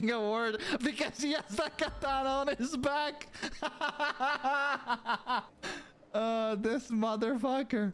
a word because he has that katana on his back. This motherfucker.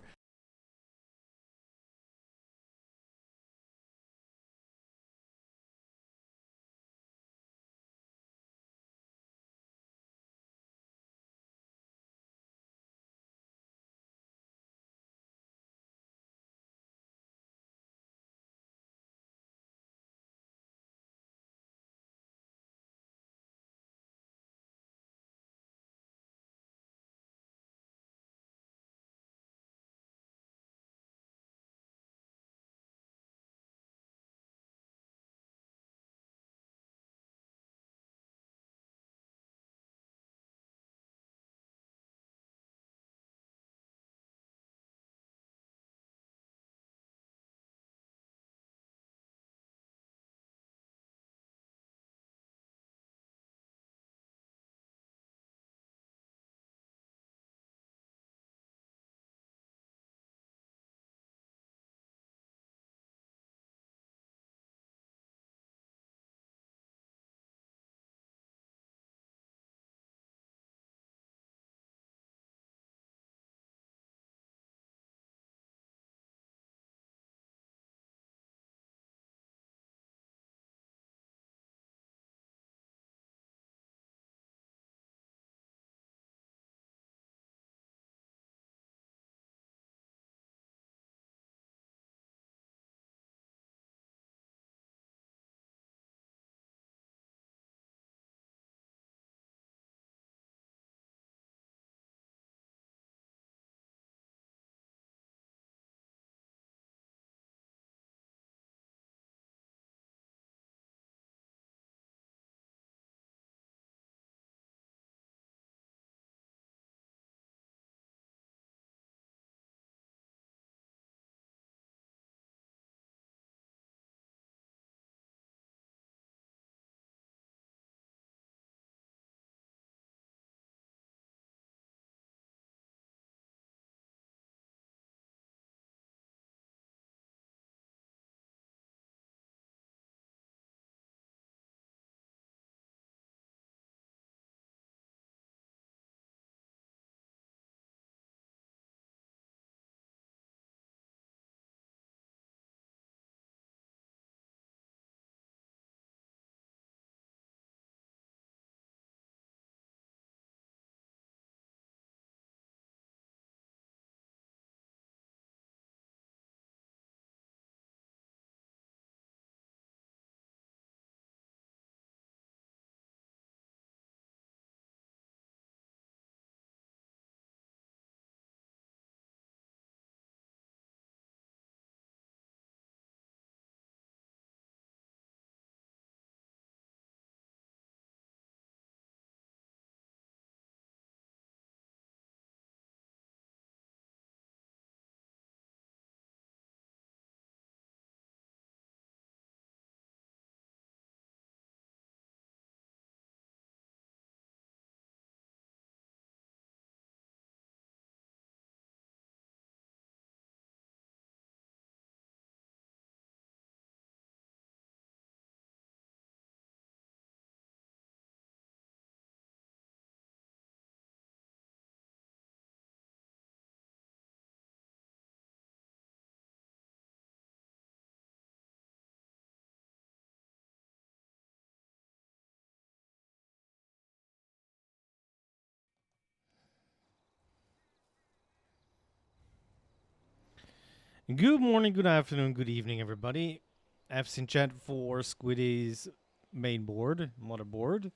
Good morning, good afternoon, good evening, everybody. F's in chat for Squiddy's main board, motherboard.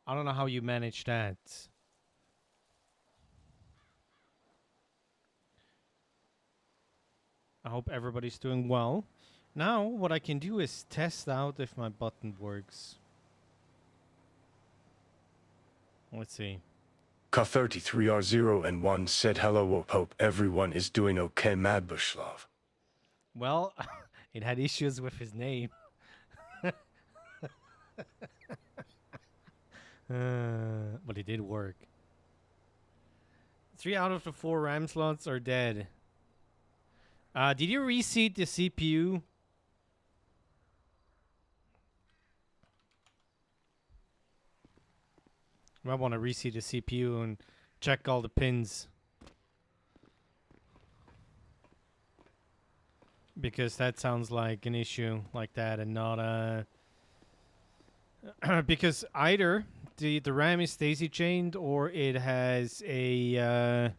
I don't know how you manage that. I hope everybody's doing well. Now, what I can do is test out if my button works. Let's see. Ka33R0 and 1 said hello, hope everyone is doing okay, Madbushlov. Well, it had issues with his name. But it did work. 3 out of the 4 RAM slots are dead. Did you reseat the CPU? I want to reseat the CPU and check all the pins. Because that sounds like an issue like that and not a... because either the RAM is daisy chained or it has a...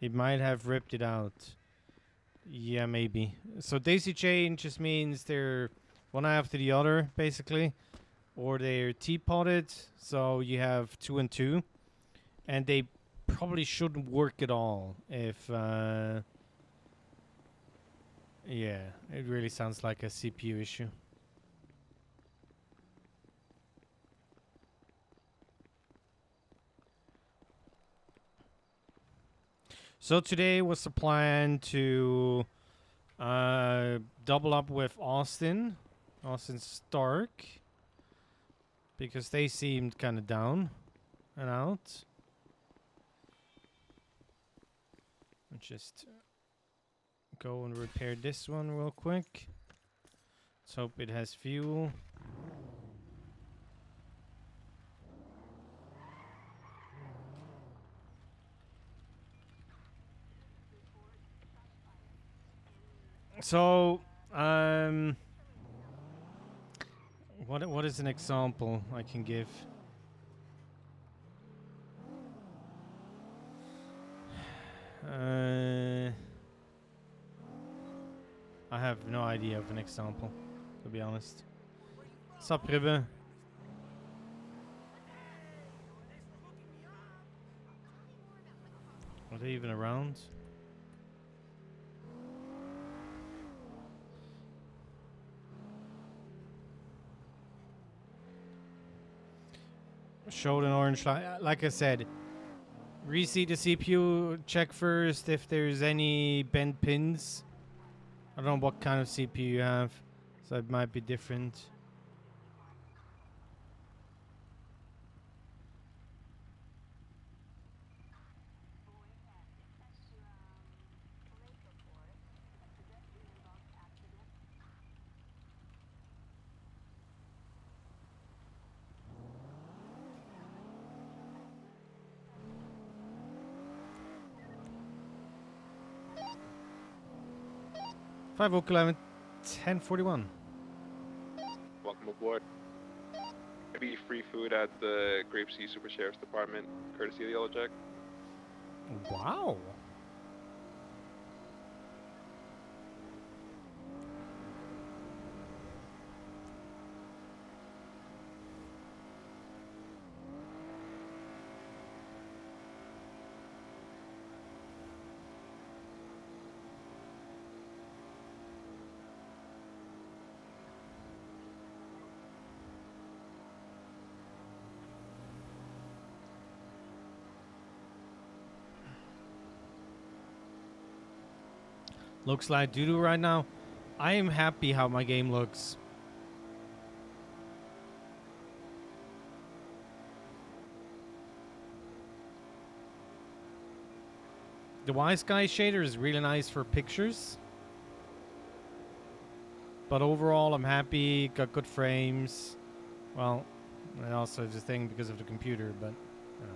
it might have ripped it out. Yeah, maybe. So daisy chain just means they're one after the other, basically. Or they're T-potted, so you have 2 and 2. And they probably shouldn't work at all if... yeah, it really sounds like a CPU issue. So today was the plan to double up with Austin Stark, because they seemed kind of down and out. Let's just go and repair this one real quick. Let's hope it has fuel. So, what is an example I can give? I have no idea of an example, to be honest. Sup, Ribbe? Are they even around? Showed an orange light. Like I said, reseat the CPU, check first if there's any bent pins. I don't know what kind of CPU you have, so it might be different. Five Oak 11, 1041. Welcome aboard. Maybe free food at the Grapeseed Super Sheriff's Department, courtesy of the Yellow Jack. Wow. Looks like doo-doo right now. I am happy how my game looks. The Wise Guy shader is really nice for pictures. But overall, I'm happy. Got good frames. Well, and also it's a thing because of the computer, but... you know.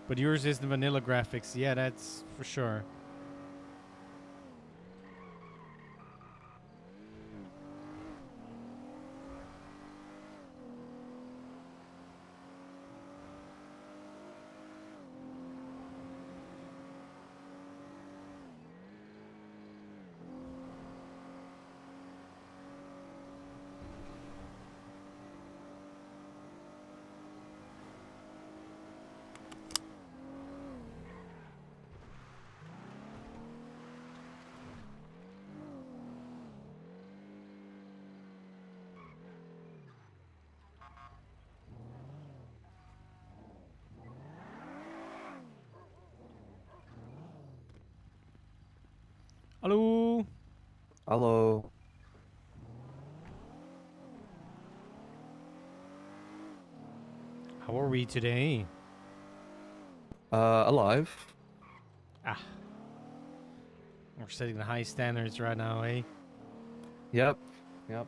But yours is the vanilla graphics. Yeah, that's for sure. Hello. Hello. How are we today? Alive. Ah. We're setting the high standards right now, eh? Yep. Yep.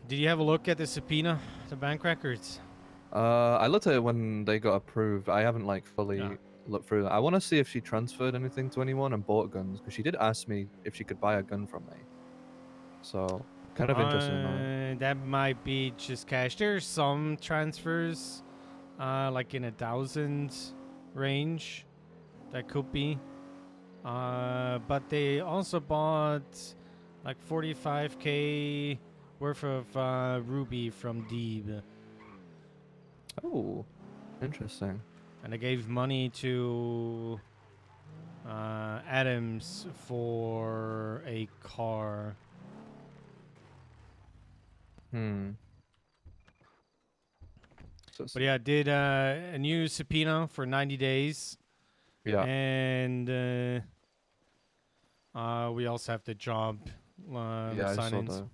Did you have a look at the subpoena, the bank records? I looked at it when they got approved. I haven't like fully Yeah. looked through that. I want to see if she transferred anything to anyone and bought guns because she did ask me if she could buy a gun from me. So kind of interested in that. That might be just cash. There's some transfers, like in 1,000 range. That could be. But they also bought like 45K worth of Ruby from Deeb. Oh, interesting. And they gave money to Adams for a car. Hmm. But yeah, did a new subpoena for 90 days. Yeah. And we also have the job Yeah, I saw sign-ins. that.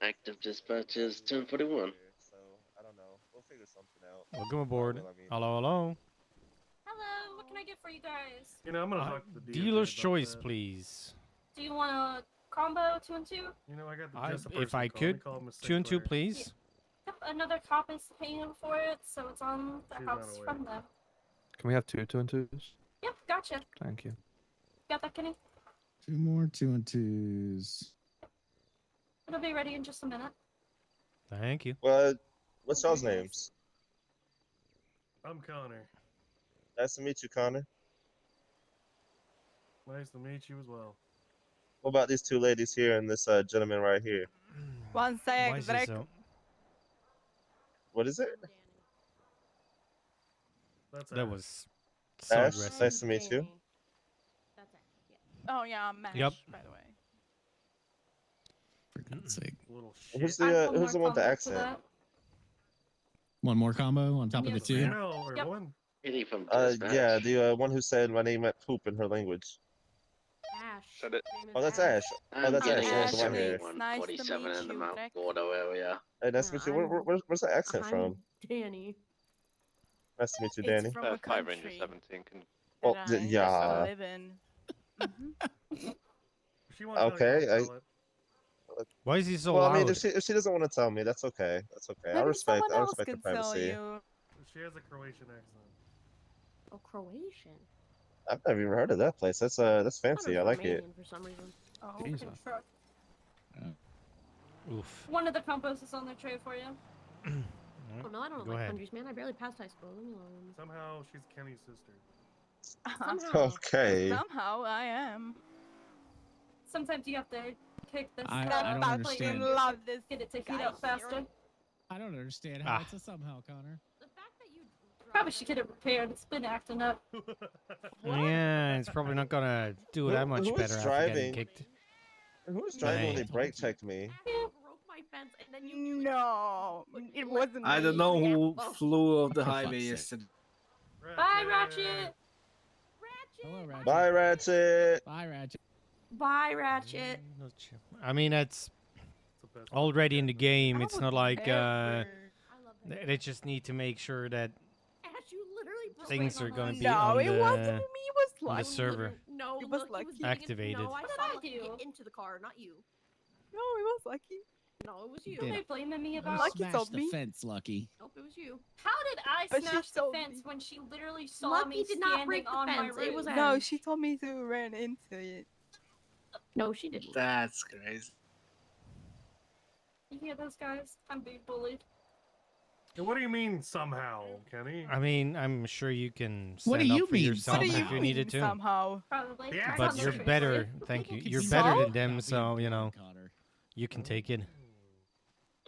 Active dispatches 1041. So I don't know. We'll figure something out. Welcome aboard. Well, I mean, Hello, hello. Hello, what can I get for you guys? You know, I'm gonna talk to the DOJ Dealer's about choice, that. please. Do you want a combo 2 and 2? You know, I got the just a If person I call. They could, call him a 2 and 2, Sinclair. please. Yep, another cop is paying for it, so it's on the She's not house aware. from them. Can we have two and twos? Yep, gotcha. Thank you. Got that, Kenny? 2 more 2 and 2s. It'll be ready in just a minute. Thank you. what's y'all's names? I'm Connor. Nice to meet you, Connor. Nice to meet you as well. What about these two ladies here and this gentleman right here? One Why sec, is it Drake. so? What is it? That's That Ash. was so Ash, aggressive. nice to meet you. Oh yeah, I'm Mash, Yep. by the way. For God's sake. Little shit. Who's Add one the more one with the combo to accent? that. One more combo on top of the Yes. 2. Female or Yep. one? Any from Yeah, dispatch. the one who said my name meant poop in her language. Ash. Said it. Oh, that's Ash. I'm that's getting Ash, a the one here. Nice to 7147 meet in the you, Mount Drake. Gordo area. Hey, nice to meet you. Where's that accent from? Danny. Nice to meet you, It's Danny. from a 5 Ranger country 17 can. Well, that I yeah. live in. Mhm. If she wants Okay, to tell it. Why is he so Well, loud? I mean, if she doesn't want to tell me, that's okay. That's okay. Maybe someone I else respect her can tell privacy. you. She has a Croatian accent. Oh, Croatian. I've never even heard of that place. That's fancy. I like it. Romanian for some reason. Oh, Jesus. okay, sure. Oof. One of the combos is on the tray for you. Oh no, I don't Go like ahead. countries, man. I barely passed high school. Leave me alone. Somehow she's Kenny's sister. Somehow. Okay. Somehow I am. Sometimes you have to kick this I don't plate understand. in Love this. get it to heat guy up faster. here. I don't understand how Ah. it's a somehow, Connor. The fact that you Probably should get it repaired. It's been acting up. Yeah, it's probably not gonna do that much who was better after getting driving? kicked. Who was driving when they Right. brake checked me? broke my fence and then you No, it wasn't I don't me. know who Oh. flew off the For highway fuck's sake. yesterday. Bye, Ratchet. Hello, Ratchet. Bye, Ratchet. Bye, Ratchet. Bye, Ratchet. I mean, it's It's the best already in the game. I It's would not like never. I love that. they just need to make sure that Ash, you literally broke things my are gonna fence. be No, on it wasn't the me. It was on the like server. No, It was look, he lucky. getting Activated. No, I What saw did I Lucky do? get into the car, not you. no, it was lucky. No, it was you. What are they blaming me You about? Lucky smashed told the me. fence, Lucky. Nope, it was you. How did I But she smash the told fence me. when she literally saw Lucky me did not standing break the on my fence, it roof? was No, Ash. she told me to run into it. No, she didn't. That's crazy. You hear those guys? I'm being bullied. And what do you mean somehow, Kenny? I mean, I'm sure you can What do stand you up for mean, yourself What do somehow? you if you mean needed to. somehow? Probably. Yeah, It's But on the you're tray, better. so- Thank you. People You're can better So? than them, Stop so being you know blunt, Connor. you can take it.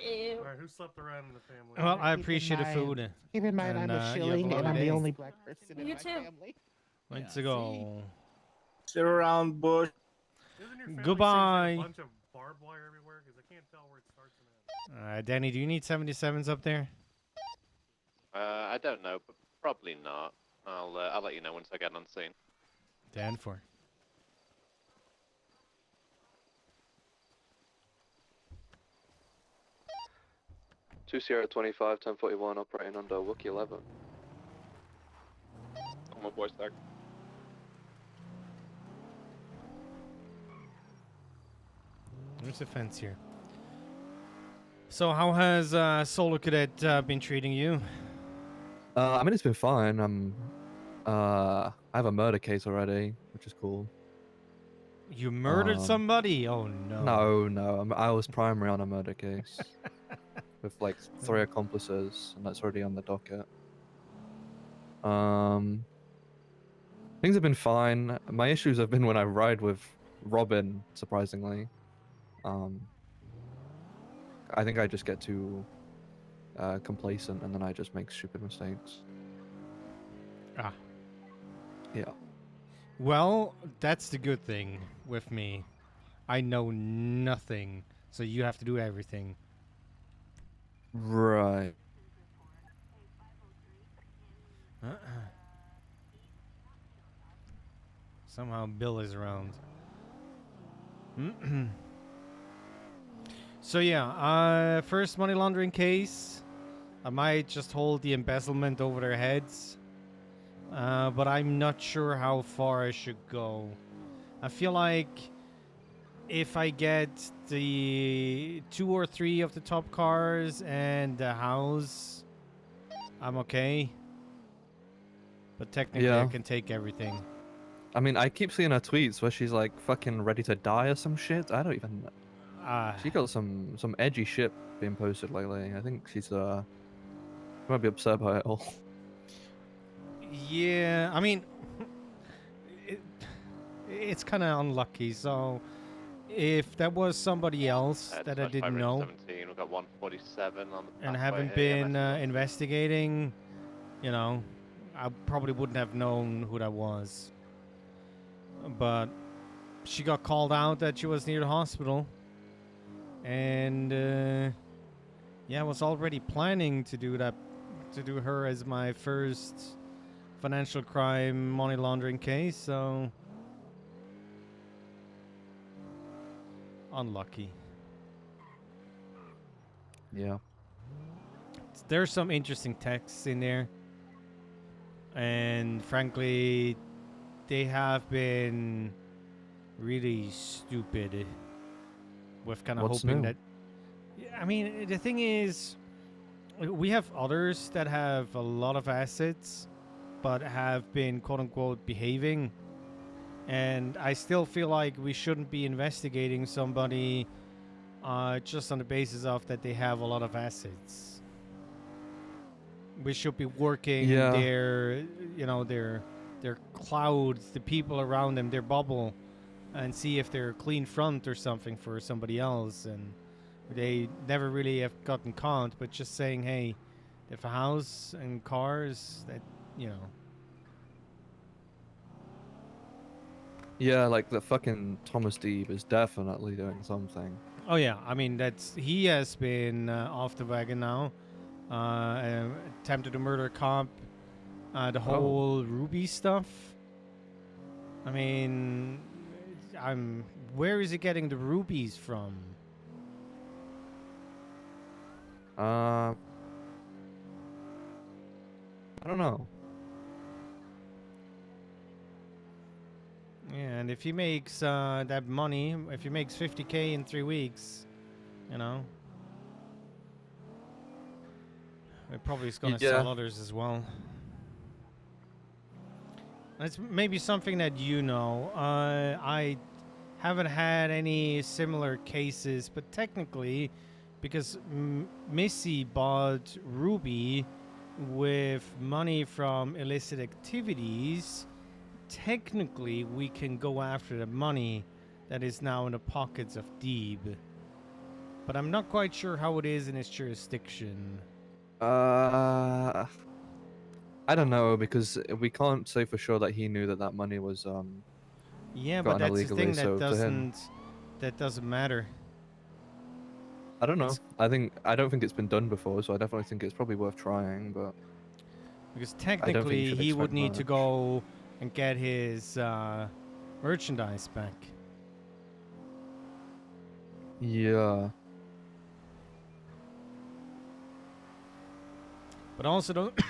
Ew. Alright, who slept around in the family? Well, I Keep in appreciate the mind- food. Keep in mind, And, I'm you a have a shilling, and lovely I'm the day. only black person in You my too. family. Let's Yeah, go. Sit around, Bush. Isn't your family Goodbye. A bunch of barbed wire everywhere? Because I can't tell where it starts and ends. Danny, do you need 77s up there? I don't know, but probably not. I'll let you know once I get on scene. Dan for. 2 Sierra 25, 1041, operating under Wookie 11. I'm aboard, Stark. There's a fence here. So how has Solo Cadet been treating you? I mean, it's been fine. I have a murder case already, which is cool. You murdered somebody? Oh no. No. I was primary on a murder case with like 3 accomplices, and that's already on the docket. Things have been fine. My issues have been when I ride with Robin, surprisingly. I think I just get too complacent, and then I just make stupid mistakes. Ah. Yeah. Well, that's the good thing with me. I know nothing, so you have to do everything. Right. Somehow Bill is around. So yeah, first money laundering case. I might just hold the embezzlement over their heads. But I'm not sure how far I should go. I feel like if I get the 2 or 3 of the top cars and the house, I'm okay. But technically I Yeah. can take everything. I mean, I keep seeing her tweets where she's like fucking ready to die or some shit. I don't even. She got some edgy shit being posted lately. I think she's might be upset by it all. Yeah, I mean, it's kind of unlucky. So if that was somebody else that I didn't know 17, we've got 147 on the and pathway haven't here, been EMS. investigating, you know, I probably wouldn't have known who that was. But she got called out that she was near the hospital. And yeah, I was already planning to do that, to do her as my first financial crime money laundering case, so unlucky. Yeah. There's some interesting texts in there, and frankly, they have been really stupid with kind of What's hoping new? that. I mean, the thing is, we have others that have a lot of assets, but have been quote unquote behaving. And I still feel like we shouldn't be investigating somebody just on the basis of that they have a lot of assets. We should be working their, you know, their clouds, the people around them, their bubble, and see if they're clean front or something for somebody else. And they never really have gotten caught, but just saying, hey, they have a house and cars, that, you know. Yeah, like the fucking Thomas Deeb is definitely doing something. Oh yeah, I mean he has been off the wagon now. Attempted to murder a cop. The whole Ruby stuff. I mean, where is he getting the rubies from? I don't know. Yeah, and if he makes that money, if he makes 50K in 3 weeks, you know, it probably is going to sell others as well. And it's maybe something that you know. I haven't had any similar cases, but technically, because Missy bought Ruby with money from illicit activities, technically we can go after the money that is now in the pockets of Deeb. But I'm not quite sure how it is in his jurisdiction. I don't know, because we can't say for sure that he knew that that money was yeah, but gotten that's the illegally, thing so to him, that doesn't matter. I don't know. I don't think it's been done before, so I definitely think it's probably worth trying, but because technically he would need to go and get his merchandise back. Yeah. But I also don't.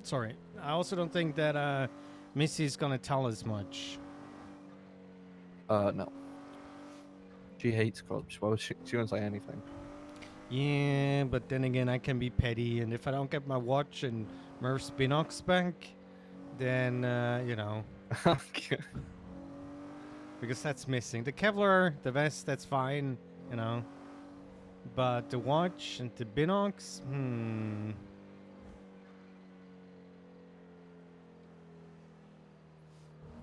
Sorry. I also don't think that Missy's gonna tell us much. No. She hates clubs. Well, she won't say anything. Yeah, but then again, I can be petty, and if I don't get my watch and Murph's Binox back, then you know. Okay. Because that's missing. The Kevlar, the vest, that's fine, you know. But the watch and the Binox,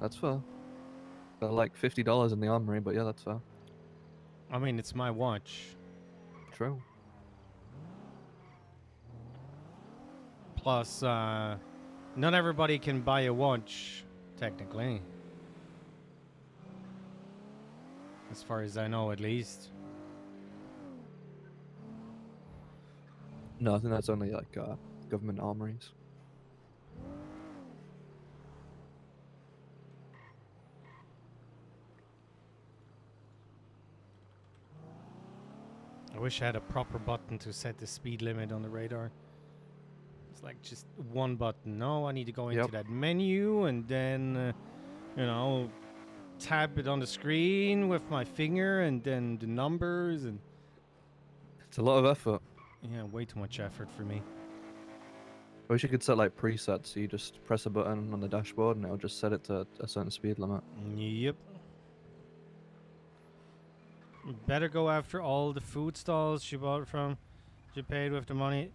That's fair. They're like $50 in the armory, but yeah, that's fair. I mean, it's my watch. True. Plus, not everybody can buy a watch, technically. As far as I know, at least. No, I think that's only like government armories. I wish I had a proper button to set the speed limit on the radar. It's like just one button. No, I need to go into that menu and then, you know, tap it on the screen with my finger and then the numbers and... It's a lot of effort. Yeah, way too much effort for me. I wish you could set like presets, so you just press a button on the dashboard and it'll just set it to a certain speed limit. Yep. You better go after all the food stalls she bought from. She paid with the money.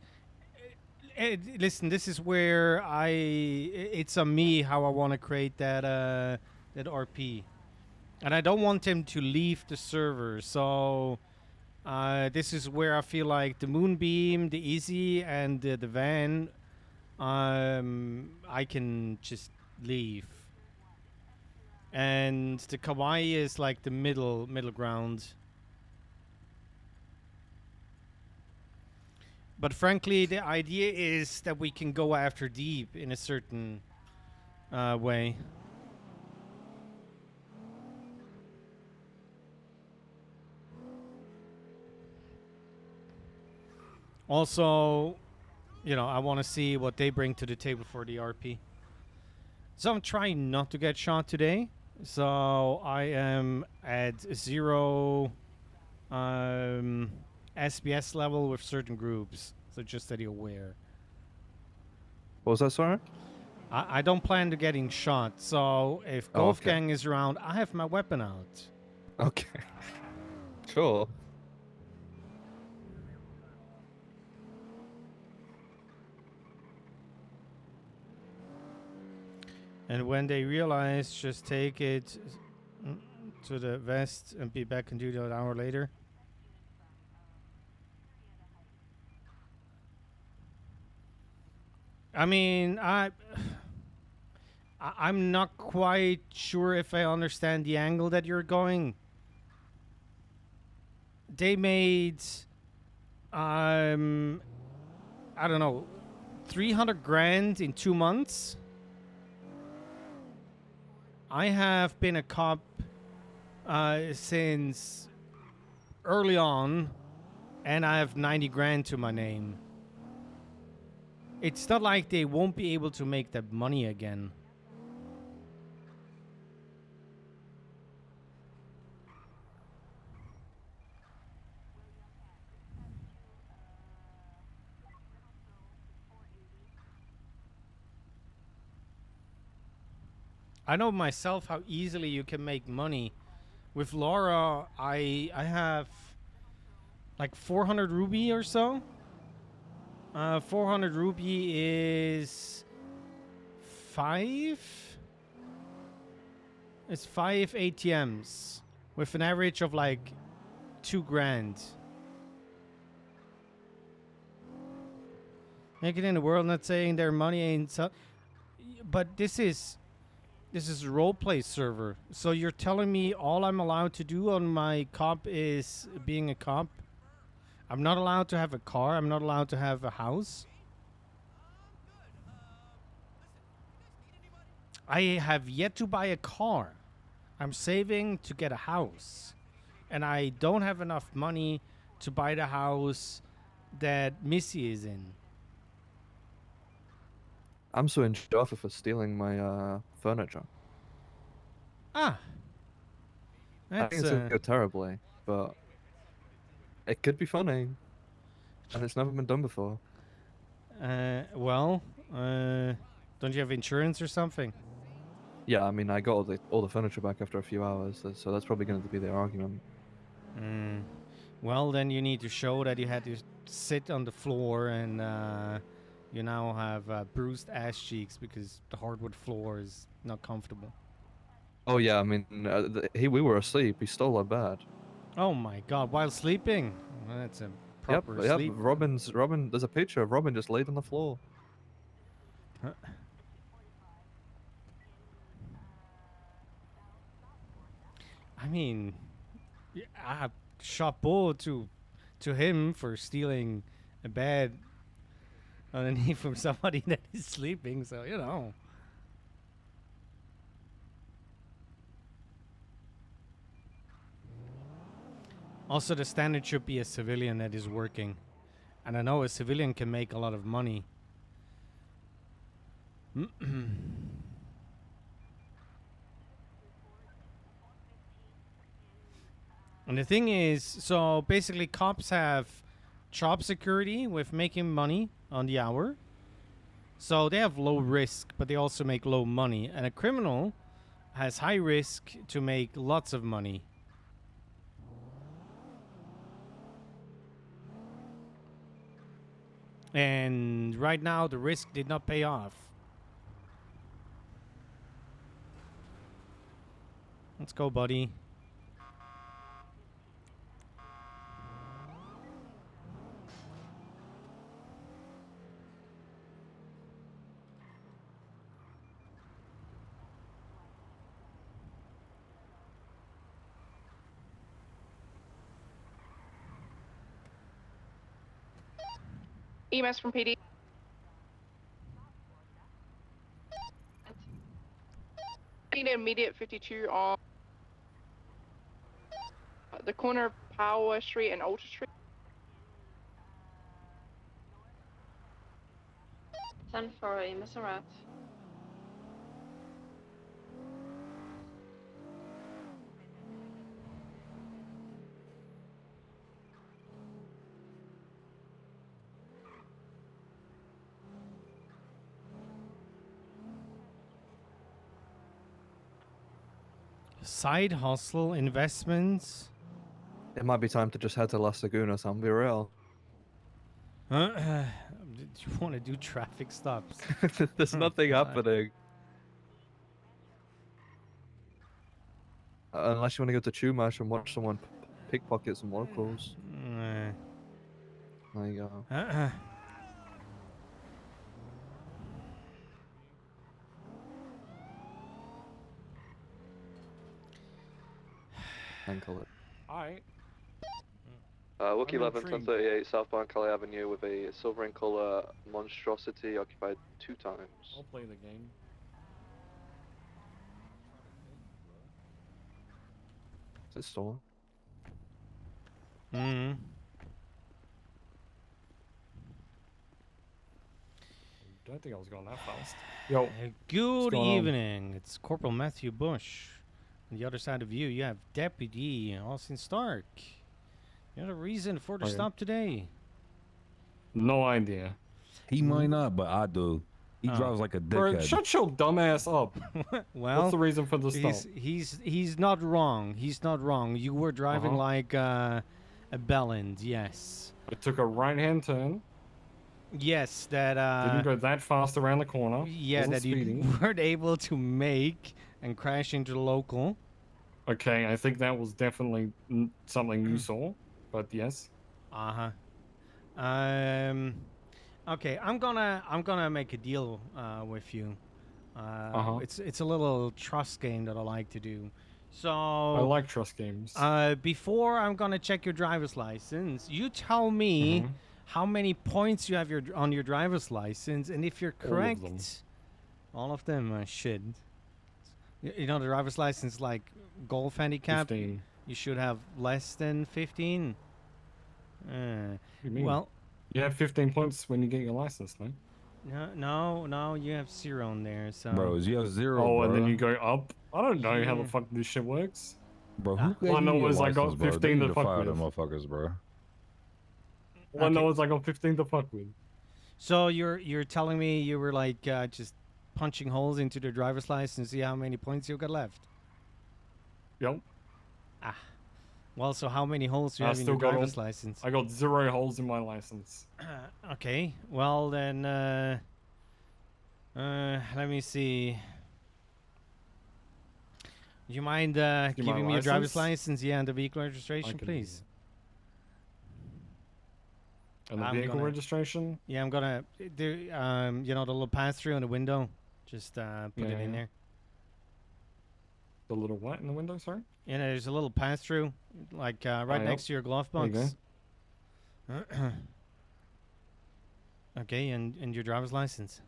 Listen, this is where it's on me how I want to create that that RP, and I don't want him to leave the server. So this is where I feel like the Moonbeam, the Easy, and the van, I can just leave. And the Kawaii is like the middle ground. But frankly, the idea is that we can go after deep in a certain way. Also, you know, I want to see what they bring to the table for the RP. So I'm trying not to get shot today. So I am at 0 SBS level with certain groups. So just that you're aware. What was that, sorry? I don't plan to getting shot. So if Wolfgang is around, I have my weapon out. Okay. Sure. And when they realize, just take it to the vest and be back in duty an hour later. I mean, I'm not quite sure if I understand the angle that you're going. They made, I don't know, 300 grand in 2 months. I have been a cop since early on, and I have 90 grand to my name. It's not like they won't be able to make that money again. I know myself how easily you can make money. With Laura, I have like 400 ruby or so. 400 rupee is 5. It's 5 ATMs with an average of like 2 grand. Make it in the world, not saying their money ain't so, but this is a roleplay server. So you're telling me all I'm allowed to do on my cop is being a cop? I'm not allowed to have a car. I'm not allowed to have a house. I have yet to buy a car. I'm saving to get a house. And I don't have enough money to buy the house that Missy is in. I'm suing Jaffa for stealing my furniture. Ah. I think That's it's gonna go terribly, but it could be funny, and it's never been done before. well, don't you have insurance or something? Yeah, I mean, I got all the furniture back after a few hours, so that's probably going to be the argument. Well, then you need to show that you had to sit on the floor and you now have bruised ass cheeks because the hardwood floor is not comfortable. Oh yeah, I mean, we were asleep. He stole our bed. Oh my god, while sleeping? Well, that's a proper Yep. sleep. Robin. There's a picture of Robin just laid on the floor. Huh. I mean, chapeau to him for stealing a bed underneath from somebody that is sleeping. So you know. Also, the standard should be a civilian that is working. And I know a civilian can make a lot of money. And the thing is, so basically cops have job security with making money on the hour. So they have low risk, but they also make low money. And a criminal has high risk to make lots of money. And right now, the risk did not pay off. Let's go, buddy. EMS from PD. Need an immediate 52 on the corner of Power Street and Ultra Street. 10 for EMS rat. Side hustle investments. It might be time to just head to Las Lagunas and be real. Do you want to do traffic stops? There's nothing happening. Unless you want to go to Chumash and watch someone pickpocket some locals. There you go. Ankle it. Alright. Wookie I'm 11, intrigued. 1038 southbound Calais Avenue with a silver in color monstrosity occupied 2 times. I'll play the game. Is it stolen? Mm-hmm. I don't think I was going that fast. Yo. Good going on? evening. It's Corporal Matthew Bush. On the other side of you have Deputy Austin Stark. You have a reason for the Okay. stop today? No idea. He might not, but I do. He Oh. drives like a Bro, dickhead. shut your dumb ass up. Well, what's the reason for the stop? he's not wrong. He's not wrong. You were driving Uh-huh. like a bellend, yes. I took a right-hand turn. Yes, that Didn't go that fast around the corner. yeah, Wasn't that speeding. you weren't able to make and crash into the local. Okay, I think that was definitely something you saw, but yes. Uh-huh. Okay, I'm gonna make a deal with you. It's a little trust game that I like to do. So I like trust games. before I'm gonna check your driver's license, you tell me how many points you have on your driver's license, and if you're All of correct, them. all of them, shit. You know the driver's license like golf handicap. 15. You should have less than 15. What do you mean? Well, you have 15 points when you get your license, no? No, you have 0 on there, so. Bro, you have 0, Oh, bro. and then you go up. I don't know how the Yeah. fuck this shit works. Bro, who gave All I you know your is I license, got bro? They 15 need to to fuck fire with. them motherfuckers, bro. All I know is I got 15 to fuck with. So you're telling me you were like just punching holes into the driver's license to see how many points you got left? Yep. Ah. Well, so how many holes do you I have in still your got driver's license? I got 0 holes in my license. Okay. Well then, let me see. Do you mind giving me your driver's license? Yeah, and the vehicle registration, please. And the vehicle registration? Yeah, I'm gonna do. You know the little pass through in the window. Just put it in there. The little what in the window? Sorry. Yeah, there's a little pass through, like right next to your glove box. Okay, and your driver's license.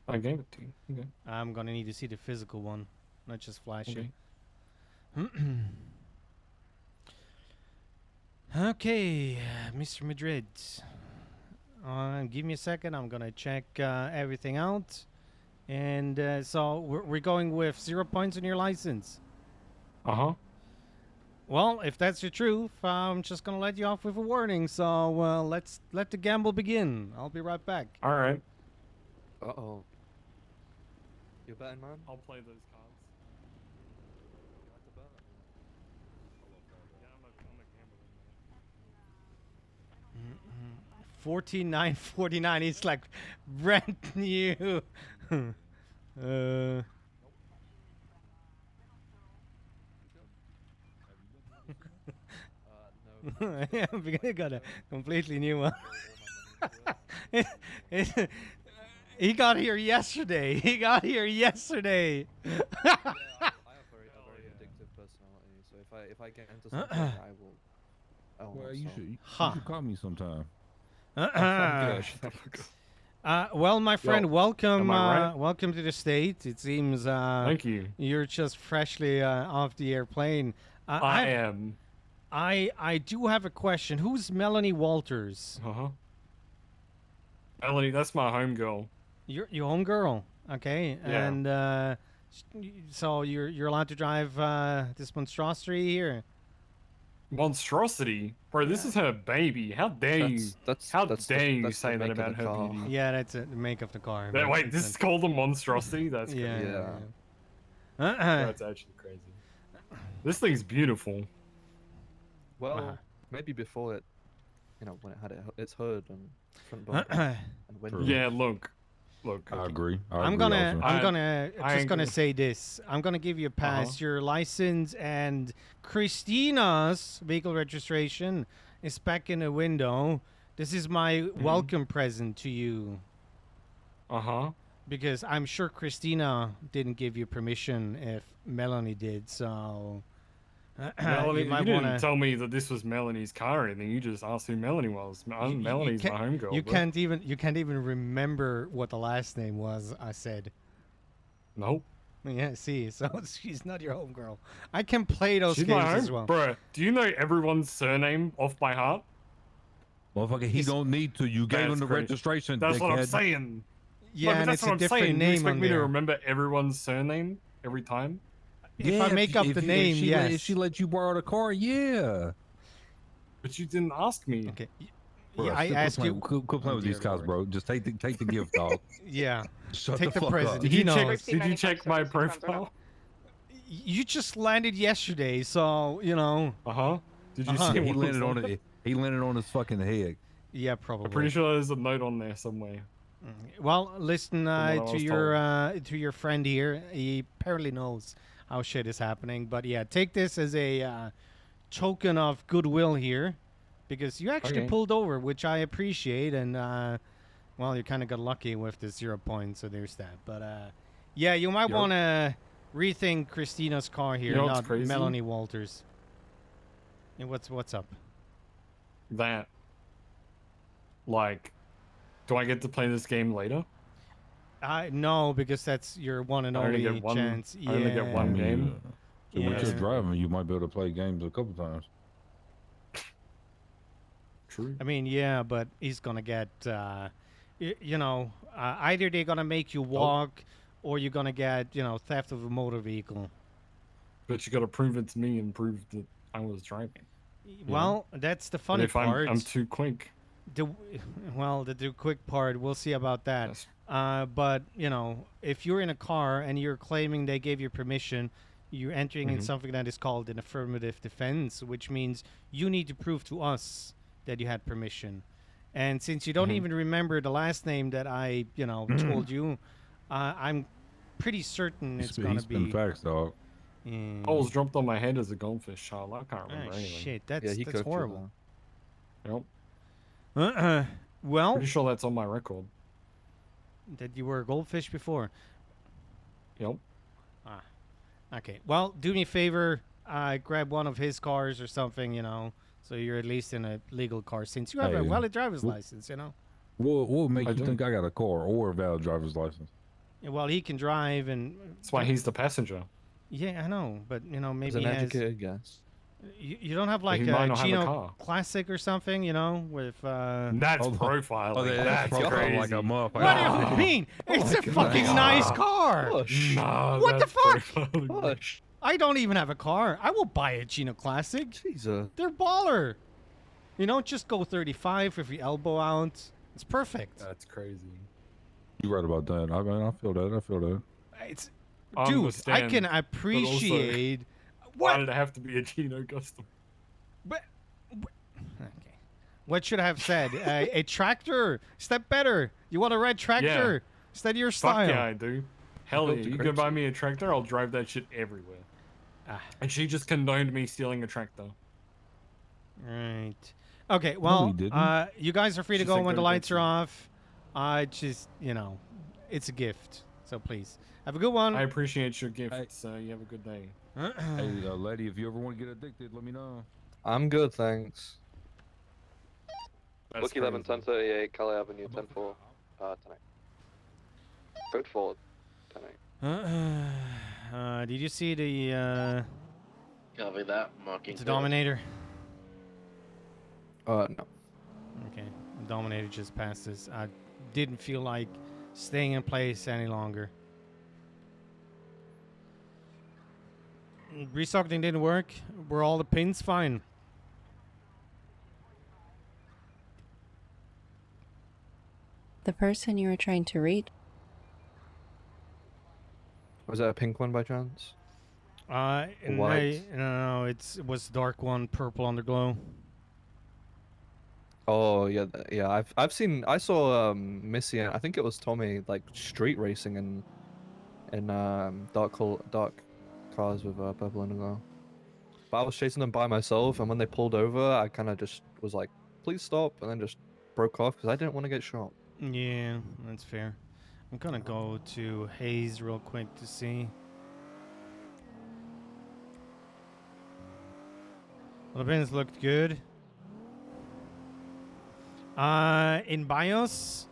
I gave it to you. Okay. I'm gonna need to see the physical one, not just flash it. Okay, Mr. Madrid. Give me a second. I'm gonna check everything out, and so we're going with 0 points on your license. Well, if that's the truth, I'm just gonna let you off with a warning. So let's let the gamble begin. I'll be right back. All right. Uh-oh. You're betting, man? I'll play those cards. 14,949. It's like brand new. Yeah, we got a completely new one. He got here yesterday. He got here yesterday. I have a very addictive personality, so if I get into something, I will. Well, you should call me sometime. Well, my friend, welcome, right? welcome to the state. It seems. Thank you. You're just freshly off the airplane. I am. I do have a question. Who's Melanie Walters? Melanie, that's my home girl. Your home girl. Okay. Yeah. And so you're allowed to drive this monstrosity here. Monstrosity, bro. This is her baby. How dare you? How dare you say that about her beauty? Yeah, that's the make of the car. Wait, this is called a monstrosity? That's crazy. Yeah. That's actually crazy. This thing's beautiful. Well, maybe before it, when it had its hood and front bumper and windows. Yeah, look. I agree. I'm just gonna say this. I'm gonna give you a pass. Your license and Christina's vehicle registration is back in the window. This is my welcome present to you. Because I'm sure Christina didn't give you permission if Melanie did. So Melanie, you might you want didn't to. tell me that this was Melanie's car or anything. You just asked who Melanie was. Melanie's my homegirl. You can't even remember what the last name was. I said. Nope. Yeah. See, so she's not your homegirl. I can play those She's games my as well. Bruh, do you know everyone's surname off by heart? Motherfucker, he don't need to. You gave him the registration. That's what I'm dickhead. saying. Yeah, Look, and that's it's what a I'm different saying. name You expect on me to there. remember everyone's surname every time? If I make up the name, yes. If she let you borrow the car, yeah. But you didn't ask me. Okay. Bro, Yeah, I asked you. Quit playing with these cops, bro. Just take the gift, dog. Yeah. Shut Take the fuck present. up. Did He you knows. check? Did you check my profile? You just landed yesterday, so Did you see He what was landed on it? it. He landed on his fucking head. Yeah, probably. I'm pretty sure there's a note on there somewhere. Well, listen what I to was your friend here. He apparently knows how shit is happening. But yeah, take this as a token of goodwill here, because you actually pulled over, which I appreciate. And well, you kind of got lucky with the 0 points, so there's that. But yeah, you might want to rethink Christina's car here, You know what's not crazy? Melanie Walters. And what's up? That. Like, do I get to play this game later? No, because that's your one and I only only get one- chance. I only get one game. So with Yeah. your driving, you might be able to play games a couple times. True. I mean, yeah, but he's gonna get you know, either they're gonna make you walk, or you're gonna get, you know, theft of a motor vehicle. But you got to prove it to me and prove that I was driving. Well, that's the But funny if part. I'm too quick. The too quick part, we'll see about that. But you know, if you're in a car and you're claiming they gave you permission, you're entering in Mhm. something that is called an affirmative defense, which means you need to prove to us that you had permission. And since you don't Mhm. even remember the last name that I, you know, told you, I'm pretty certain it's He gonna spin be. facts, dog. Yeah. I was dropped on my head as a goldfish child. I can't remember Ah, anything. shit, that's horrible. Yep. Well, Pretty sure that's on my record. that you were a goldfish before. Yep. Ah, okay. Well, do me a favor. Grab one of his cars or something, you know, so you're at least in a legal car since you have a Hey, valid driver's license, you know. What would make I you do. think I got a car or a valid driver's license? Yeah, well, he can drive, and That's why he's the passenger. yeah, I know, but you know, As maybe an he has. educated guess. You don't have like he might a not have a Gino car. Classic or something, you know, with. That's profiling. Oh, that's profiling crazy. like a motherfucker. What do you mean? It's a fucking nice car. Nah, What the that's fuck? profiling. I don't even have a car. I will buy a Gino Classic. Jesus. They're baller. You know, just go 35 if you elbow out. It's perfect. That's crazy. You're right about that. I mean, I feel that. I feel that. It's, I dude, I understand, can but also, appreciate. Why did it have to be a Gino custom? Okay. What should I have said? A tractor? Step better. You want a red tractor? Yeah. Is that your Fuck style? yeah, I do. Hell Built yeah, to you crepes. can buy me a tractor, I'll drive that shit everywhere. And she just condoned me stealing a tractor. Right. Okay, well, he didn't. you guys are free to She go said when the go lights get are you. off. Just, you know, it's a gift. So please, have a good one. I appreciate your gift, so you have a good day. Hey, lady, if you ever want to get addicted, let me know. I'm good, thanks. That's Book 11, crazy. 1038, Cali Avenue, 10-4, tonight. Code 4, tonight. Did you see the Copy that. Marking. the Dominator? No. Okay, the Dominator just passed us. I didn't feel like staying in place any longer. Resocketing didn't work. Were all the pins fine? The person you were trying to read? Was that a pink one by chance? No, it was dark one, purple underglow. Oh yeah, yeah. I saw Missy and I think it was Tommy like street racing in dark cars with purple underglow. But I was chasing them by myself, and when they pulled over, I kind of just was like, "Please stop," and then just broke off because I didn't want to get shot. Yeah, that's fair. I'm gonna go to Hayes real quick to see. Well, the pins looked good. In BIOS,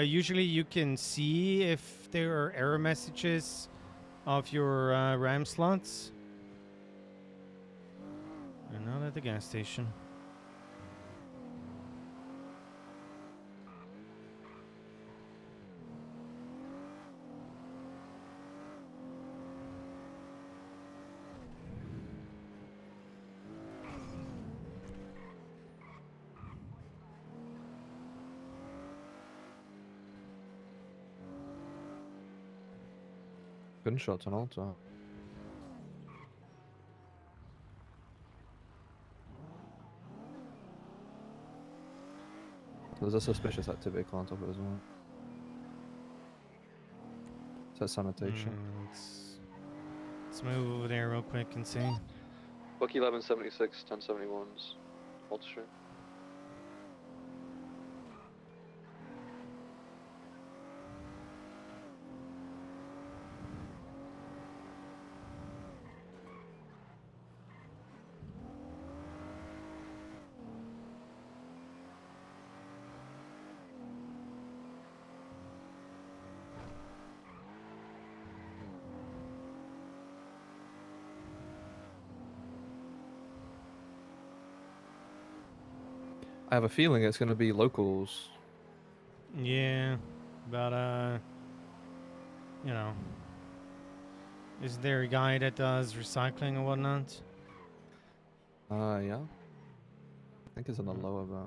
usually you can see if there are error messages of your RAM slots. And not at the gas station. Gunshots on Alta. There's a suspicious activity on top of it as well. Is that sanitation? Let's move over there real quick and see. Book 1176, 1071's Walter Street. I have a feeling it's going to be locals. Yeah, but you know, is there a guy that does recycling and whatnot? Yeah. I think it's on the lower bit.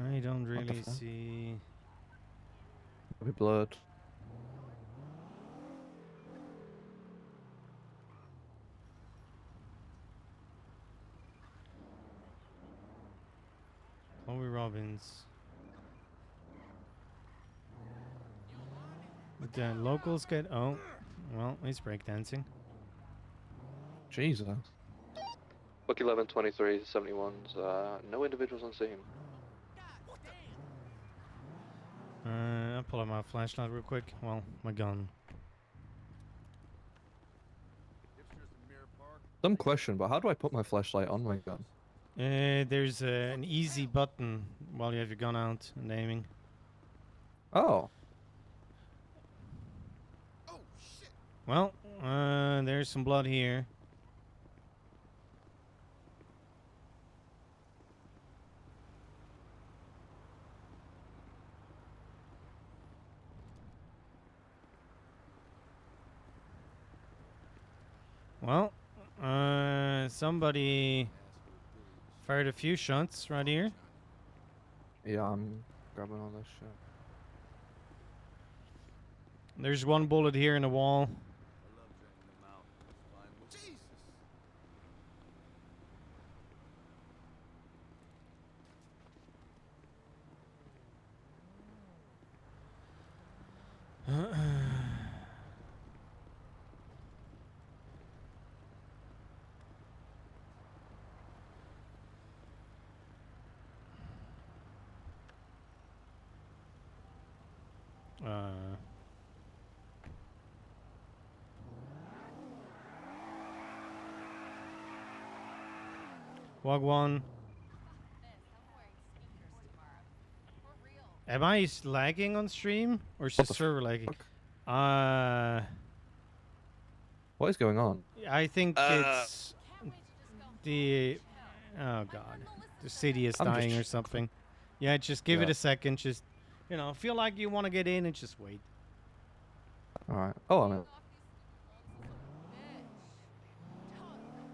I don't What the really fuck? see. Be blurred. Chloe Robbins. The locals get. Oh, well, he's breakdancing. Jesus. Book 1123 71's, no individuals on scene. I'll pull out my flashlight real quick. Well, my gun. Dumb question, but how do I put my flashlight on my gun? There's an easy button while you have your gun out and aiming. Oh. Well, there's some blood here. Well, somebody fired a few shots right here. Yeah, I'm grabbing all this shit. There's one bullet here in the wall. Wagwan. Am I lagging on stream or is the server lagging? What is going on? I think it's the. Oh god, the city is dying or something. Yeah, just give it a second. Just, feel like you want to get in and just wait. All right. Oh, I'm in.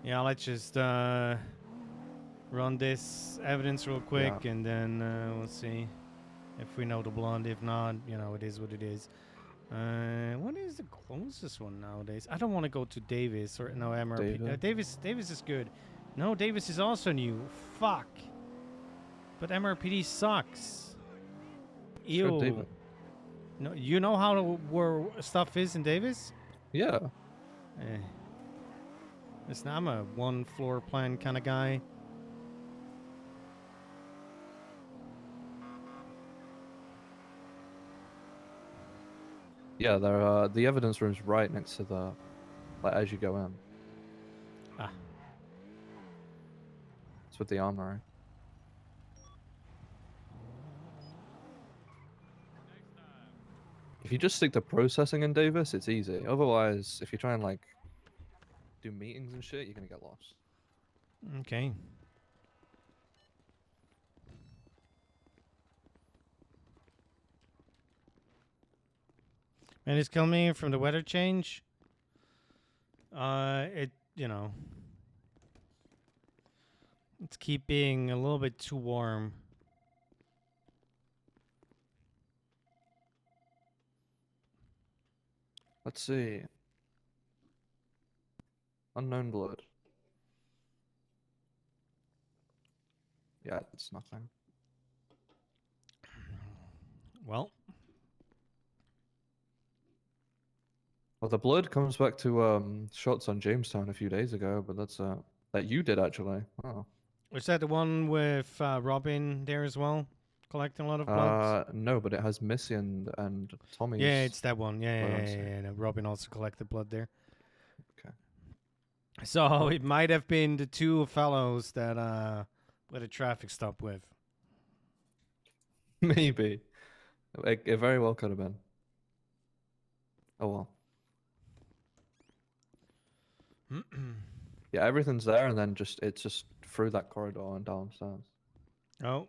Yeah, let's just run this evidence real quick, and then we'll see if we know the blonde. If not, it is what it is. What is the closest one nowadays? I don't want to go to Davis or no MRP. Davis is good. No, Davis is also new. Fuck. But MRPD sucks. Ew. Sure, no, you know how where stuff is in Davis? Yeah. Listen, I'm a one floor plan kind of guy. Yeah, there. The evidence room's right next to the, as you go in. Ah. It's with the armory. If you just stick to processing in Davis, it's easy. Otherwise, if you try and do meetings and shit, you're gonna get lost. Okay. And it's coming from the weather change. It's keeping a little bit too warm. Let's see. Unknown blood. Yeah, it's nothing. Well, the blood comes back to shots on Jamestown a few days ago, but that's that you did actually. Oh. Was that the one with Robin there as well, collecting a lot of blood? No, but it has Missy and Tommy's. Yeah, it's that one. Yeah. No, Robin also collected blood there. Okay. So it might have been the two fellows that with a traffic stop with. Maybe. It very well could have been. Oh well. Yeah, everything's there, and then it's just through that corridor and downstairs. Oh,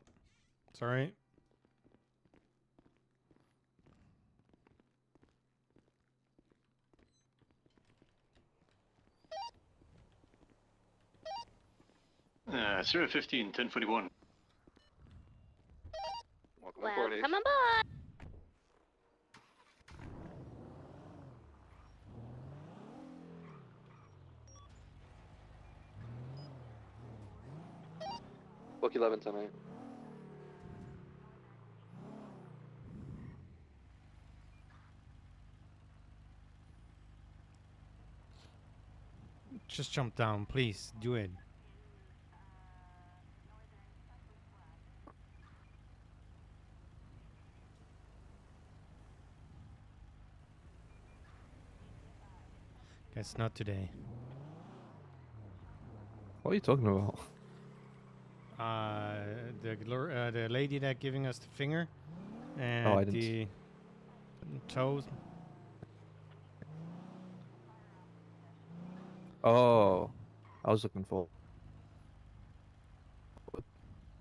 sorry. Zero 15, 1041. Welcome Well, aboard, Ace. come aboard. Book 11 tonight. Just jump down, please. Do it. Guess not today. What are you talking about? The lady that giving us the finger and I didn't. the toes. Oh, I was looking for.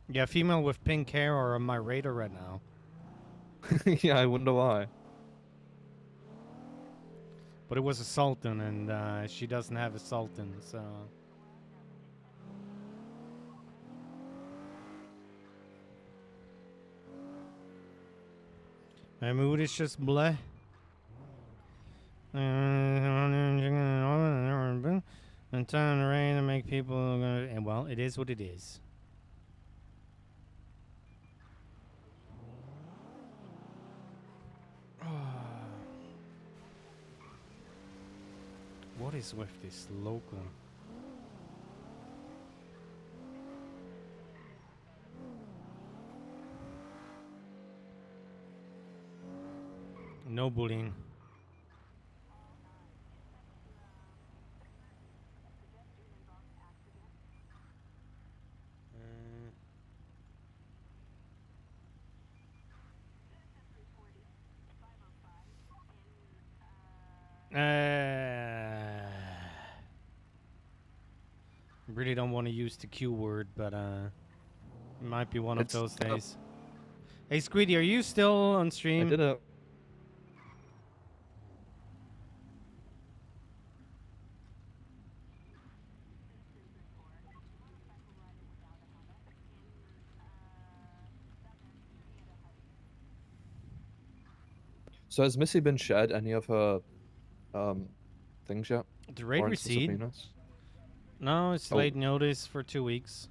Yeah, female with pink hair are on my radar right now. Yeah, I wonder why. But it was a sultan, and she doesn't have a sultan, so. My mood is just bleh. And time to rain and make people. And well, it is what it is. What is with this local? No bullying. Really don't want to use the Q word, but it might be one of those days. Hey, Squeedy, are you still on stream? I did it. So has Missy been shared any of her things yet? The raid Warrants and receipt? subpoenas? No, it's late notice for 2 weeks.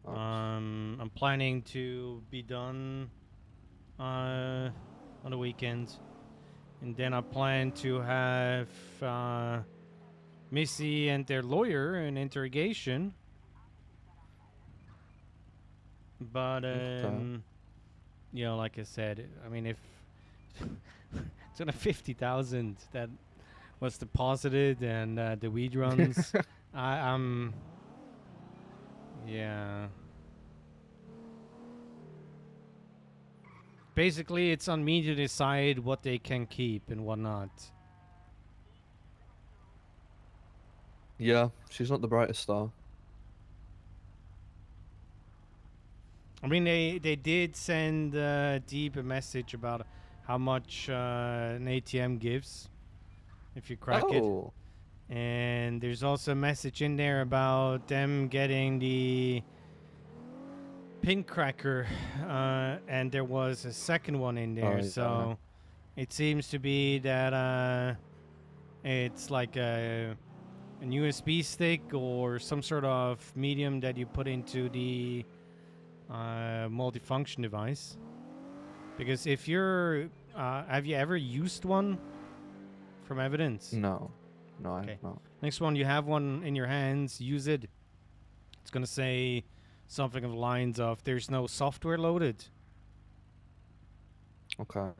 Nice. I'm planning to be done on the weekend, and then I plan to have Missy and their lawyer an interrogation. But you know, like I said, I mean, if it's on a 50,000 that was deposited and the weed runs, I'm yeah. Basically, it's on me to decide what they can keep and what not. Yeah, she's not the brightest star. I mean, they did send Deep a message about how much an ATM gives if you crack it. And there's also a message in there about them getting the pin cracker, and there was a second one in there. So it seems to be that it's like an USB stick or some sort of medium that you put into the multifunction device. Because if you're, have you ever used one from evidence? No, I Okay. have not. Next one, you have one in your hands, use it. It's gonna say something of the lines of "There's no software loaded." Okay.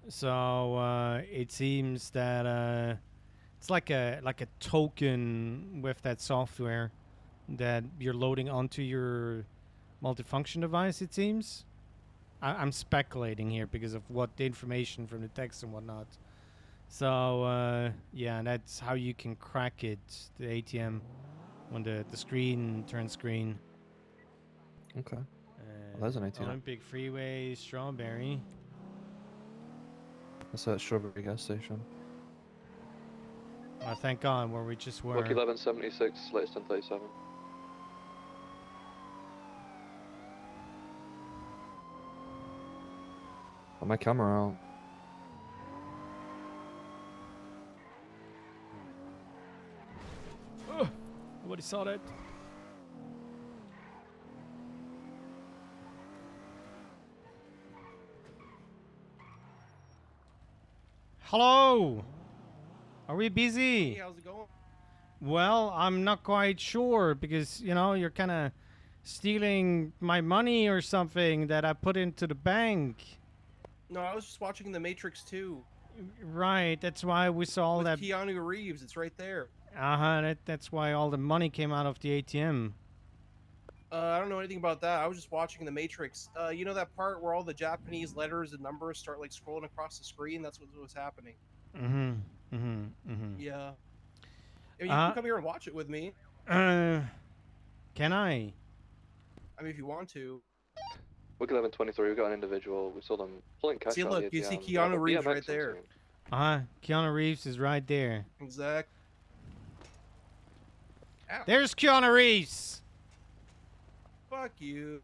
So it seems that it's like a token with that software that you're loading onto your multifunction device. It seems. I'm speculating here because of what the information from the text and whatnot. So yeah, that's how you can crack it. The ATM when the screen turns green. Okay. Well, there's an ATM. Olympic Freeway, Strawberry. That's at Strawberry gas station. Oh, thank God, where we just were. Book 1176, latest 1037. Got my camera out. Nobody saw that. Hello. Are we busy? Hey, how's it going? Well, I'm not quite sure because, you know, you're kind of stealing my money or something that I put into the bank. No, I was just watching The Matrix 2. Right, that's why we saw all With that. Keanu Reeves, it's right there. That's why all the money came out of the ATM. I don't know anything about that. I was just watching The Matrix. You know that part where all the Japanese letters and numbers start like scrolling across the screen? That's what was happening. Yeah. I mean, you can come here and watch it with me. Can I? I mean, if you want to. Book 1123, we got an individual. We saw them pulling cash See, out look, of the you see ATM. They have a Keanu Reeves BMX right there. on screen. Keanu Reeves is right there. Exactly. Ow. There's Keanu Reeves. Fuck you.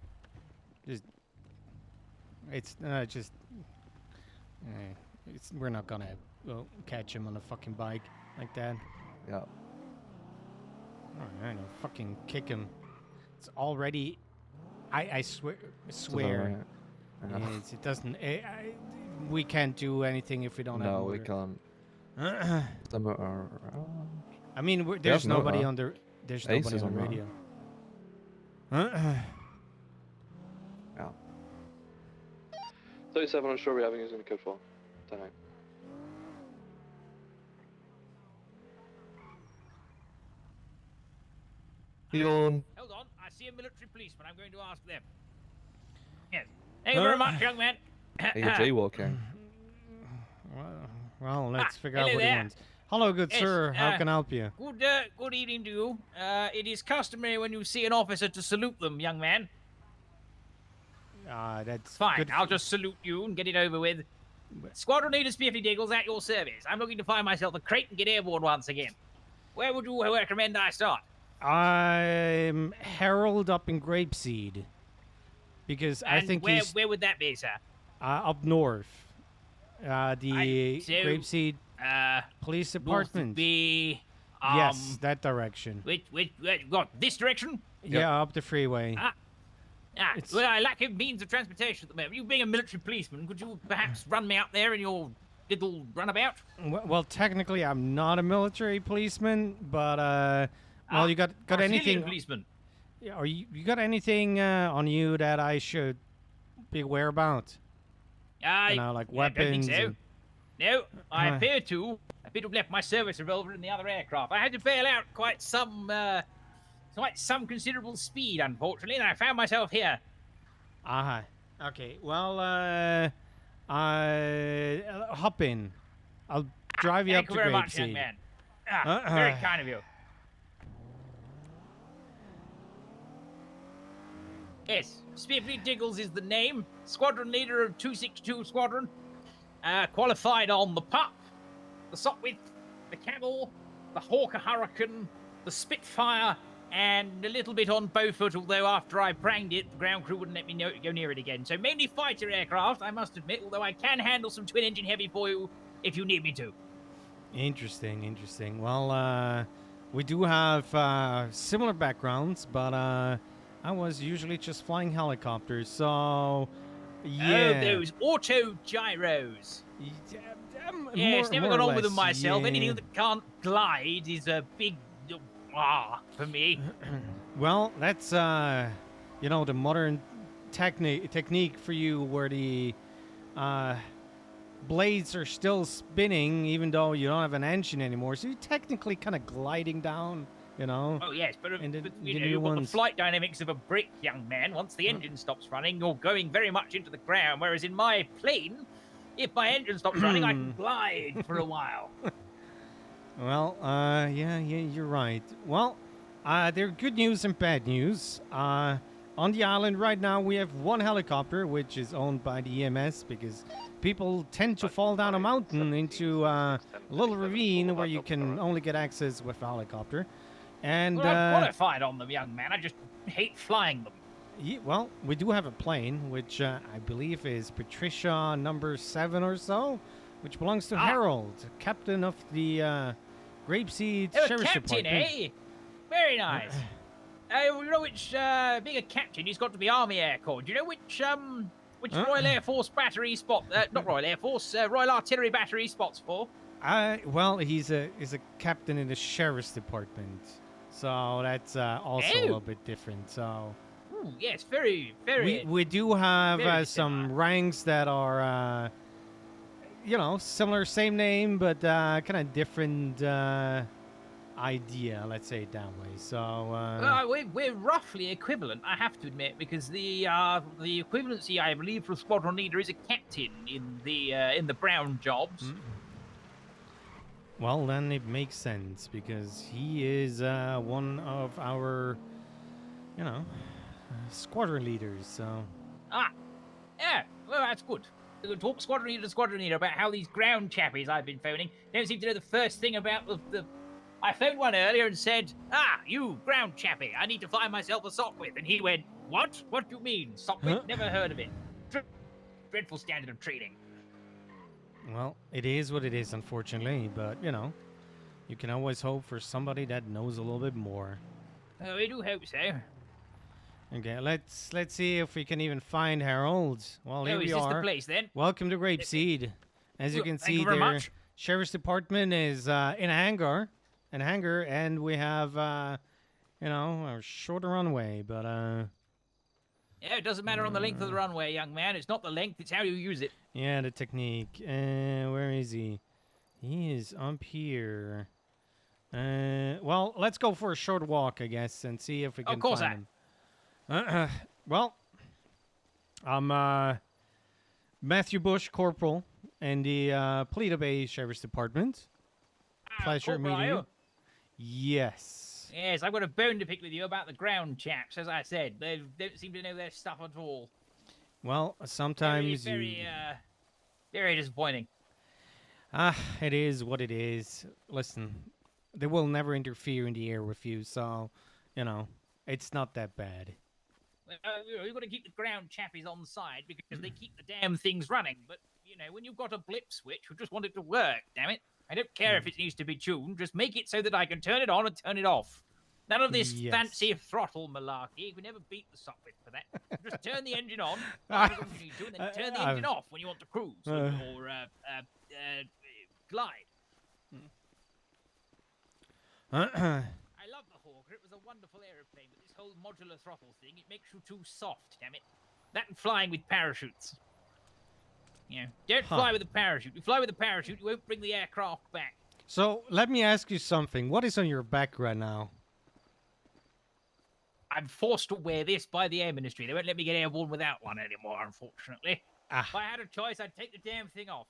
We're not gonna catch him on a fucking bike like that. Yeah. Alright, I'll fucking kick him. It's already. I swear. Yeah. It doesn't. We can't do anything if we don't have. No, we can't. The motor. I mean, there's nobody motor. on the. There's Ace nobody is on the on radio. Yeah. 37 on Strawberry Avenue is in the code 4. 10-9. Yawn. Hold on, I see a military policeman. I'm going to ask them. Yes. Thank you very much, young man. Hey, you're jaywalking. Well, let's figure out hello what he there. wants. Hello, good Yes, sir. How can I help you? Good evening to you. It is customary when you see an officer to salute them, young man. That's Fine, good. I'll just salute you and get it over with. Squadron Leader Spiffy Diggles at your service. I'm looking to find myself a crate and get airborne once again. Where would you recommend I start? I'm Harold up in Grapeseed. Because I think he's where would that be, sir? up north. Grapeseed Police Department. Be, yes, that direction. Which, what, this direction? Yeah, up the freeway. Well, I lack a means of transportation at the moment. You being a military policeman, could you perhaps run me out there in your little runabout? Well, technically, I'm not a military policeman, but well, you got anything? Policeman. Yeah, are you got anything on you that I should be aware about? Like weapons. I don't think so. No, I appear to have left my service revolver in the other aircraft. I had to bail out quite some considerable speed, unfortunately, and I found myself here. Okay. Well, hop in. I'll drive you up to Grapeseed. Thank you very much, young man. Very kind of you. Yes, Spiffy Diggles is the name. Squadron leader of 262 Squadron. Qualified on the Pup, the Sopwith, the Camel, the Hawker Hurricane, the Spitfire, and a little bit on Beaufort, although after I pranged it, the ground crew wouldn't let me go near it again. So mainly fighter aircraft, I must admit, although I can handle some twin-engine heavy for you if you need me to. Interesting. Well, we do have similar backgrounds, but I was usually just flying helicopters, so yeah. Oh, those auto gyros. Yes, never got on with them myself. Yeah. Anything that can't glide is a big for me. Well, that's the modern technique for you, where the blades are still spinning even though you don't have an engine anymore, so you're technically kind of gliding down you know. Oh yes, but, and but the you know, new you've got the ones. flight dynamics of a brick, young man. Once the engine stops running, you're going very much into the ground. Whereas in my plane, if my engine stops running, I can glide for a while. Well, yeah, you're right. Well, there are good news and bad news. On the island right now, we have one helicopter, which is owned by the EMS because people tend to fall down a mountain into a little ravine where you can only get access with a helicopter. And Well, I'm qualified on them, young man. I just hate flying them. well, we do have a plane, which I believe is Patricia number 7 or so, which belongs to Harold, captain of the Grapeseed Sheriff's captain, Department. eh? Very nice. You know which, being a captain, he's got to be Army Air Corps. Do you know which Royal Air Force battery spot? Not Royal Air Force, Royal Artillery battery spots for? Well, he's a captain in the Sheriff's Department, so that's also a little bit different. So. Ooh, yes, very, very. We do have some ranks that are, you know, similar, same name, but kind of different idea. Let's say it that way. So. We're roughly equivalent, I have to admit, because the equivalency, I believe, for a squadron leader is a captain in the brown jobs. Well, then it makes sense because he is one of our, you know. Squadron leaders, so. Yeah, well, that's good. We can talk squadron leader about how these ground chappies I've been phoning don't seem to know the first thing about the. I phoned one earlier and said, you, ground chappie, I need to fly myself a Sockwith. And he went, what? What do you mean? Sockwith? Never heard of it. Dreadful standard of training. Well, it is what it is, unfortunately, but, you know, you can always hope for somebody that knows a little bit more. Oh, we do hope so. Okay, let's see if we can even find Harold. Well, here we is are. This the place, then? Welcome to Grapeseed. As you can see, their sheriff's department is in a hangar, and we have, you know, a shorter runway. But yeah, it doesn't matter on the length of the runway, young man. It's not the length; it's how you use it. Yeah, the technique. Where is he? He is up here. Well, let's go for a short walk, I guess, and see if we can find him. Well, I'm Matthew Bush, Corporal, in the Paleto Bay Sheriff's Department. Pleasure meeting you. Yes. Yes, I've got a bone to pick with you about the ground chaps. As I said, they don't seem to know their stuff at all. Well, sometimes very disappointing. It is what it is. Listen, they will never interfere in the air with you, so, you know, it's not that bad. You've got to keep the ground chappies on side because they keep the damn things running. But, you know, when you've got a blip switch, we just want it to work, damn it. I don't care if it needs to be tuned. Just make it so that I can turn it on and turn it off. None of this fancy throttle malarkey. We never beat the Sockwith for that. Just turn the engine on when you need to, and then turn the engine off when you want to cruise or glide. I love the Hawker. It was a wonderful aeroplane, but this whole modular throttle thing, it makes you too soft, damn it. That and flying with parachutes. Yeah, don't fly with a parachute. You fly with a parachute, you won't bring the aircraft back. So, let me ask you something. What is on your back right now? I'm forced to wear this by the Air Ministry. They won't let me get airborne without one anymore, unfortunately. If I had a choice, I'd take the damn thing off.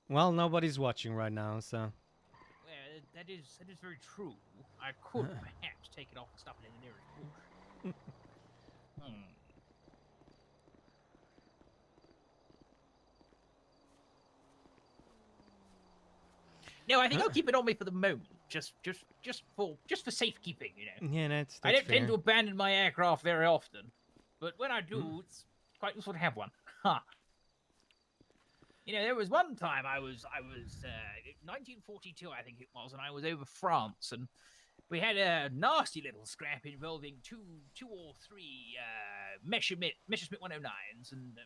Well, nobody's watching right now, so... Well, that is very true. I could perhaps take it off and stuff it in the nearest bush. No, I think I'll keep it on me for the moment, just for safekeeping, you know. Yeah, that's I don't fair. tend to abandon my aircraft very often, but when I do, it's quite useful to have one. You know, there was one time I was 1942, I think it was, and I was over France, and we had a nasty little scrap involving two or three Messerschmitt 109s, and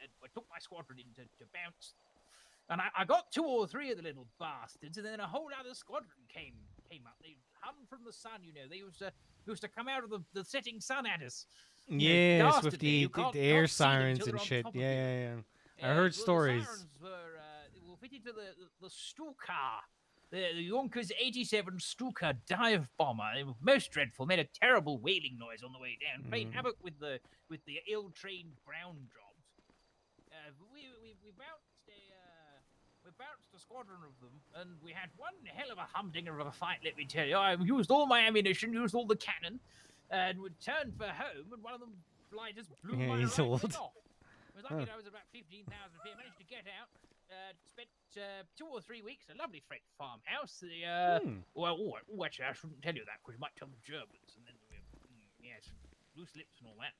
I took my squadron in to bounce. And I got 2 or 3 of the little bastards, and then a whole other squadron came up. They hummed from the sun, you know. They used to come out of the setting sun at us. Yes, with the air sirens and shit. Yeah. I heard stories. The sirens were fitted to the Stuka The Yonkers 87 Stuka dive bomber. It was most dreadful. Made a terrible wailing noise on the way down, playing havoc with the ill-trained ground jobs. We bounced a squadron of them, and we had one hell of a humdinger of a fight. Let me tell you, I used all my ammunition, used all the cannon, and would turn for home, and one of them just blew my he's right old. wing off. I was lucky that I was about 15,000 feet. I managed to get out. Spent 2 or 3 weeks in a lovely French farmhouse. Actually, I shouldn't tell you that because you might tell the Germans, and then yes, loose lips and all that.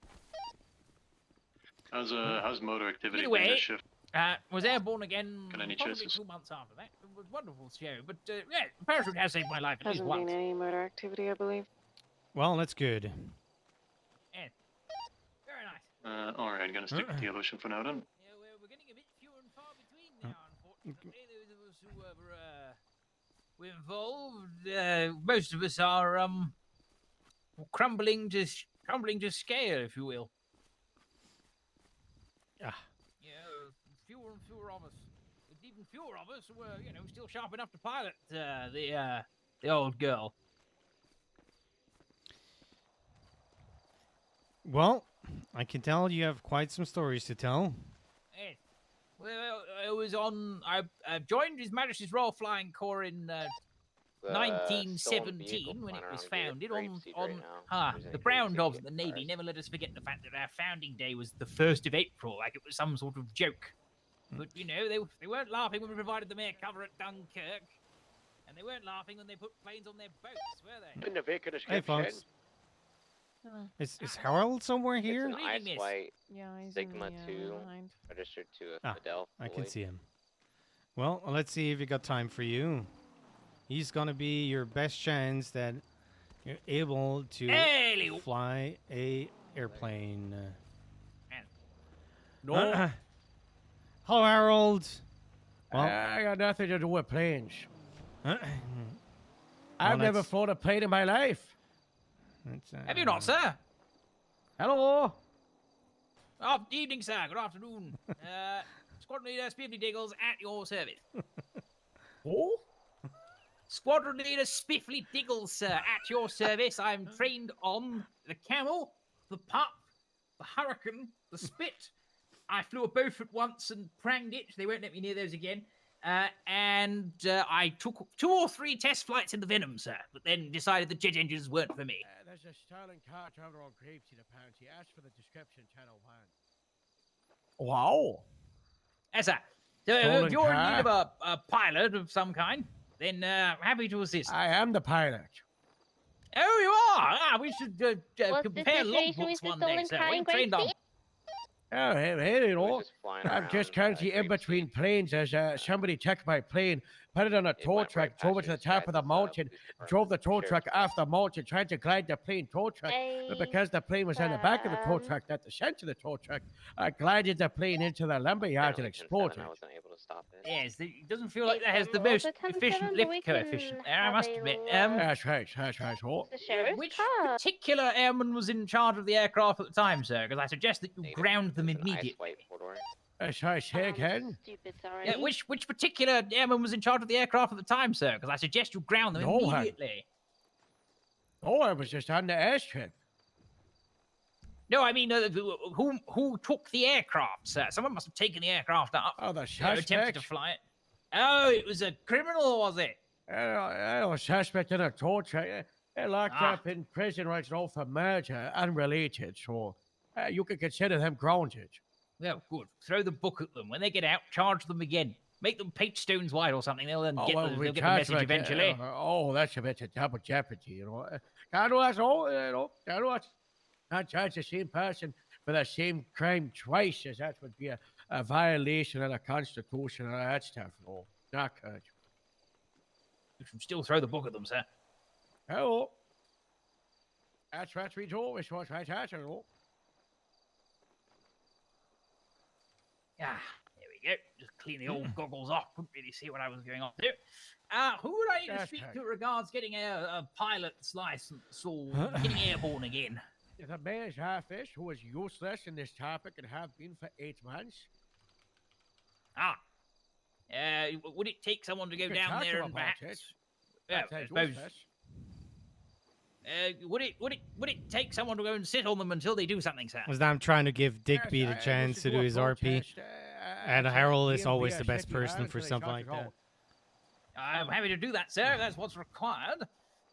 How's motor activity Anyway, during this shift? Was airborne again Got any probably chases? 2 months after that. It was a wonderful show, but yeah, the parachute has saved my life at least Hasn't once. been any motor activity, I believe. Well, that's good. Yeah. Very nice. Alright, gonna stick with the ocean for now then. Yeah, we're getting a bit fewer and far between now, unfortunately. Those of us who were involved, most of us are crumbling to scale, if you will. Ah. Yeah, fewer and fewer of us. With even fewer of us were, still sharp enough to pilot the old girl. Well, I can tell you have quite some stories to tell. Yes. Well, I joined His Majesty's Royal Flying Corps in 1917 when it was founded the Brown Dogs of the Navy. Never let us forget the fact that our founding day was the 1st of April, like it was some sort of joke. But, they weren't laughing when we provided them air cover at Dunkirk. And they weren't laughing when they put planes on their boats, were they? Hey, folks. Is Harold somewhere here? It's an ice white Yeah, he's Sigma in the, 2 behind. registered to a Fidel. I can see him. Well, let's see if he got time for you. He's gonna be your best chance that you're able to fly a airplane. No. Hello, Harold. Well, I got nothing to do with planes. Well, I've never flown a plane in my life. Have you not, sir? Hello. Oh, evening, sir. Good afternoon. Squadron Leader Spiffy Diggles at your service. Who? Squadron Leader Spiffly Diggles, sir, at your service. I'm trained on the Camel, the Pup, the Hurricane, the Spit. I flew a Beaufort once and pranged it. They won't let me near those again. And I took 2 or 3 test flights in the Venom, sir, but then decided the jet engines weren't for me. There's a Sterling car traveler on Grapeseed apparently. Ask for the description, Channel 1. Wow. Yes, sir. So if you're in need of a pilot of some kind, then happy to assist. I am the pilot. Oh, you are? We should compare logbooks one day, sir. What are you trained on? Oh, hey, I'm just currently in between planes as somebody checked my plane, put it on a tow truck, drove it to the top of the mountain, drove the tow truck off the mountain, tried to glide the plane tow truck, but because the plane was on the back of the tow truck, not the center of the tow truck, I glided the plane into the lumberyard and exploded. I wasn't able to stop it. Yes, it doesn't feel like that has the most efficient lift coefficient, I must admit. That's right. Oh. Which particular airman was in charge of the aircraft at the time, sir? Because I suggest that you ground them immediately. Sorry, say again? Yeah, which particular airman was in charge of the aircraft at the time, sir? Because I suggest you ground them immediately. No, I was just on the airstrip. No, I mean, who took the aircraft, sir? Someone must have taken the aircraft up. Oh, the attempted suspect? to fly it. Oh, it was a criminal, was it? I was suspect in a tow truck. They're locked up in prison right now for murder, unrelated, so you can consider them grounded. Well, good. Throw the book at them. When they get out, charge them again. Make them paint stones white or something. They'll then they'll get the message eventually. That's a bit of double jeopardy, Can't do that, can't do that. Can't charge the same person for the same crime twice, as that would be a violation of the Constitution and all that stuff. No, not good. You should still throw the book at them, sir. Hello. That's what we do. It's what I tell you. Ah, there we go. Just clean the old goggles off. Couldn't really see what I was going on to. Who would I need to speak to regards getting a pilot's license or getting airborne again? The mayor's office, who is useless in this topic and have been for 8 months. Would it take someone to go could down talk to there him and about perhaps? it. Yeah, That's I how suppose. useless. Would it take someone to go and sit on them until they do something, sir? Was that I'm trying to give Dick Yes, Beat a I wish chance to do do a his RP, protest, and I'd say Harold let is him always be the a best city person hall for until he something got like it that. all. I'm happy to do that, sir. That's what's required.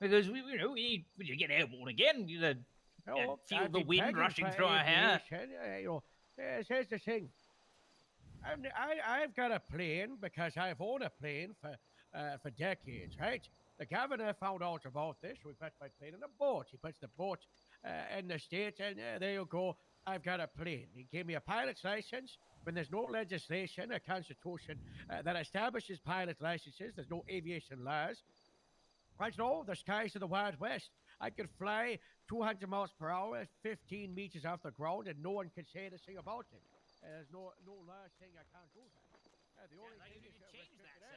Because we need to get airborne again. No, Feel I've the been wind begging rushing for through our hair. aviation, here's the thing. I've got a plane because I've owned a plane for decades, right? The governor found out about this. We put my plane in a boat. He puts the boat in the States, and there you go. I've got a plane. He gave me a pilot's license. When there's no legislation, a constitution that establishes pilot licenses, there's no aviation laws. Right now, the skies of the Wild West. I could fly 200 miles per hour, 15 meters off the ground, and no one can say anything about it. There's no law saying I can't do that. The only thing is change that, sir.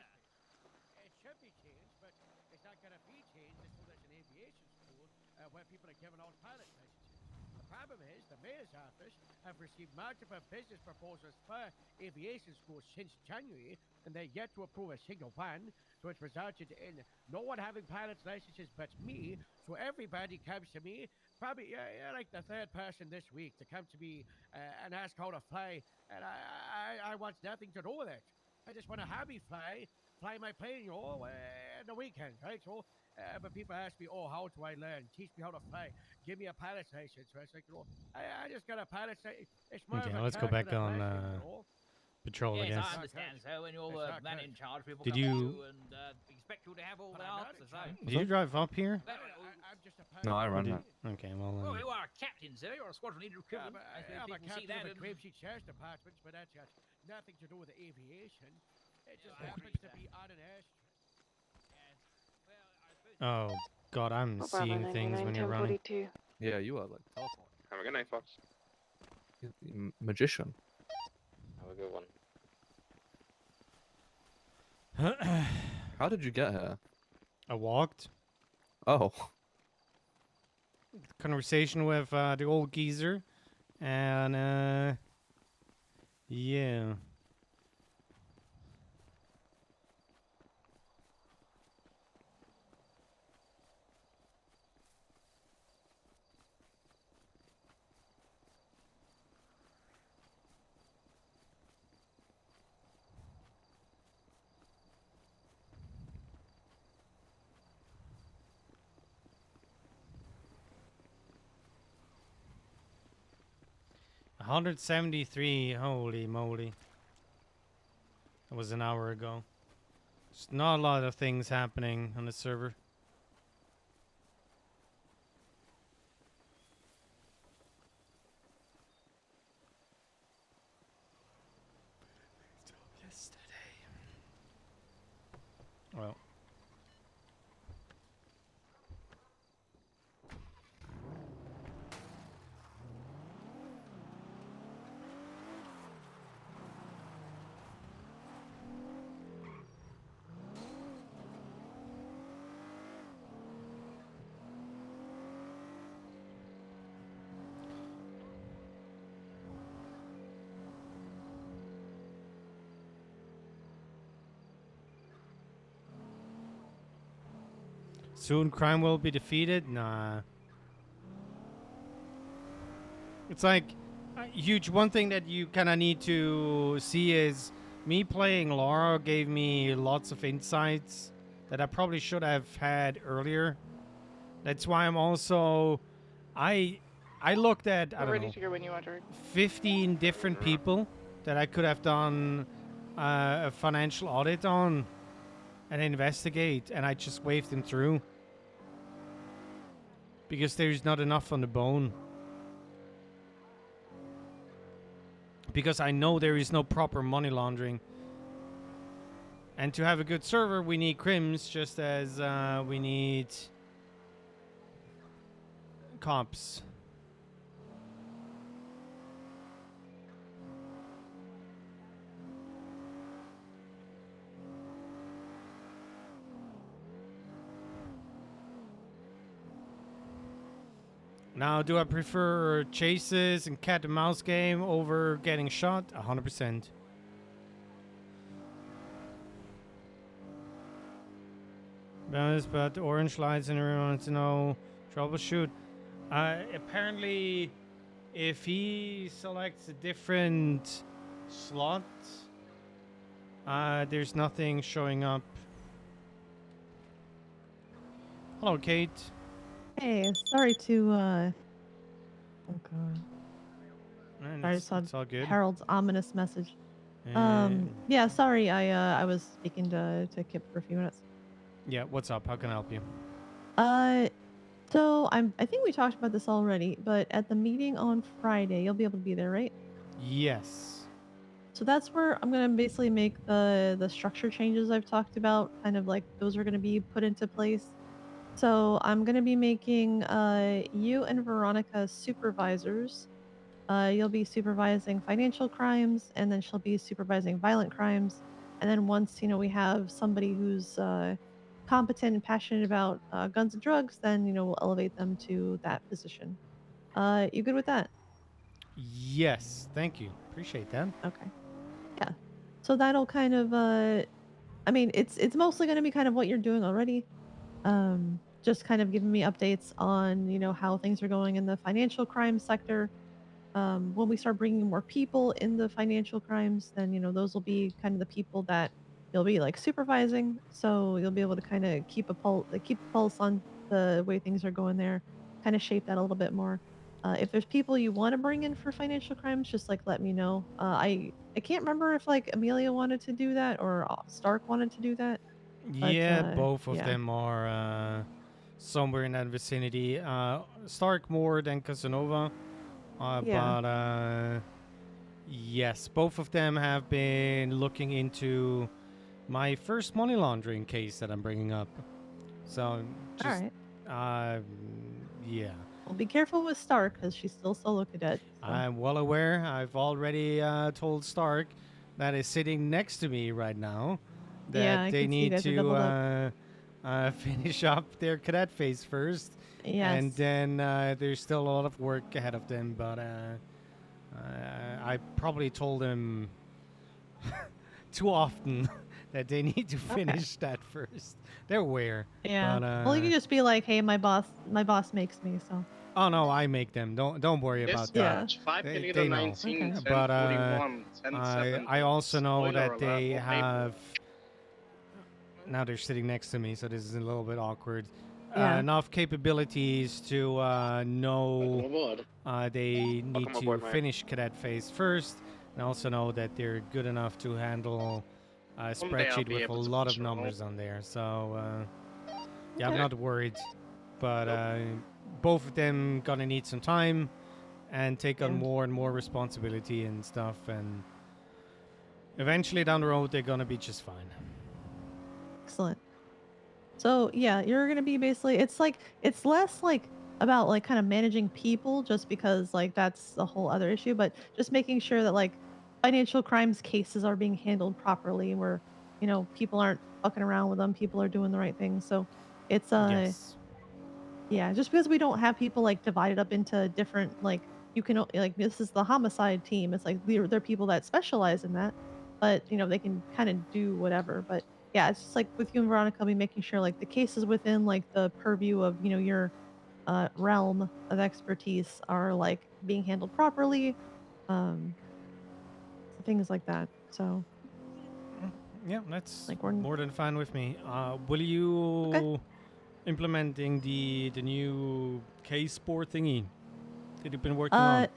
it should be changed, but it's not going to be changed until there's an aviation school where people are given out pilot licenses. The problem is the mayor's office have received multiple business proposals for aviation schools since January, and they're yet to approve a single one. So it's resulted in no one having pilot's licenses but me. So everybody comes to me, probably like the third person this week, to come to me and ask how to fly, and I want nothing to do with it. I just want to hobby fly my plane, in the weekend, right? So, but people ask me, oh, how do I learn? Teach me how to fly. Give me a pilot's license. So it's like, I just got a pilot's license. It's more Okay, of a let's go back personal on blessing, patrol, I Yes, guess. I understand. So when you're the man in charge, people Did come you- to you and expect you to have all the answers. Did you drive up here? I'm just a pilot. No, I ran Did- that. Okay, well, Well, you are a captain, sir. You're a squadron leader equivalent. I suppose I'm a people see captain that. of the and- Grapeseed Sheriff's Department, but that's got nothing to do with the aviation. It just I happens agree, to be on an airstrip. Oh, God, I'm seeing things when you're running. Yeah, you are like teleport. Have a good night, Fox. Magician. Have a good one. How did you get here? I walked. Oh. Conversation with the old geezer, and yeah. $173, holy moly. That was an hour ago. There's not a lot of things happening on the server. Well. Soon crime will be defeated? Nah. It's like, huge, one thing that you kind of need to see is me playing Laura gave me lots of insights that I probably should have had earlier. That's why I'm also, I looked at, I We're don't ready know, to go when you are, Derek. 15 different people that I could have done a financial audit on and investigate, and I just waved them through. Because there's not enough on the bone. Because I know there is no proper money laundering. And to have a good server, we need crims just as we need cops. Now, do I prefer chases and cat and mouse game over getting shot? 100%. But the orange lights and everyone wants to know. Troubleshoot. Apparently, if he selects a different slot, there's nothing showing up. Hello, Kate. Hey, sorry to oh god. Sorry, I saw It's all good. Harold's ominous message. Uh, Yeah, sorry, I was speaking to Kip for a few minutes. Yeah, what's up? How can I help you? So I think we talked about this already, but at the meeting on Friday, you'll be able to be there, right? Yes. So that's where I'm gonna basically make the structure changes I've talked about. Kind of like those are gonna be put into place. So I'm gonna be making you and Veronica supervisors. You'll be supervising financial crimes, and then she'll be supervising violent crimes. And then once we have somebody who's competent and passionate about guns and drugs, then we'll elevate them to that position. You good with that? Yes. Thank you. Appreciate that. Okay. Yeah. So that'll kind of I mean, it's mostly going to be kind of what you're doing already. Just kind of giving me updates on, how things are going in the financial crime sector. When we start bringing more people in the financial crimes, then, those will be kind of the people that you'll be like supervising. So you'll be able to kind of keep a pulse on the way things are going there, kind of shape that a little bit more. If there's people you want to bring in for financial crimes, just like let me know. I can't remember if like Amelia wanted to do that or Stark wanted to do that. But Yeah, both of yeah. them are somewhere in that vicinity. Stark more than Casanova. Yeah. But yes, both of them have been looking into my first money laundering case that I'm bringing up. So just, yeah. Well, be careful with Stark because she's still solo cadet. So. I'm well aware. I've already told Stark that is sitting next to me right now that Yeah, I they can see you need guys are doubled up. to finish up their cadet phase first. Yes. And then there's still a lot of work ahead of them, but I probably told them too often that they need to finish that first. They're aware. Yeah. But, Well, you can just be like, "Hey, my boss makes me." So. Oh no, I make them. Don't worry about that. Dispatch, 5 They Canadian know. 19, 10, But 41, 10, I also know Spoiler that alert, they Old Maple. have. Now they're sitting next to me, so this is a little bit awkward. Yeah. Enough capabilities to know aboard. they need Welcome to aboard, mate. finish cadet phase first, and also know that they're good enough to handle a Someday I'll spreadsheet be with a able to lot of patrol. numbers on there. So yeah, I'm Okay. not worried. But both of them gonna need some time and take on Yeah. more and more responsibility and stuff, and eventually down the road they're gonna be just fine. Excellent. So yeah, you're gonna be basically. It's less like about like kind of managing people, just because like that's a whole other issue. But just making sure that like financial crimes cases are being handled properly, where people aren't fucking around with them, people are doing the right thing. So it's Yes. Yeah, just because we don't have people like divided up into different like you can like this is the homicide team. It's like they're people that specialize in that, but they can kind of do whatever. But yeah, it's just like with you and Veronica, I'll be making sure like the cases within like the purview of your realm of expertise are like being handled properly, um, things like that. So Yeah, that's Like, we're- more than fine with me. Will you implementing the new case board thingy that you've been working on?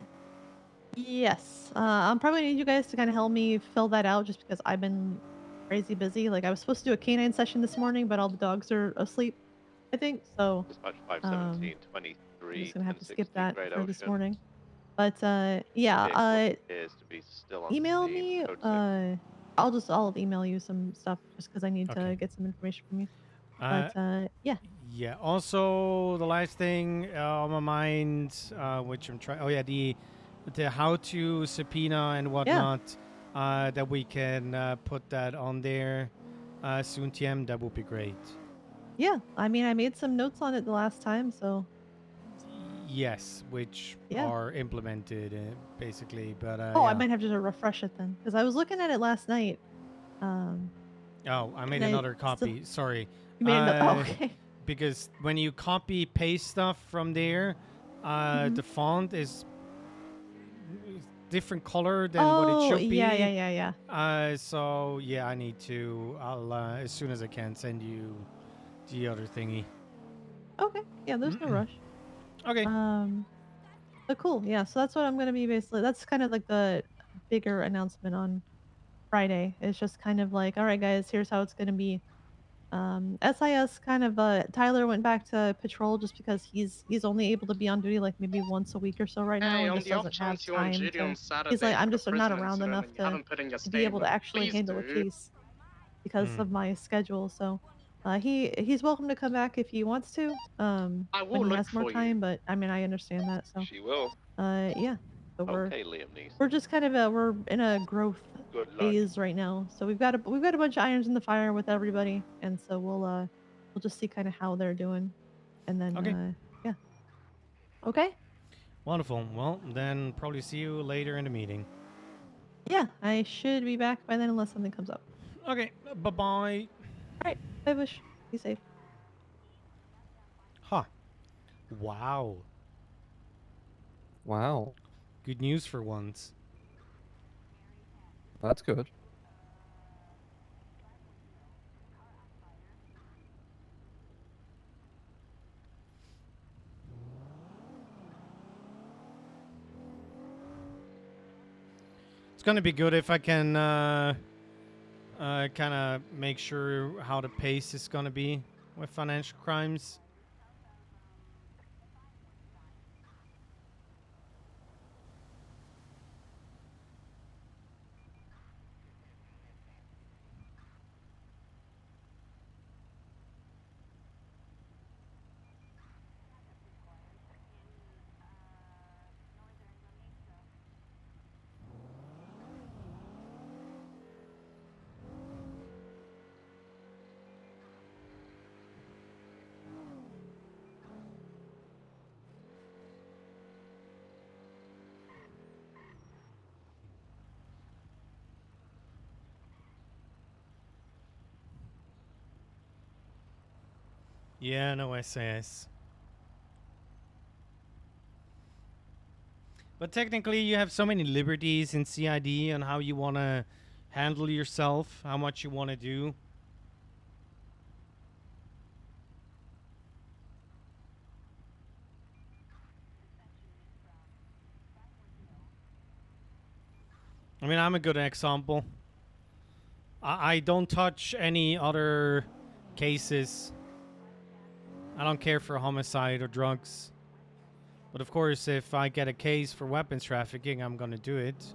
Yes. I'm probably need you guys to kind of help me fill that out just because I've been crazy busy. Like I was supposed to do a canine session this morning, but all the dogs are asleep, I think. So Dispatch 517, 23. I'm just gonna have to skip 1060 that Great for this Ocean. morning. But yeah, Vehicle appears to be still on email scene. me. Code 6. I'll email you some stuff just because I need to get some information from you. But yeah. Yeah. Also, the last thing on my mind, which I'm trying. Oh yeah, the how to subpoena and whatnot. That we can put that on there soon. TM, that would be great. Yeah, I mean, I made some notes on it the last time, so. Yes, which Yeah. are implemented basically, but Oh, I yeah. might have to refresh it then, because I was looking at it last night. Oh, I made and I another still- copy. Sorry. You made another. Oh, okay. Because when you copy paste stuff from there, the font is different color than what it should be. Yeah. So yeah, I need to. I'll as soon as I can send you the other thingy. Okay. Yeah, there's no rush. Okay. But cool. Yeah, so that's what I'm gonna be basically. That's kind of like the bigger announcement on Friday. It's just kind of like, all right, guys, here's how it's gonna be. SIS kind of Tyler went back to patrol just because he's only able to be on duty like maybe once a week or so right now, Hey, and on just the off doesn't have chance you're on time duty on to. Saturday He's like, I'm for the just not prison around incident enough and you to haven't put in your be able to statement, actually please handle a do. case because of my schedule. So he's welcome to come back if he wants to. I will When he look has more for you. time, but I mean I understand that. So She will. yeah. So Okay, Liam Neeson. we're just kind of we're in a growth Good luck. phase right now. So we've got a bunch of irons in the fire with everybody, and so we'll just see kind of how they're doing, and then yeah. Okay. Wonderful. Well, then probably see you later in the meeting. Yeah, I should be back by then unless something comes up. Okay. Bye bye. All right. Bye, Bush. Be safe. Huh. Wow. Wow. Good news for once. That's good. It's gonna be good if I can kind of make sure how the pace is gonna be with financial crimes. Yeah, no SAS. But technically, you have so many liberties in CID on how you want to handle yourself, how much you want to do. I mean, I'm a good example. I don't touch any other cases. I don't care for homicide or drugs. But of course, if I get a case for weapons trafficking, I'm gonna do it.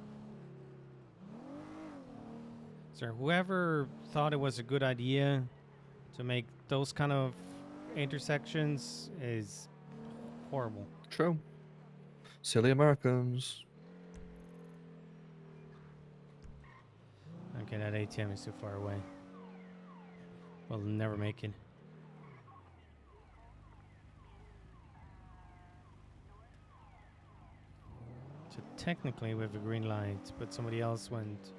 So whoever thought it was a good idea to make those kind of intersections is horrible. True. Silly Americans. Okay, that ATM is too far away. We'll never make it. So technically we have a green light, but somebody else went.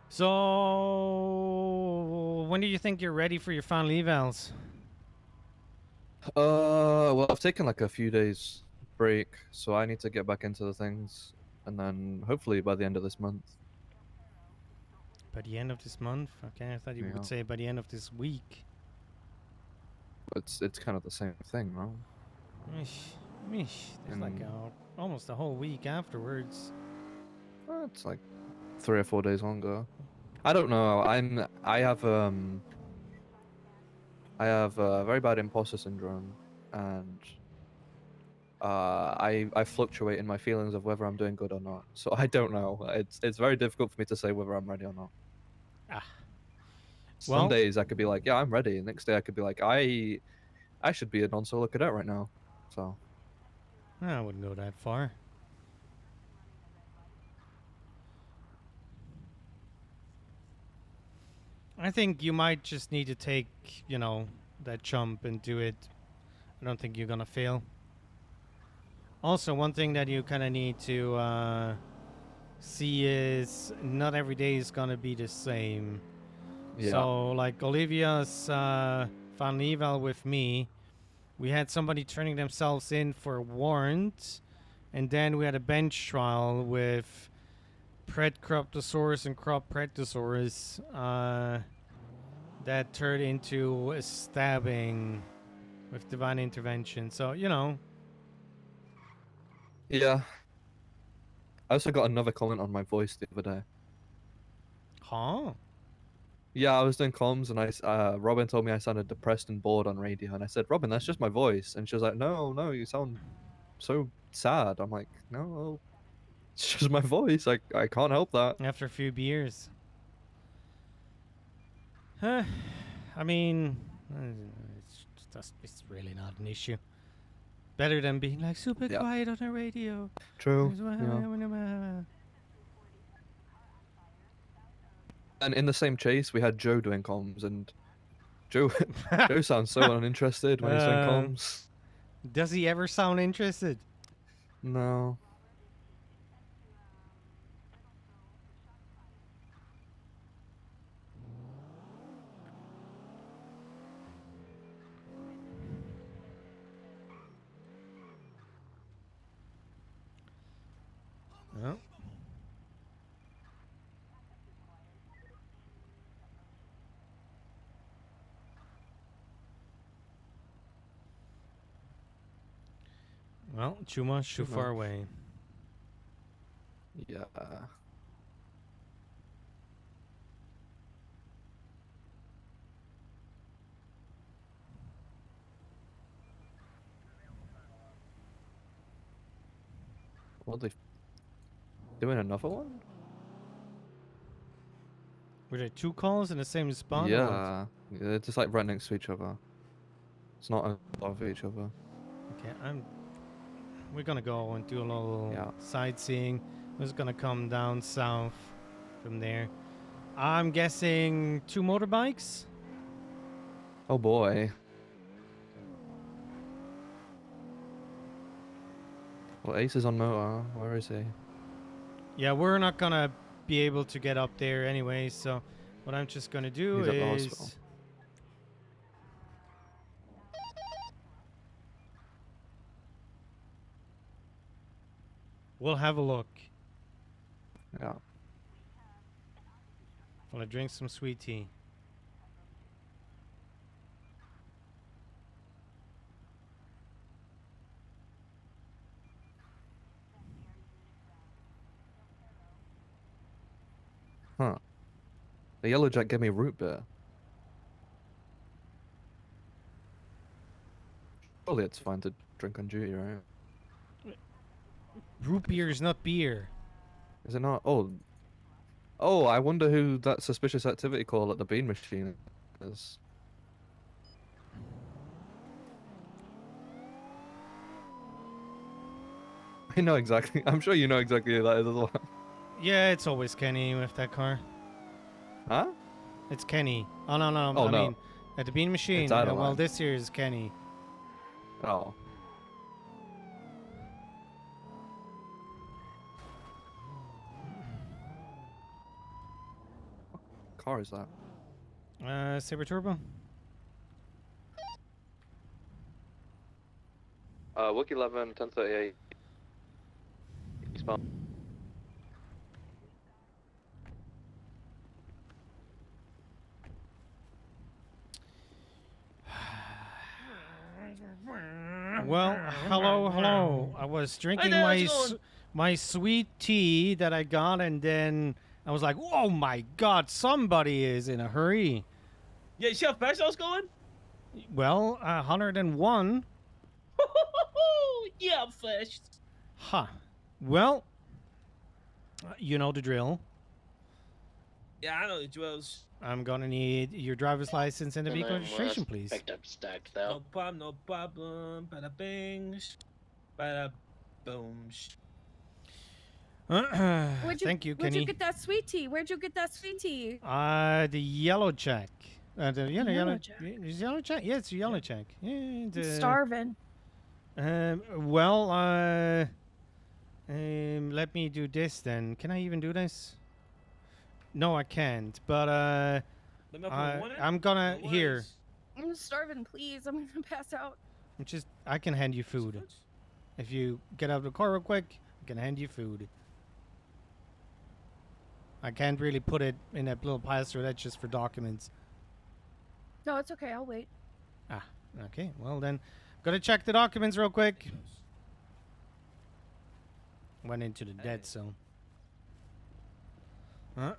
So, when do you think you're ready for your final evals? Well, I've taken like a few days break, so I need to get back into the things, and then hopefully by the end of this month. By the end of this month? Okay, I thought you would say by the end of this week. It's kind of the same thing, no? There's like almost a whole week afterwards. It's like 3 or 4 days longer. I don't know. I have very bad imposter syndrome, and I fluctuate in my feelings of whether I'm doing good or not. So I don't know. It's very difficult for me to say whether I'm ready or not. Some days I could be like, yeah, I'm ready. The next day I could be like, I should be a non-solo cadet right now. So I wouldn't go that far. I think you might just need to take, you know, that jump and do it. I don't think you're gonna fail. Also, one thing that you kind of need to see is not every day is gonna be the same. Yeah. So, like Olivia's final eval with me, we had somebody turning themselves in for a warrant, and then we had a bench trial with Predcroptosaurus and Crop Predtosaurus that turned into a stabbing with divine intervention. So, you know. Yeah. I also got another comment on my voice the other day. Huh? Yeah, I was doing comms and Robin told me I sounded depressed and bored on radio, and I said, Robin, that's just my voice. And she was like, no, you sound so sad. I'm like, no, it's just my voice. I can't help that. After a few beers. Huh. I mean, it's really not an issue. Better than being like super quiet on the radio. True. Yeah. And in the same chase, we had Joe doing comms, and Joe sounds so uninterested when he's doing comms. Does he ever sound interested? No. Oh. Well, too much, too far away. Yeah. What are they doing? Another one? Were there two calls in the same spot? Yeah. They're just like right next to each other. It's not above each other. Okay, we're gonna go and do a little sightseeing. We're just gonna come down south from there. I'm guessing 2 motorbikes. Oh boy. Well, Ace is on motor. Where is he? Yeah, we're not gonna be able to get up there anyway, so what I'm just gonna do He's at the hospital. is we'll have a look. Yeah. While I drink some sweet tea. Huh. The yellow jack gave me root beer. Surely it's fine to drink on duty, right? Root beer is not beer. Is it not? Oh, I wonder who that suspicious activity call at the bean machine is. I know exactly. I'm sure you know exactly who that is as well. Yeah, it's always Kenny with that car. Huh? It's Kenny. Oh, no. Oh, I no. mean, at the bean machine. It's Adeline. Well, this here is Kenny. Oh. What car is that? Saber Turbo. Wook 11, 1038. Eastbound. Well, hello. I was drinking my sweet tea that I got, and then I was like, "Oh my God, somebody is in a hurry." Yeah, see how fast I was going? Well, 101. Yeah, I'm fast. Huh. Well, you know the drill. Yeah, I know the drills. I'm gonna need your driver's license and the vehicle registration, please. Picked up stack though. No problem. Bada bings. Bada booms. Thank you, Where'd Kenny. you get that sweet tea? Where'd you get that sweet tea? The yellow check. The Yellow check. Is yellow check? Yeah, it's a yellow check. Yeah. I'm starving. Well, let me do this then. Can I even do this? No, I can't. But Let me put one in? I'm gonna here. I'm starving, please. I'm gonna pass out. I can hand you food. If you get out of the car real quick, I can hand you food. I can't really put it in that little pile, so that's just for documents. No, it's okay. I'll wait. Ah, okay. Well then, gotta check the documents real quick. Went into the dead zone. I don't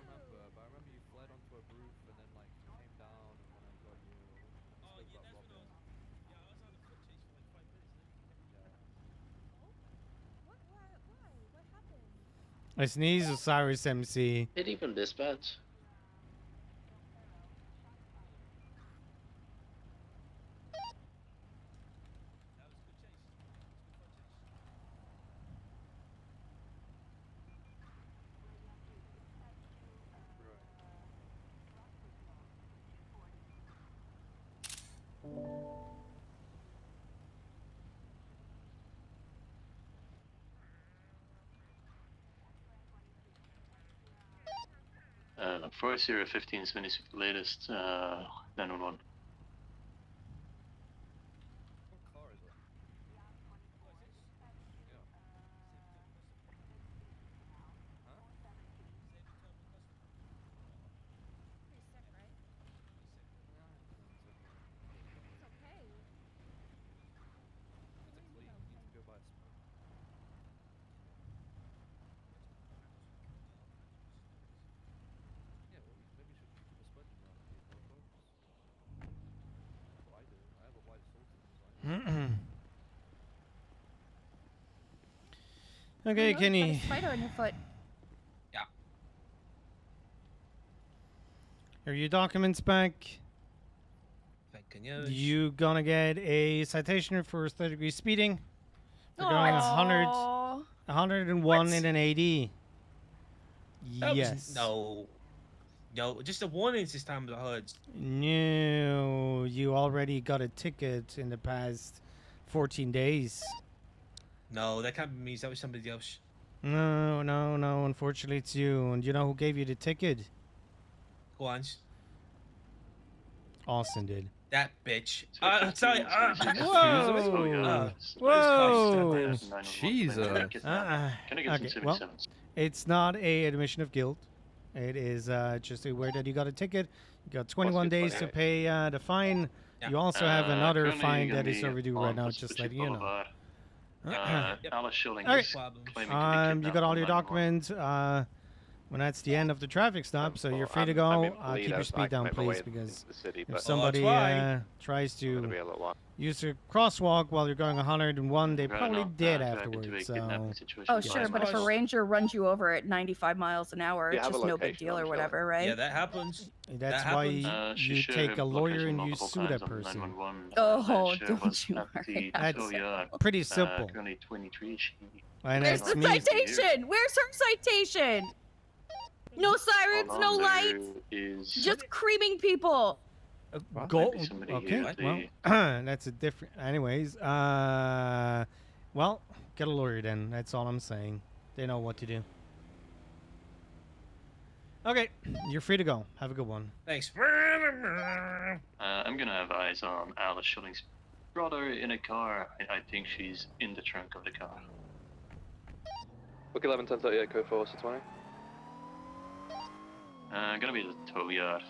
remember, but I remember you fled onto a roof and then like came down and then I got you. I sneeze, Osiris MC. Did even dispatch? Forest Sierra 15 is finished with the latest 911. Okay, Kenny. Got a spider on your foot. Yeah. Are your documents back? Pequeños. You gonna get a citation for third-degree speeding. We're going Aw. 101 in an AD. That Yes. was, no, just the warnings this time I heard. No, you already got a ticket in the past 14 days. No, that can't be me. That was somebody else. No, unfortunately it's you. And you know who gave you the ticket? Go on. Austin did. That bitch. I'll tell you. Whoa! Whoa! Jesus. Okay, well, it's not a admission of guilt. It is just a word that you got a ticket. You got 21 days to pay the fine. You also have another fine that is overdue right now, just letting you know. Alice Schilling Okay. is claiming to be You got all your documents. When that's the end of the traffic stop, so you're free to go. Keep your speed down, please, because if somebody tries to use a crosswalk while you're going 101, they probably did afterwards. So. Oh, sure, but if a ranger runs you over at 95 miles an hour, it's just no big deal or whatever, right? Yeah, that happens. That's why you take a lawyer and you sue that person. Oh, don't you worry. That's pretty simple. And Where's the citation? Where's her citation? No sirens, no lights, just creaming people. Go. Okay. Well, that's a different. Anyways, well, get a lawyer then. That's all I'm saying. They know what to do. Okay, you're free to go. Have a good one. Thanks. I'm gonna have eyes on Alice Schilling's brother in a car. I think she's in the trunk of the car. Book 11, 1038, code 4, 20. Gonna be the tow yard.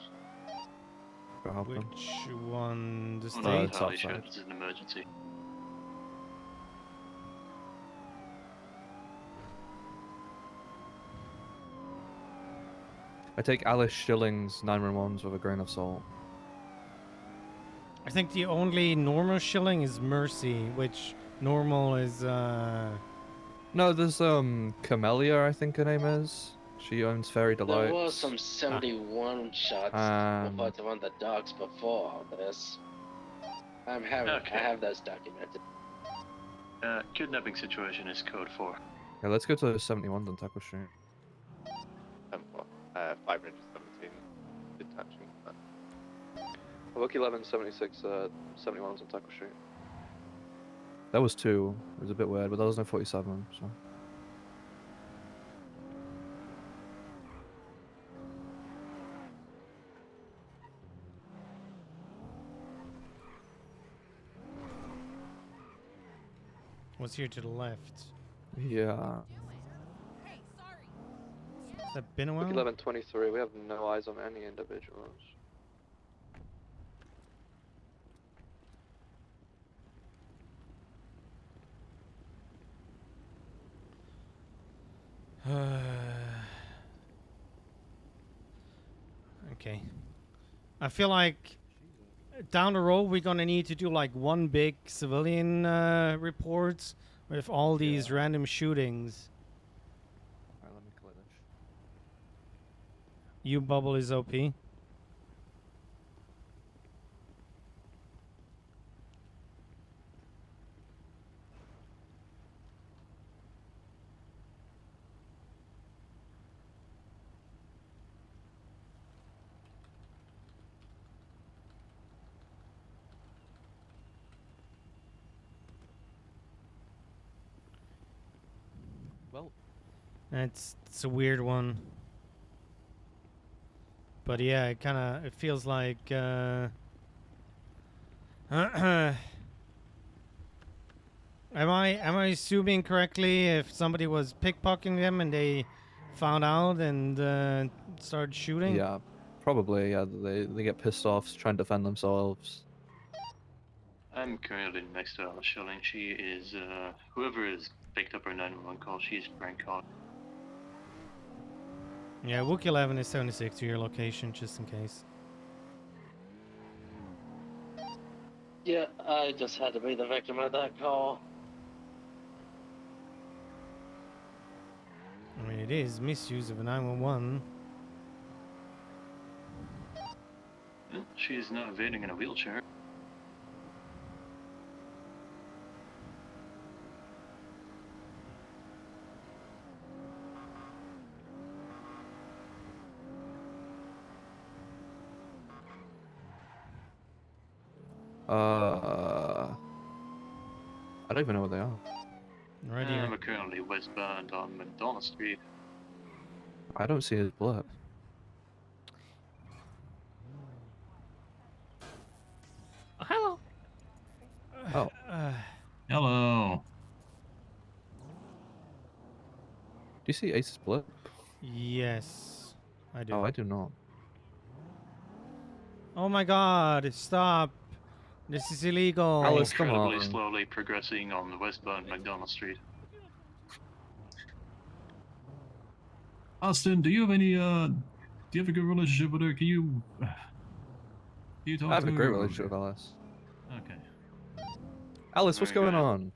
Which one? The I'm not state? entirely sure if this is an emergency. I take Alice Schilling's 911s with a grain of salt. I think the only normal shilling is Mercy, which normal is No, there's Camellia, I think her name is. She owns Fairy Delights. There was some 71 shots before to one of the dogs before all this. I have those documented. Kidnapping situation is code 4. Yeah, let's go to the 71 on Taco Street. 517 detaching. Book 1176, 71's on Taco Street. That was 2. It was a bit weird, but that was no 47, so. what's here to the left? Yeah. Has that been a while? Book 1123, we have no eyes on any individuals. Okay. I feel like down the road we're gonna need to do like one big civilian report with all these random shootings. Alright, let me clear this. You bubble is OP. Well, it's a weird one. But yeah, it feels like am I assuming correctly if somebody was pickpocketing them and they found out and started shooting? yeah, probably. Yeah, they get pissed off, trying to defend themselves. I'm currently next to Alice Schilling. She is, whoever has picked up her 911 call, she's prank calling. Yeah, Wookie 11 is 76 to your location, just in case. Yeah, I just had to be the victim of that call. I mean, it is misuse of a 911. She is now evading in a wheelchair. I don't even know what they are. Right here. I'm currently westbound on McDonald Street. I don't see his blip. Hello. Oh. Hello. Do you see Ace's blip? Yes, I do. Oh, I do not. Oh my god, stop. This is illegal. Alice, come Incredibly on. slowly progressing on the westbound McDonald Street. Austin, do you have any do you have a good relationship with her? Can you talk I have to a her? great relationship with Alice. Okay. Alice, what's Very going good. on?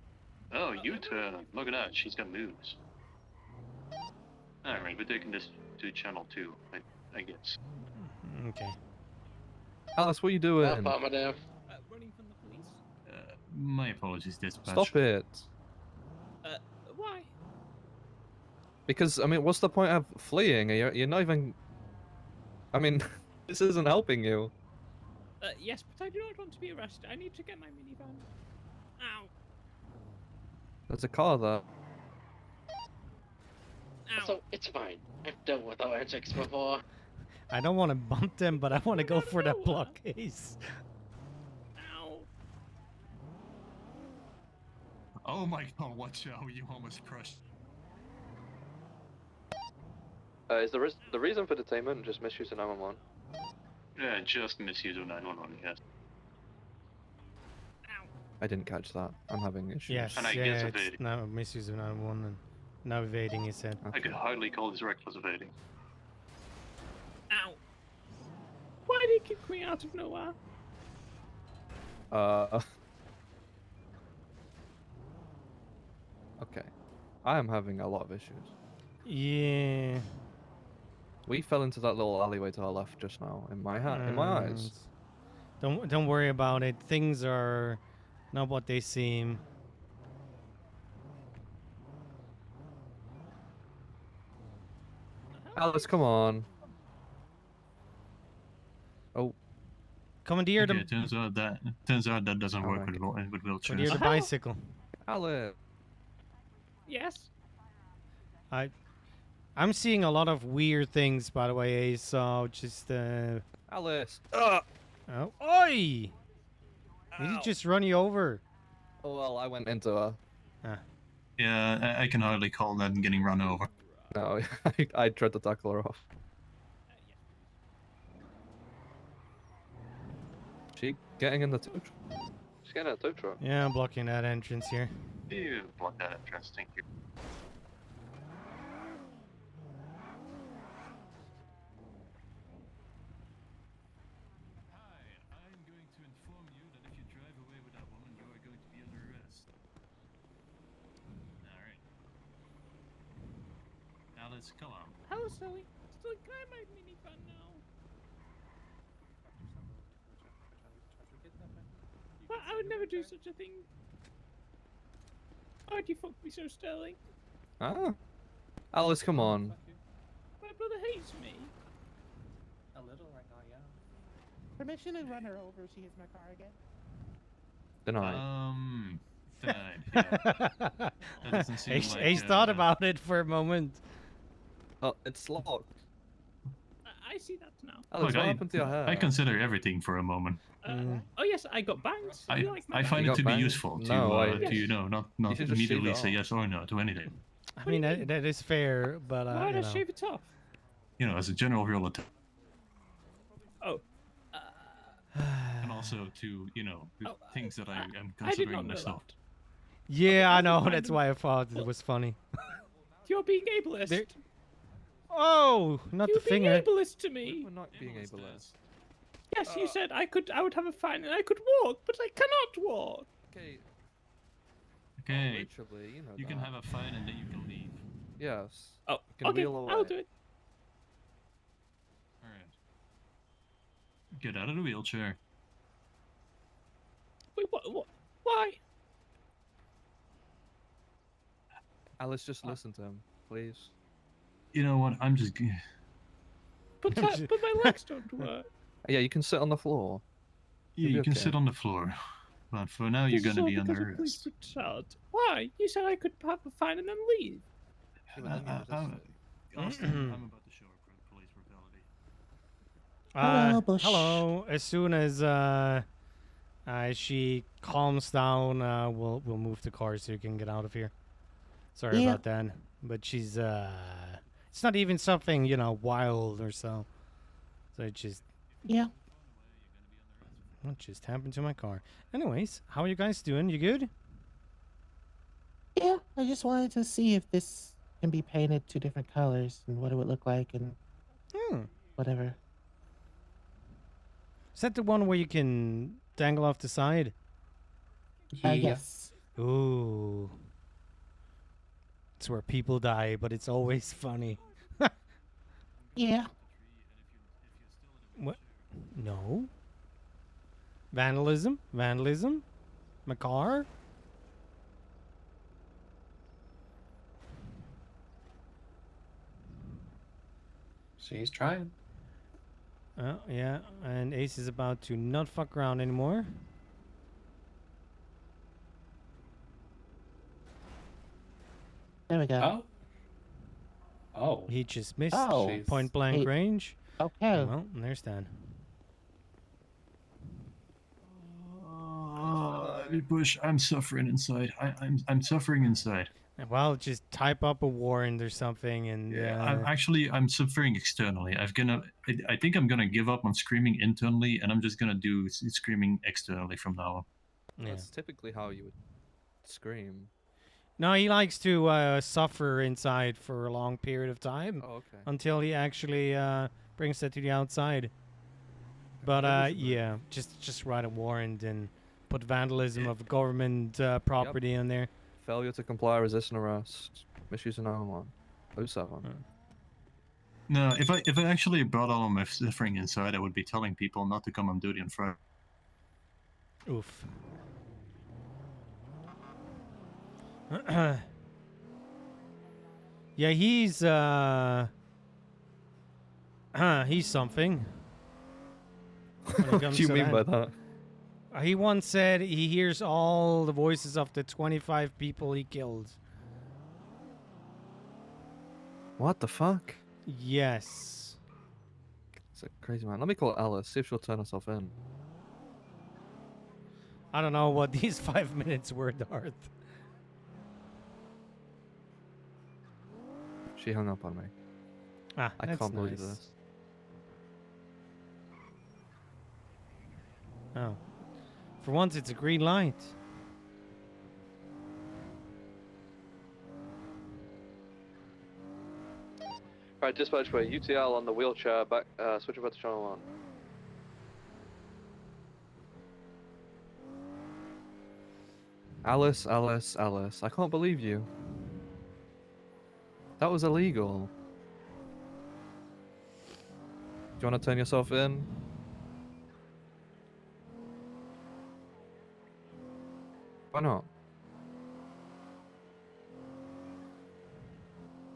Oh, U-turn. Look at that. She's got moves. Alright, we're taking this to channel 2, I guess. Okay. Alice, what are you doing? Affirmative. Running from the police. My apologies, dispatch. Stop it. Why? Because, I mean, what's the point of fleeing? You're not even... I mean, this isn't helping you. Yes, but I do not want to be arrested. I need to get my minivan. Ow. There's a car there. So it's fine. I've dealt with our antics before. I don't want to bump them, but I want to go for that block case. Ow. Oh my god, watch out, you almost crushed. Is the reason for detainment just misuse of 911? Yeah, just misuse of 911, yes. I didn't catch that. I'm having issues. Yes, And I yeah, guess it's evading. now misuse of 911 and now evading, he said. I could hardly call this reckless evading. Why did you kick me out of nowhere? Okay. I am having a lot of issues. Yeah. We fell into that little alleyway to our left just now. In my eyes. Don't worry about it. Things are not what they seem. Alice, come on. Oh. Commandeer Okay, the it turns out that doesn't work with wheelchairs. commandeer the bicycle. Alice. Yes. I'm seeing a lot of weird things, by the way, Ace. So just Alice. Oh, oi! Did he just run you over? Oh well, I went into her. Yeah, I can hardly call that getting run over. No, I tried to tackle her off. She getting in the tow truck? She's getting in a tow truck. Yeah, I'm blocking that entrance here. You block that entrance, thank you. Alice, come on. Hello, Sully. Sully, can I have my minifan now? But I would never do such a thing. Why'd you fuck me so, Sterling? Ah. Alice, come on. My brother hates me. A little right now, yeah. Permission to run her over. She hits my car again. Denied. Denied. Yeah. That doesn't seem Ace, like. Ace thought about it for a moment. Oh, it's locked. I see that now. Alice, what happened to your hair? I consider everything for a moment. Oh yes, I got bangs. You like my I find bangs? it to be useful to not You should just shave immediately it say off. yes or no to anything. I mean, that is fair, but Why you did I know. shave it off? You know, as a general rule of Oh. and also to, you know, things that I am I did considering not know myself. Yeah, I know. That's why I thought it was funny. You're being ableist. Oh, not You're the finger. being ableist to me. We're not being ableist. Yes, you said I would have a fine and I could walk, but I cannot walk. Okay. Okay. Literally, you know You can have a fine and then you can leave. Yes. Oh, You can okay, wheel away. I'll do it. Alright. Get out of the wheelchair. Wait, what? Why? Alice, just listen to him, please. You know what? I'm just. But my legs don't work. Yeah, you can sit on the floor. Yeah, You'll you be can okay. sit on the floor. But for now, you're This is gonna all be because under of police arrest. brutality. Why? You said I could have a fine and then leave. Austin, I'm about to show her police brutality. Hello, Bush. Hello. As soon as she calms down, we'll move the car so you can get out of here. Sorry Yeah. about that, but she's it's not even something wild or so. So it just Yeah. what just happened to my car. Anyways, how are you guys doing? You good? Yeah. I just wanted to see if this can be painted two different colors and what it would look like and whatever. Is that the one where you can dangle off the side? Yes. Ooh. It's where people die, but it's always funny. Yeah. What? No. Vandalism? Vandalism? My car? She's trying. Oh, yeah. And Ace is about to not fuck around anymore. There we go. Oh. He just missed Oh. point blank Hey. range. Okay. Well, there's that. Bush, I'm suffering inside. I'm suffering inside. Well, just type up a warrant or something, and I'm suffering externally. I think I'm gonna give up on screaming internally, and I'm just gonna do screaming externally from now on. Yeah. That's typically how you would scream. No, he likes to suffer inside for a long period of time Oh, okay. until he actually brings that to the outside. But yeah, just write a warrant and put vandalism of government property in there. Failure to comply, resisting arrest, misuse an arm 07. No, if I actually brought all of my suffering inside, I would be telling people not to come on duty on Friday. Oof. Yeah, he's something. What do you mean by that? He once said he hears all the voices of the 25 people he killed. What the fuck? Yes. It's a crazy man. Let me call Alice, see if she'll turn herself in. I don't know what these 5 minutes were, Darth. She hung up on me. Ah, I that's can't believe nice. this. Oh. For once, it's a green light. Right, dispatch by UTL on the wheelchair, back, switch over to channel 1. Alice, Alice, Alice. I can't believe you. That was illegal. Do you want to turn yourself in? Why not?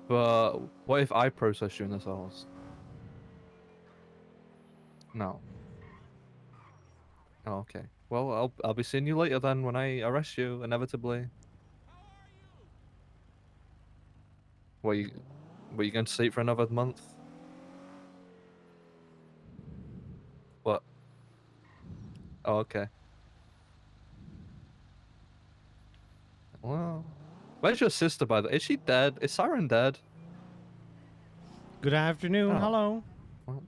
But what if I process you in this house? No. Oh, okay. Well, I'll be seeing you later then when I arrest you, inevitably. Were you going to sleep for another month? What? Oh, okay. Well, where's your sister, by the way? Is she dead? Is Siren dead? Good afternoon. Oh. Hello. Well,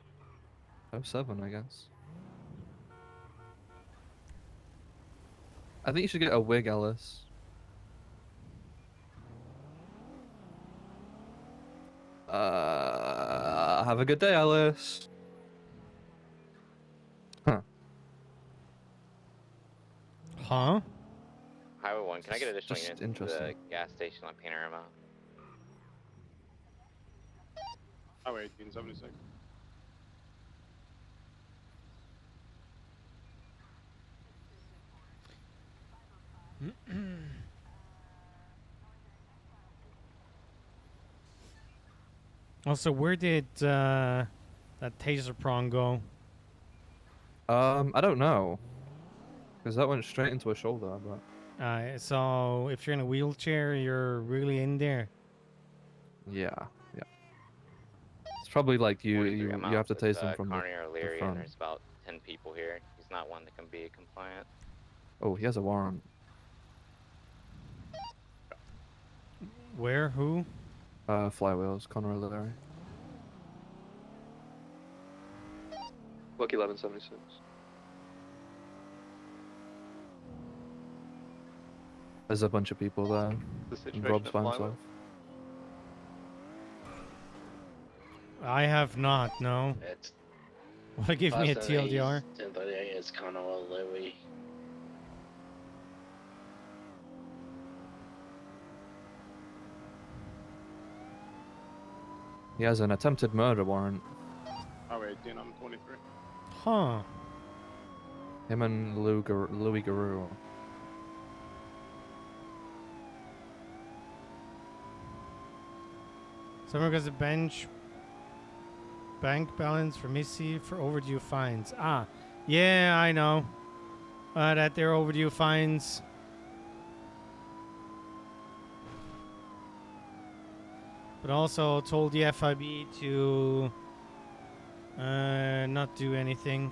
07, I guess. I think you should get a wig, Alice. Have a good day, Alice. Huh. Huh? Highway 1, can I get additional Just units to interesting. the gas station on Panorama? Highway 1876. Also, where did that taser prong go? I don't know. Because that went straight into her shoulder, but... So if you're in a wheelchair, you're really in there. Yeah, yeah. It's probably like you have to tase him from Carney or the Leary, and front. there's about 10 people here. He's not one that can be compliant. Oh, he has a warrant. Where? Who? Flywheels, Connor O'Leary. Lucky 1176. There's a bunch of people there. The And situation Rob's at by Flywheel. himself. I have not. No. It's Want to give me a TLDR? 1038 is Connor Louis. He has an attempted murder warrant. Highway 18, I'm 23. Huh. Him and Louis Garou. Someone got a bank balance for Missy for overdue fines. Ah, yeah, I know. That they're overdue fines. But also told the FIB to not do anything.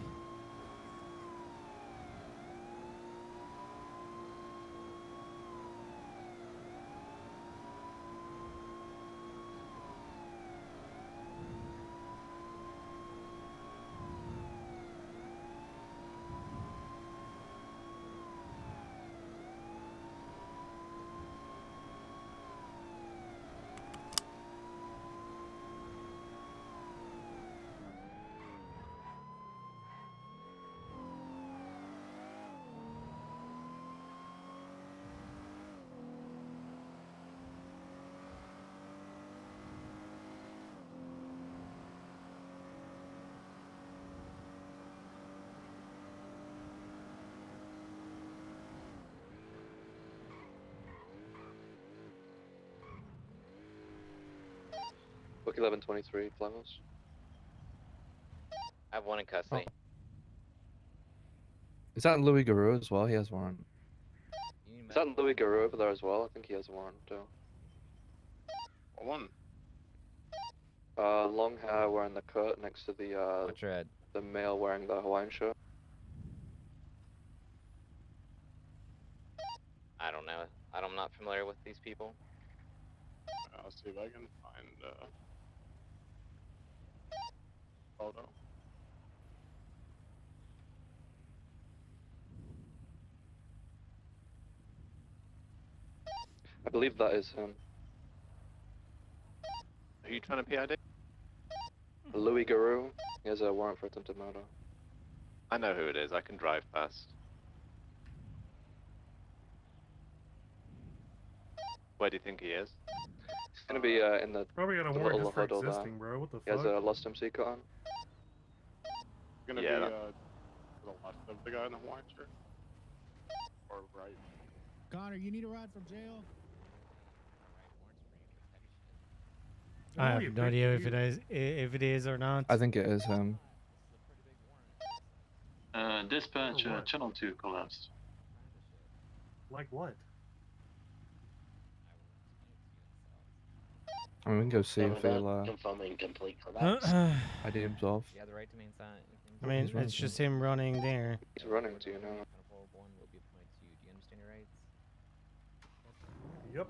Book 1123, Plymouth. I have one in custody. Is that Louis Garou as well? He has warrant. Is that Louis Garou over there as well? I think he has a warrant too. What one? Long hair wearing the coat next to the male wearing the Hawaiian shirt. I don't know. I'm not familiar with these people. I'll see if I can find photo. I believe that is him. Are you trying to PID? Louis Garou. He has a warrant for attempted murder. I know who it is. I can drive past. Where do you think he is? He's gonna be in the Probably got a the warrant little just for huddle there. existing, bro. What the He has fuck? a lost MC cut on. Gonna be to the left of the guy in the Hawaiian shirt. Or right. Connor, you need a ride from jail? I have no idea if it is or not. I think it is him. Dispatch, channel 2 collapsed. Like what? I mean, we can go see if he'll Confirming complete collapse. ID himself. You have the right to remain silent. I mean, it's just him running there. He's running, do you know? Will be appointed to you. Do you understand your rights? Yep.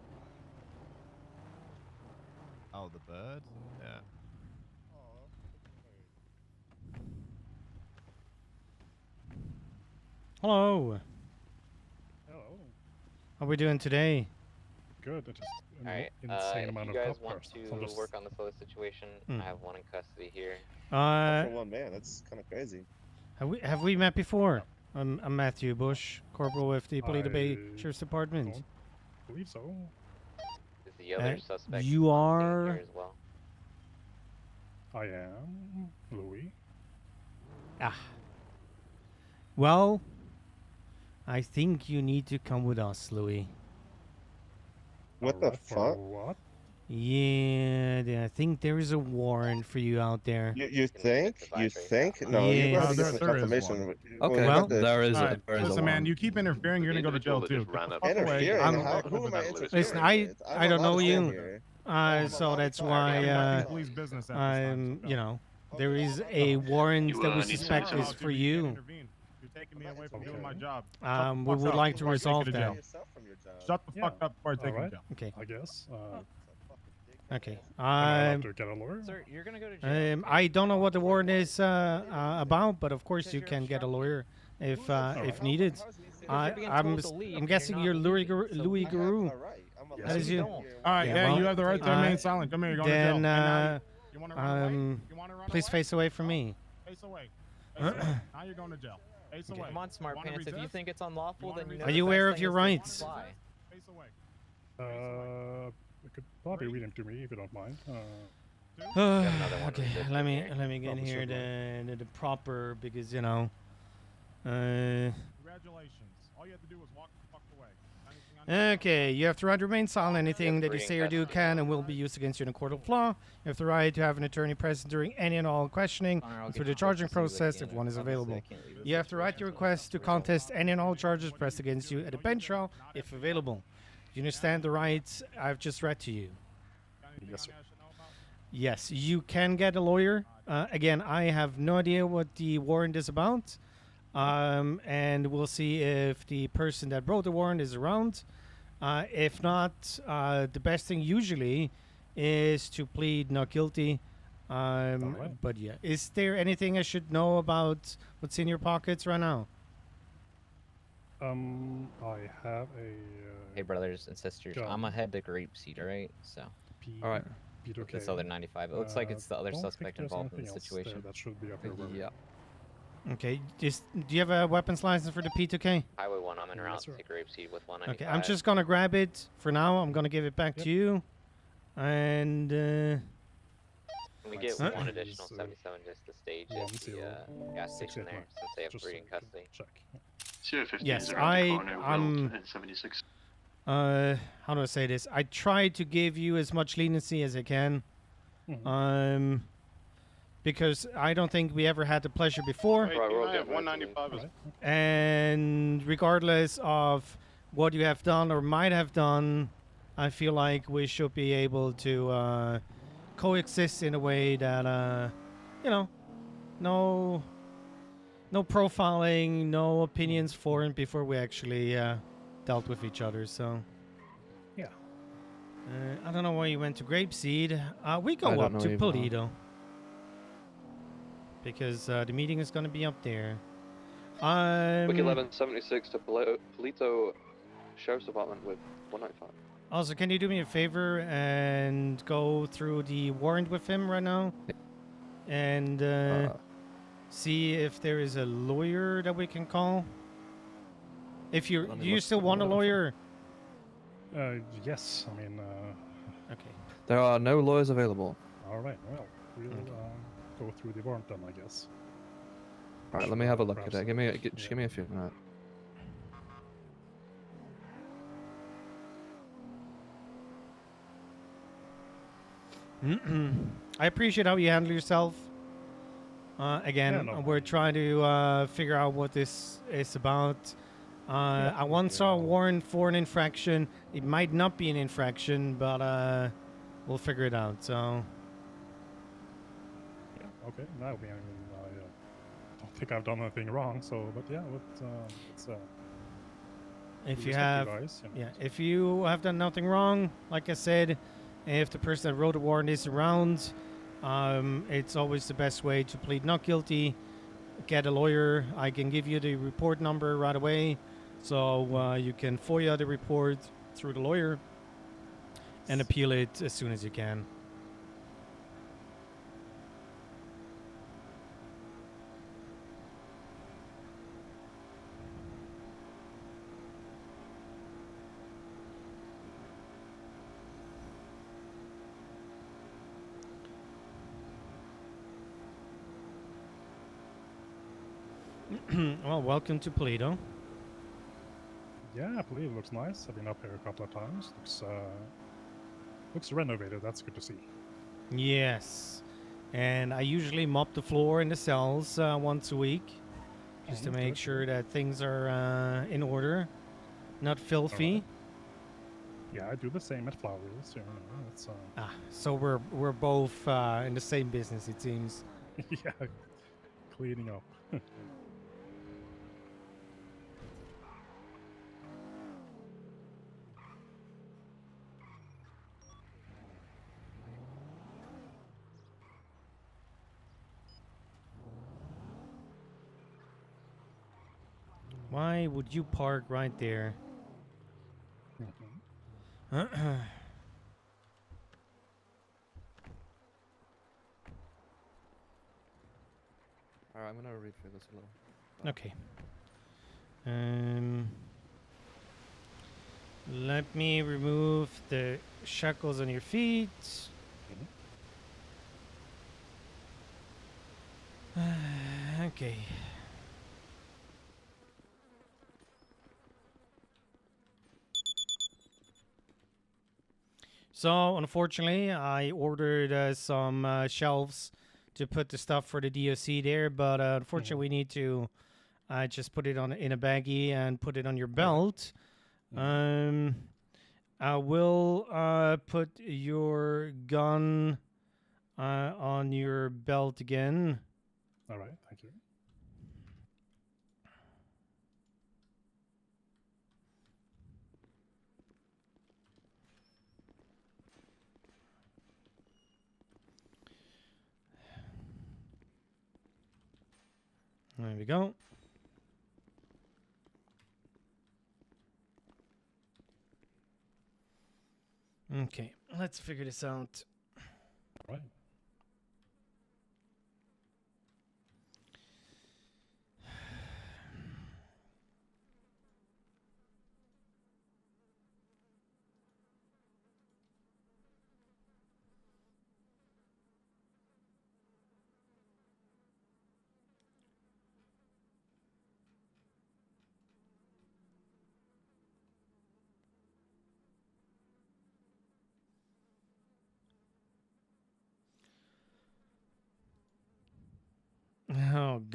Oh, the bird? Yeah. Hello. Hello. How we doing today? Good. That's just an Alright, insane if amount you of guys cop want cars. to work on this other situation, I have one in custody here. Uh, one man, that's kind of crazy. have we met before? I'm Matthew Bush, corporal with the Polita Bay Sheriff's Department. I believe so. Is the other suspect you on scene are. here as well? I am Louis. Ah. Well, I think you need to come with us, Louis. What the fuck? What? Yeah, I think there is a warrant for you out there. You think? You think? No, Yeah. you have to There- get some there is confirmation. one. Okay, Well, there is Alright, there is a listen, man, warrant. you keep interfering, you're gonna go to jail too. Interfering? I'm- Who am I interfering Listen, with? I don't I'm allowed know to stand you. here. So that's I'm why conducting police business at this time, you know, there is a warrant You, that we need to suspect sign is something. for you. You're taking me away from doing my job. We would like to resolve that. Shut the fuck up before I take you to jail. Okay. I guess. Okay. Am I allowed to get a lawyer? Sir, you're gonna go to jail. I don't know what the warrant is about, but of course you can get a lawyer if needed. I'm guessing you're Louis Garou. That is you. All right, yeah, well, you have the right to remain silent. Come here, you're going to jail. Then, You want to run away? You want to run please away? face away from me. Face away. Face away. Now you're going to jail. Face away. Come on, smart Wanna pants. If you resist? think it's unlawful, then you know Are the you best aware of thing your is to rights? comply. Face away. You could probably read him to me if you don't mind. Okay, let me get Probably here should, right? the proper, because you know. Congratulations. All you have to do is walk the fuck away. Anything on Okay, you have the right to remain silent. Anything that you say or do can and will be used against you in a court of law. You have the right to have an attorney present during any and all questioning through the charging process if one is available. You have the right to request to contest any and all charges pressed against you at a bench trial if available. Do you understand the rights I've just read to you? Yes, sir. Yes, you can get a lawyer. Again, I have no idea what the warrant is about. And we'll see if the person that wrote the warrant is around. If not, the best thing usually is to plead not guilty. But yeah, is there anything I should know about what's in your pockets right now? I have a. Hey, brothers and sisters, gun. I'm ahead to Grapeseed, alright? So. All right. With this other 95. It looks like it's the other don't think suspect there's involved in the anything else situation. there that should be up here. Yeah. Okay, do you have a weapons license for the P2K? Highway 1, I'm en route Yes, to sir. Grapeseed with 195. Okay, I'm just gonna grab it for now. I'm gonna give it back to you, and Can we get Huh? one additional 77 just to stage at the gas station there, since they have Just Bree in custody? Check. yes, I'm. I'm. 76. How do I say this? I try to give you as much leniency as I can. Because I don't think we ever had the pleasure before. Right, we're all getting 195 is And regardless of what you have done or might have done, I feel like we should be able to coexist in a way that, you know, no profiling, no opinions formed before we actually dealt with each other. So, yeah. I don't know why you went to Grapeseed. We I go don't up know to either. Polito. Because the meeting is going to be up there. Book 1176 to Polito Sheriff's Department with 195. Also, can you do me a favor and go through the warrant with him right now? And see if there is a lawyer that we can call? If you do you still want a lawyer? Yes. I mean. Okay. There are no lawyers available. All right. Well, we'll go through the warrant then, I guess. All right, let me have a look at Perhaps, it. Just give me a few minutes. I appreciate how you handle yourself. Again, we're trying to figure out what this is about. I once saw a warrant for an infraction. It might not be an infraction, but we'll figure it out. So. Yeah. Okay. No, I mean, I don't think I've done anything wrong. So, but yeah, let's. If we you respect have, guys, you know, yeah, if you have done nothing wrong, like I said, if the person that wrote the warrant is around, it's always the best way to plead not guilty. Get a lawyer. I can give you the report number right away, so you can FOIA the report through the lawyer and appeal it as soon as you can. Well, welcome to Polito. Yeah, Polito looks nice. I've been up here a couple of times. Looks renovated. That's good to see. Yes, and I usually mop the floor in the cells once a week, just to make sure that things are in order, not filthy. Yeah, I do the same at Flowers. You know, it's So we're both in the same business, it seems. yeah, cleaning up. Why would you park right there? Alright, I'm gonna read through this a little. Okay. Let me remove the shackles on your feet. Okay. So, unfortunately, I ordered some shelves to put the stuff for the DOC there, but unfortunately, we need to just put it in a baggie and put it on your belt. I will put your gun on your belt again. All right, thank you. There we go. Okay, let's figure this out. All right.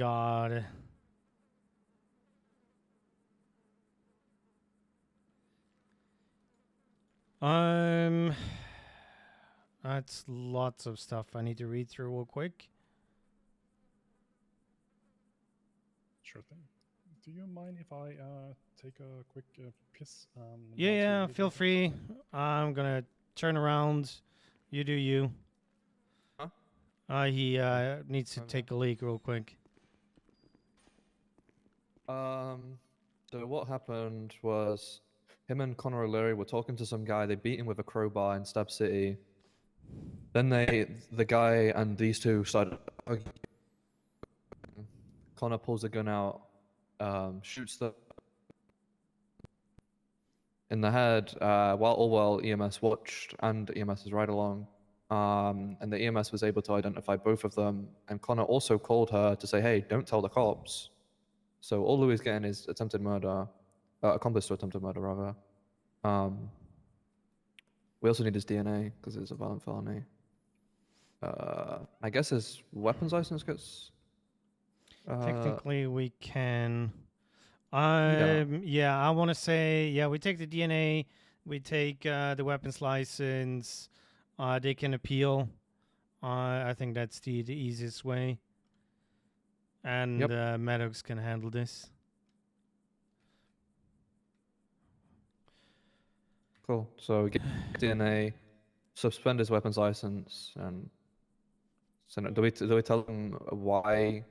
God. That's lots of stuff I need to read through real quick. Sure thing. Do you mind if I take a quick piss? Yeah, feel free. I'm gonna turn around. You do you. Huh? He needs to take a leak real quick. So what happened was him and Connor O'Leary were talking to some guy. They beat him with a crowbar in Stab City. Then the guy and these two started arguing. Connor pulls a gun out, shoots them in the head, while EMS watched and EMS is right along. And the EMS was able to identify both of them. And Connor also called her to say, hey, don't tell the cops. So all Louis getting is attempted murder, accomplice to attempted murder, rather. We also need his DNA because it's a violent felony. I guess his weapons license gets. Technically, we can. Yeah. Yeah, I want to say, yeah, we take the DNA, we take the weapons license. They can appeal. I think that's the easiest way. And Maddox can handle this. Cool. So we get DNA, suspend his weapons license, and so do we tell them why?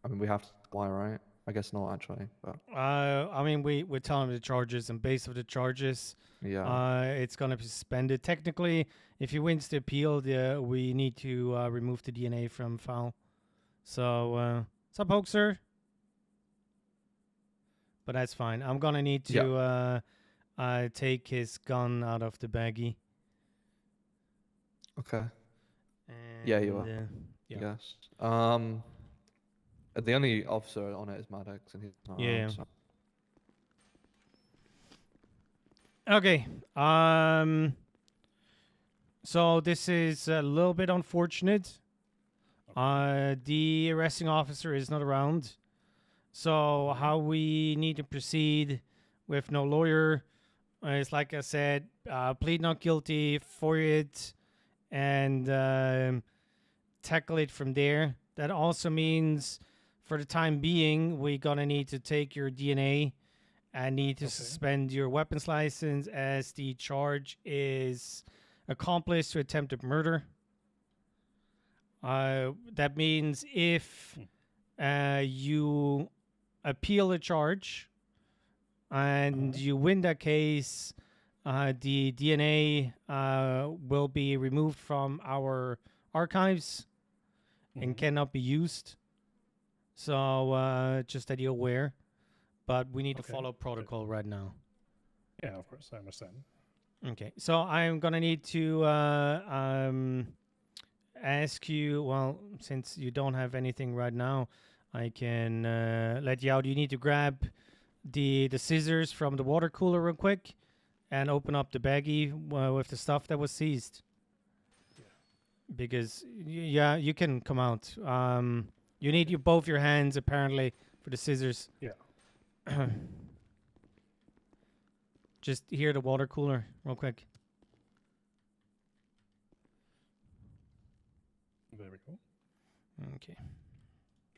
I mean, we have to why, right? I guess not actually. But I mean, we're telling the charges, and based on the charges, it's gonna be suspended. Technically, if he wins the appeal, we need to remove the DNA from file. So, what's up, Hoaxer? But that's fine. I'm gonna need to take his gun out of the baggie. Okay. And, yeah, you are. yeah. Yes. The only officer on it is Maddox, and he's not Yeah. around, so. Okay. So this is a little bit unfortunate. The arresting officer is not around. So how we need to proceed with no lawyer is, like I said, plead not guilty for it and tackle it from there. That also means, for the time being, we're gonna need to take your DNA and need to suspend your weapons license, as the charge is accomplice to attempted murder. That means if you appeal the charge and you win that case, the DNA will be removed from our archives and cannot be used. So just that you're aware. But we need to follow protocol right now. Yeah, of course, I understand. Okay, so I'm gonna need to ask you. Well, since you don't have anything right now, I can let you out. You need to grab the scissors from the water cooler real quick and open up the baggie with the stuff that was seized. Because yeah, you can come out. You need both your hands apparently for the scissors. Yeah. Just hear the water cooler real quick. There we go. Okay.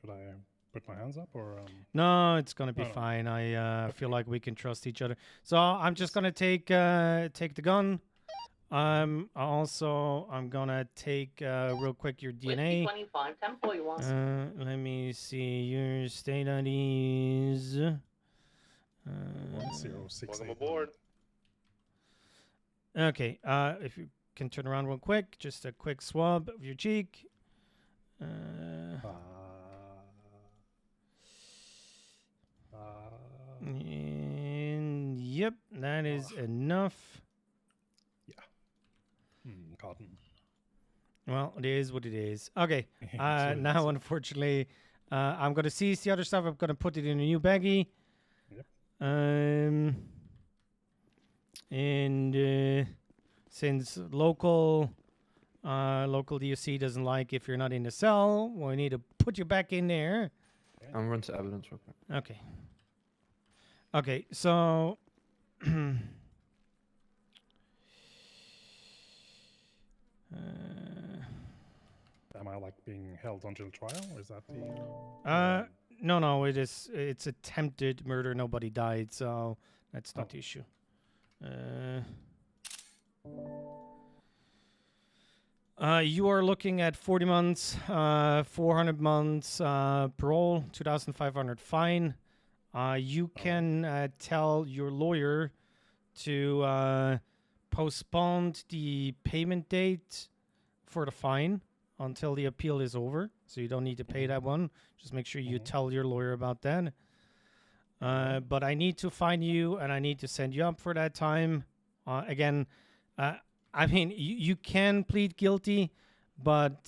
Should I put my hands up or? No, it's gonna be fine. I feel like we can trust each other. So I'm just gonna take the gun. I'm gonna take real quick your DNA. 25, 10 for you once. Let me see your state IDs. 1068. Welcome aboard. Okay. If you can turn around real quick, just a quick swab of your cheek. And yep, that is enough. Cotton. Well, it is what it is. Okay. Now, unfortunately, I'm going to seize the other stuff. I'm going to put it in a new baggie. Yep. And since local DOC doesn't like if you're not in the cell, we need to put you back in there I'm running to evidence real quick. Okay. Okay, so Am I like being held until trial, or is that the? no, it's attempted murder. Nobody died, so that's not the issue. You are looking at 40 months, 400 months parole, 2,500 fine. You can tell your lawyer to postpone the payment date for the fine until the appeal is over, so you don't need to pay that one. Just make sure you tell your lawyer about that. But I need to fine you, and I need to send you up for that time. Again, I mean, you can plead guilty, but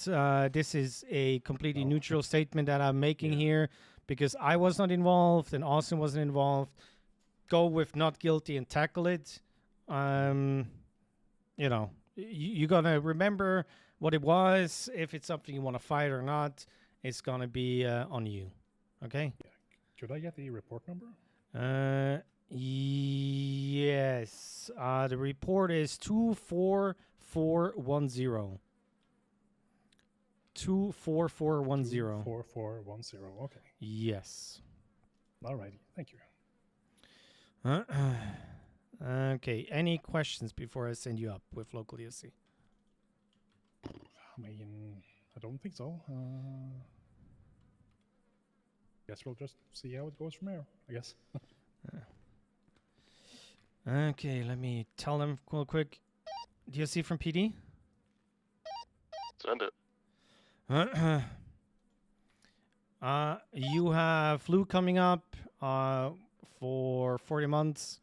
this is a completely neutral statement that I'm making here because I was not involved and Austin wasn't involved. Go with not guilty and tackle it. You know, you're going to remember what it was. If it's something you want to fight or not, it's going to be on you. Okay? Yeah. Could I get the report number? Yes. The report is 24410. 24410. 24410. Okay. Yes. Alrighty. Thank you. Okay. Any questions before I send you up with local ESC? I mean, I don't think so. Guess we'll just see how it goes from here, I guess. Okay, let me tell them real quick. DSC from PD? Send it. You have flu coming up for 40 months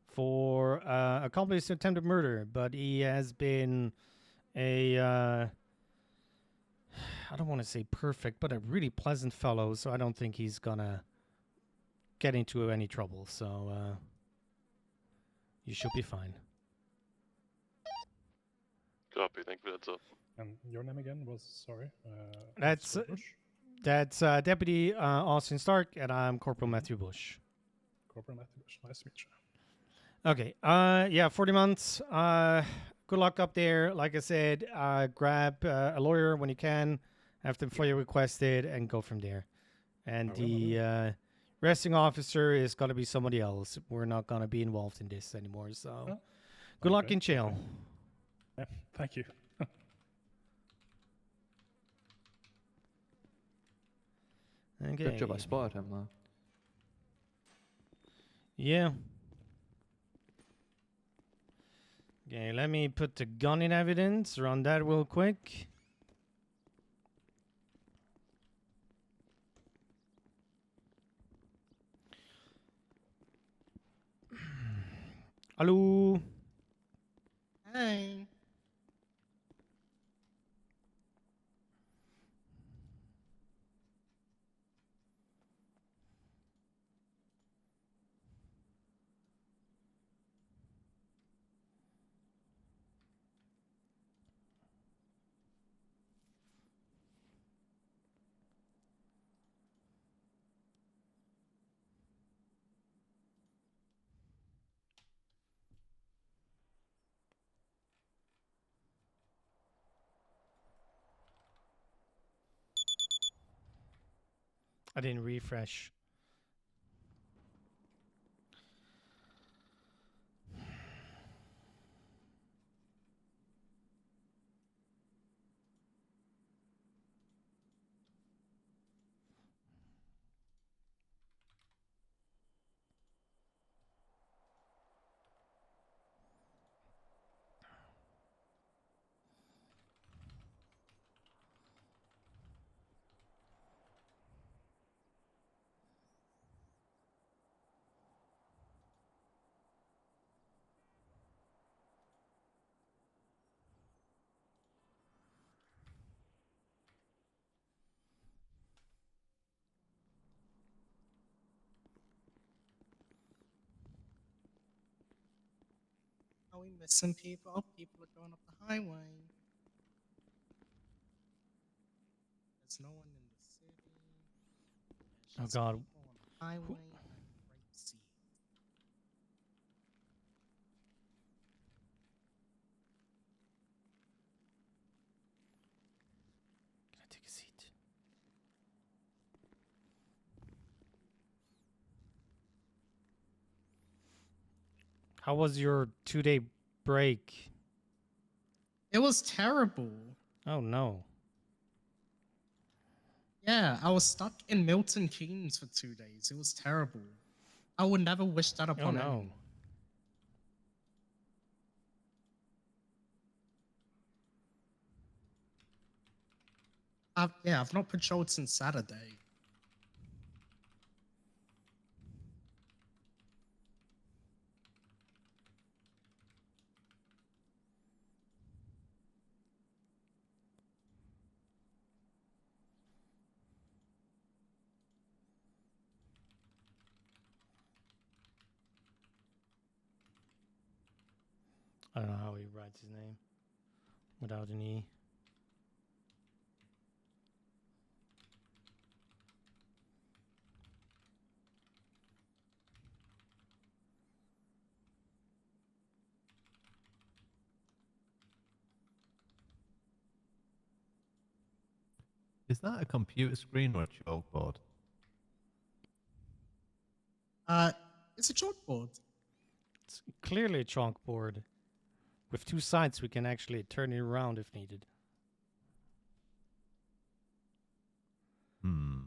for accomplice attempted murder, but he has been a I don't want to say perfect, but a really pleasant fellow, so I don't think he's gonna get into any trouble. So you should be fine. Copy. Thank you for that, up. And your name again was, sorry? That's Deputy Austin Stark, and I'm Corporal Matthew Bush. Corporal Matthew Bush. Nice to meet you. Okay. Yeah, 40 months. Good luck up there. Like I said, grab a lawyer when you can, have them FOIA requested, and go from there. And the arresting officer is going to be somebody else. We're not going to be involved in this anymore. So good luck in jail. Yeah, thank you. Okay. Good job I spotted him, though. Yeah. Okay, let me put the gun in evidence. Run that real quick. Hello. Hi. I didn't refresh. Are we missing people? People are going up the highway. There's no one in the city. Oh God. Highway. Can I take a seat? How was your 2-day break? It was terrible. Oh no. Yeah, I was stuck in Milton Keynes for 2 days. It was terrible. I would never wish that Oh upon no. anyone. I've not patrolled since Saturday. I don't know how he writes his name without an E. Is that a computer screen or a chalkboard? It's a chalkboard. It's clearly a chalkboard. With 2 sides, we can actually turn it around if needed. Hmm.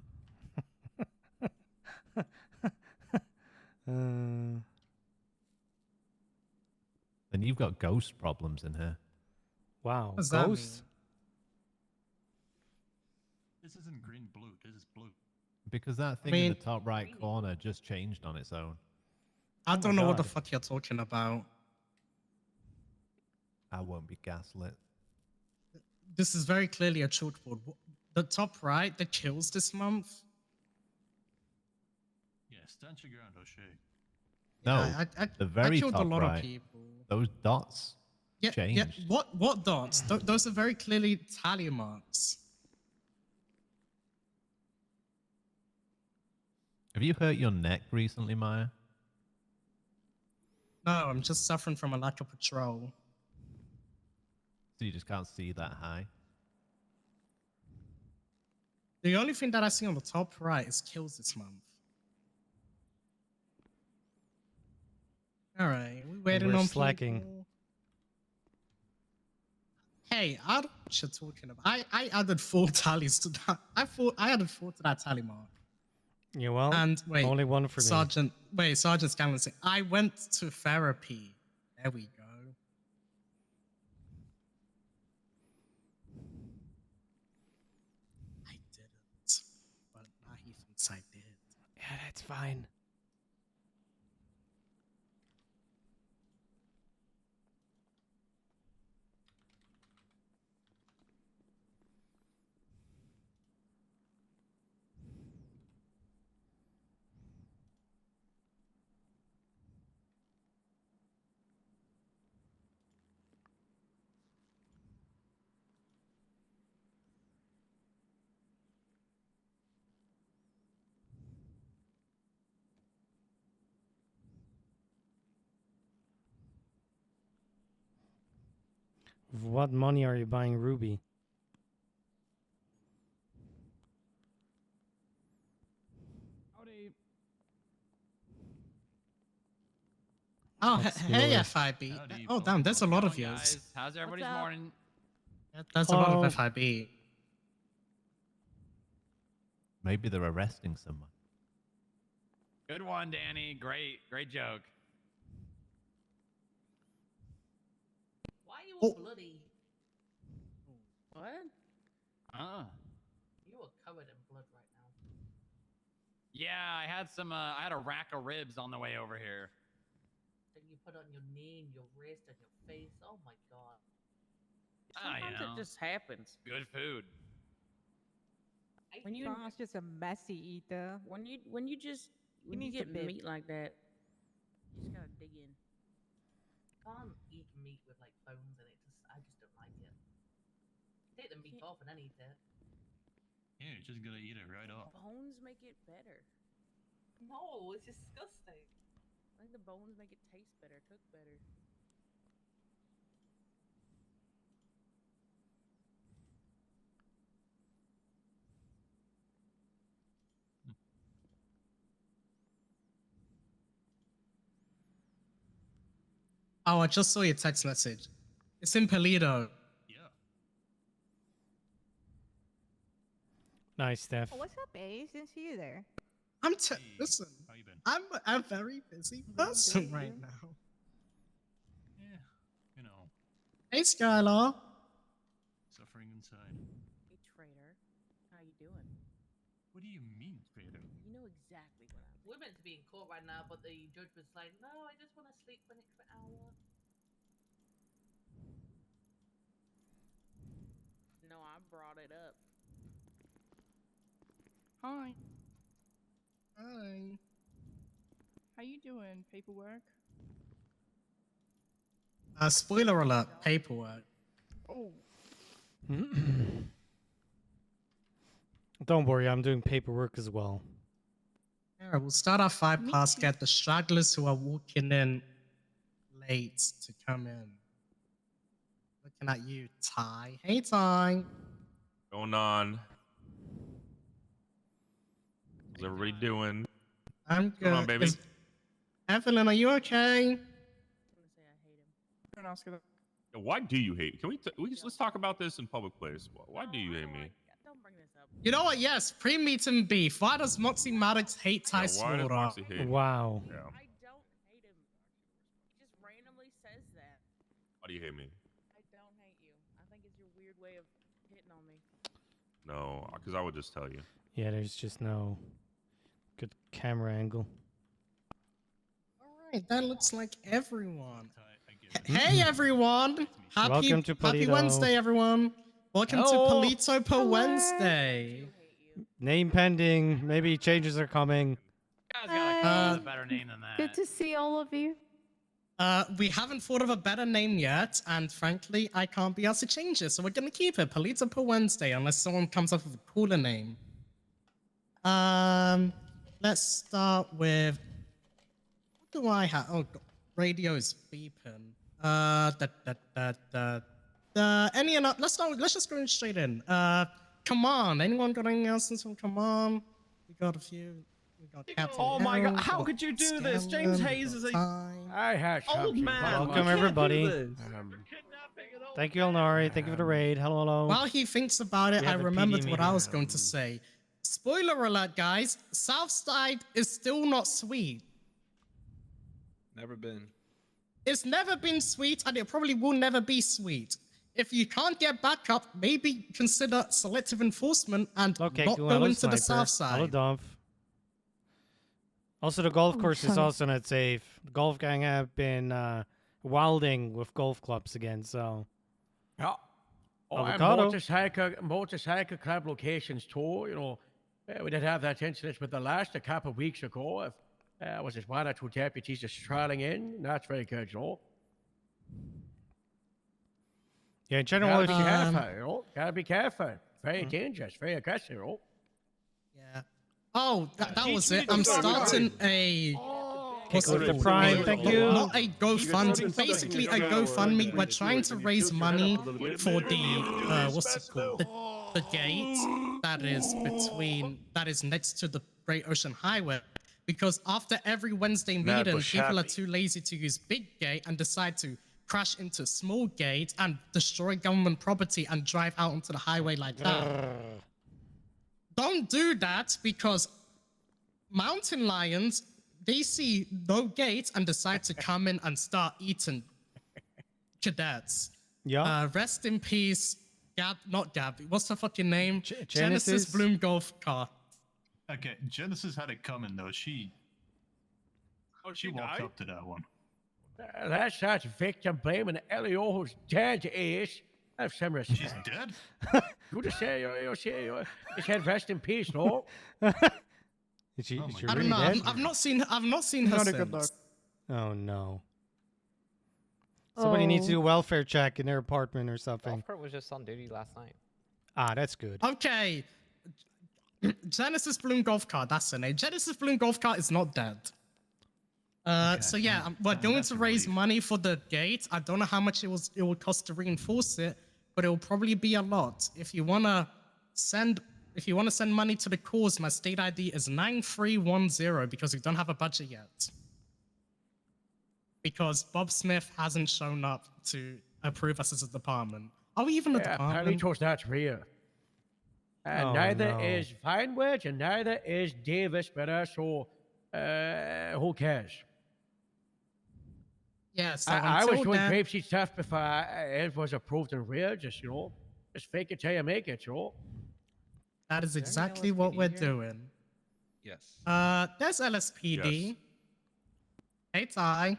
Uh, Then you've got ghost problems in here. wow. What does that Ghosts? This isn't green blue. This is blue. Because that thing in the top right corner just changed on its own. I don't know what the fuck you're talking about. I won't be gaslit. This is very clearly a chalkboard. The top right, the kills this month. Yeah, stand your ground, O'Shea. No, I the very killed a top lot of right. people. Those dots changed. Yeah. What dots? Those are very clearly tally marks. Have you hurt your neck recently, Maya? No, I'm just suffering from a lack of patrol. So you just can't see that high? The only thing that I see on the top right is kills this month. All right, we waiting we're on slacking. people. Hey, I don't know what you're talking about. I added 4 tallies to that. I added 4 to that tally mark. Yeah, well, And wait, only one for Sergeant Scanlon said, I went to therapy. There we go. I didn't, but now he thinks I did. Yeah, that's fine. With what money are you buying Ruby? Oh, That's hey, yours. FIB. Oh, damn, there's a lot of yours. Guys, how's everybody's morning? That's a lot of FIB. Maybe they're arresting someone. Good one, Danny. Great joke. Why are you all bloody? What? You are covered in blood right now. Yeah, I had a rack of ribs on the way over here. Then you put on your knee and your wrist and your face. Oh my god. Sometimes it just happens. Good food. When John's just a messy eater. When you get meat like that, you just gotta dig in. Can't eat meat with like bones in it. I just don't like it. Take the meat off and then eat it. Yeah, you're just gonna eat it right off. Bones make it better. No, it's disgusting. I think the bones make it taste better, cook better. Oh, I just saw your text message. It's in Polito. Yeah. Nice, Steph. Oh, what's up, Ace? Didn't see you there. Listen. How you been? I'm a very busy person right now. Yeah, you know, Hey, Skylar. suffering inside. Hey, traitor. How you doing? What do you mean, Trader? You know exactly what I'm. We're meant to be in court right now, but the judge was like, no, I just want to sleep for an extra hour. No, I brought it up. Hi. Hi. How you doing? Paperwork? Spoiler alert, paperwork. Oh. Don't worry, I'm doing paperwork as well. Yeah, we'll start our 5 past, get the stragglers who are walking in late to come in. Looking at you, Ty. Hey, Ty. Going on? How's everybody doing? I'm What's going on, good. baby? Evelyn, are you okay? Why do you hate? Can let's talk about this in public place? Why do you hate me? Don't bring this up. You know what? Yes, pre-meet and beef. Why does Moxie Maddox hate Ty Why does Slaughter? Moxie hate him? Wow. Yeah. I don't hate him. He just randomly says that. Why do you hate me? I don't hate you. I think it's your weird way of hitting on me. No, because I would just tell you. Yeah, there's just no good camera angle. Alright, that looks like everyone. Hey, everyone. Welcome to Happy Polito. Wednesday, everyone. Welcome Hello. to Polito per Wednesday. Name pending. Maybe changes are coming. You guys gotta come up with a better name than that. Good to see all of you. We haven't thought of a better name yet, and frankly, I can't be asked to change it, so we're gonna keep it Polito per Wednesday unless someone comes up with a cooler name. Let's start with. What do I have? Oh, God. Radio's beeping. Let's just go straight in. Come on. Anyone got anything else? Come on. We got a few. We got Captain. Oh my God! Harold, How we got could you do this? Scanlan, James we Hayes got is a Time. old man. Welcome, everybody. Thank you, Elnari. Thank you for the raid. Hello, hello. While he thinks about it, We I have a remembered PD what I was meeting. going to say. Spoiler alert, guys. Southside is still not sweet. Never been. It's never been sweet, and it probably will never be sweet. If you can't get backup, maybe consider selective enforcement and Okay, not cool. go Hello, into the Sniper. south Hello, side. Dov. Also, the golf Oh, course is sorry. also not safe. The golf gang have been wilding with golf clubs again, so. Yeah. Oh, and Avocado. motorcycle club locations too. You know, we did have that incident with the last a couple of weeks ago. Was it 1 or 2 deputies just strolling in? That's very good, you know. Yeah, in general, Gotta if be you careful, you know. Gotta be careful. Very dangerous, very aggressive, you know. Yeah. Oh, that was Teach it. me I'm to start starting a. What's with it the called? Prime, thank you. Not a GoFundMe. Basically, a GoFundMe. We're trying to raise money for the what's it called? The gate that is next to the Great Ocean Highway. Because after every Wednesday Mad meeting, Bush people are happy. too lazy to use big gate and decide to crash into small gate and destroy government property and drive out onto the highway like that. Don't do that because mountain lions, they see no gate and decide to come in and start eating cadets. Yeah. Rest in peace, not Gab. What's her fucking name? Genesis Genesis? Bloom Golf Car. Okay, Genesis had it coming though. She walked up to that one. That's not victim blaming. Elio's dead, Ace. Have some respect. She's dead? Good to say, you said rest in peace, no? Is she, is she I really don't know. dead? I've not seen her Not a good since. Oh, no. Somebody needs to do a welfare check in their apartment or something. Golf cart was just on duty last night. Ah, that's good. Okay. Genesis Balloon Golf Cart, that's the name. Genesis Balloon Golf Cart is not dead. So yeah, we're going to raise money for the gate. I don't know how much it will cost to reinforce it, but it will probably be a lot. If you wanna send money to the cause, my state ID is 9310 because we don't have a budget yet. Because Bob Smith hasn't shown up to approve us as a department. Are we even a department? Palitos, that's real. And neither is Finewedge and neither is Davis, but so who cares? Yes, I was doing grapeseed stuff before it was approved and real, just just fake it till you make it, That is exactly what we're doing. Yes. There's LSPD. Yes. Hey, Ty.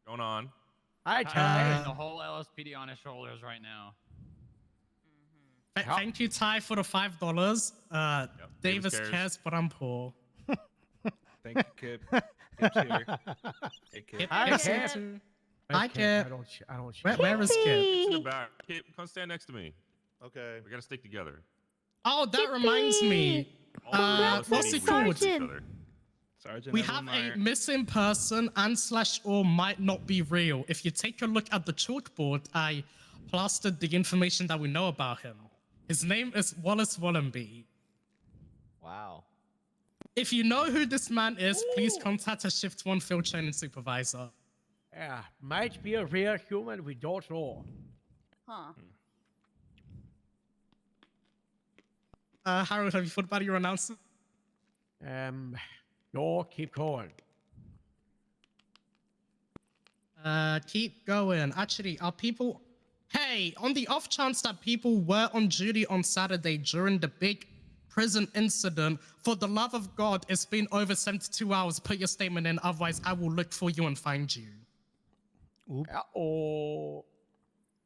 Going on. Hi, Ty. The whole LSPD on his shoulders right now. Thank you, Ty, for the $5. Davis cares, but I'm poor. Thank you, Kip. Kip's here. Hey, Kip. Hi, Kip. Hi, Kip. I don't see Where is Kip? In the back. Kip, come stand next to me. Okay. We gotta stick together. Oh, that reminds me. What's it called? Sergeant We have a missing person and /or might not be real. If you take a look at the chalkboard, I plastered the information that we know about him. His name is Wallace Wallenby. Wow. If you know who this man is, please contact a Shift 1 field training supervisor. Yeah, might be a real human, we don't know. Huh. Harold, have you thought about your announcement? No, keep going. Keep going. Actually, are people... Hey, on the off chance that people were on duty on Saturday during the big prison incident, for the love of God, it's been over 72 hours. Put your statement in, otherwise I will look for you and find you. Uh-oh.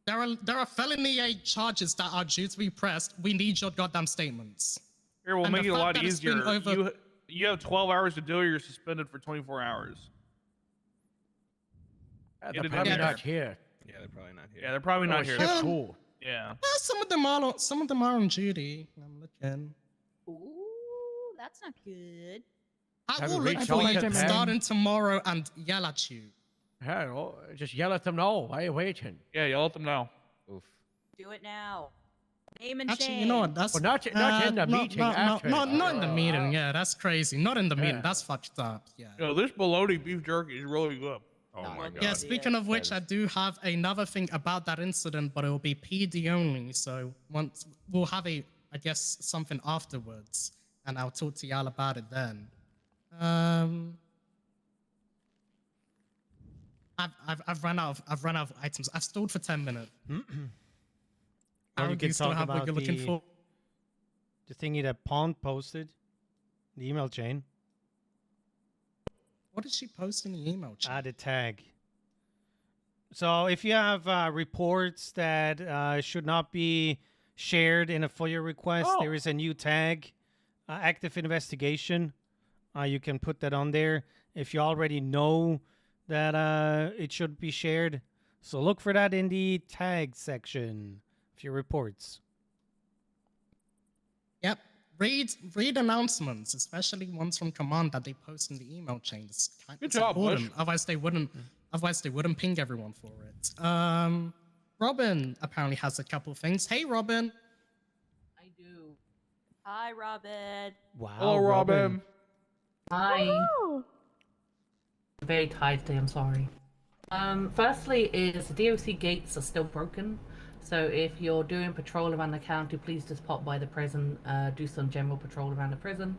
There are felony charges that are due to be pressed. We need your goddamn statements. Here, we'll And make the it a fact lot that it's been easier. over- You have 12 hours to do it, or you're suspended for 24 hours. They're probably not here. Yeah, they're probably not here. Yeah, they're probably not here. Shift cool. Yeah. Some of them are on duty. I'm looking. Ooh, that's not good. I Have will you look reached for out you to them? starting tomorrow and yell at you. Hello, just yell at them now. Why are you waiting? Yeah, yell at them now. Oof. Do it now. Name and Actually, shame. you know what? That's Well, not in the meeting. After. Not in the meeting. Yeah, that's crazy. Not in the meeting. That's fucked up. Yeah. Yo, this bologna beef jerky is really good. Oh my god. Yeah. Speaking of which, I do have another thing about that incident, but it will be PD only. So once we'll have I guess something afterwards, and I'll talk to y'all about it then. I've run out of items. I've stalled for 10 minutes. Or you Do you can still talk have what about you're looking for? the thingy that Pond posted, the email chain. What did she post in the email chain? The tag. So if you have reports that should not be shared in a FOIA request, there is a new tag, active investigation. You can put that on there if you already know that it should be shared. So look for that in the tag section of your reports. Yep. Read announcements, especially ones from command that they post in the email chain. It's important. Otherwise they wouldn't ping everyone for it. Robin apparently has a couple things. Hey Robin. I do. Hi, Robin. Wow. Hello, Robin. Hi. Woo! I'm very tired today, I'm sorry. Firstly is the DOC gates are still broken. So if you're doing patrol around the county, please just pop by the prison, do some general patrol around the prison.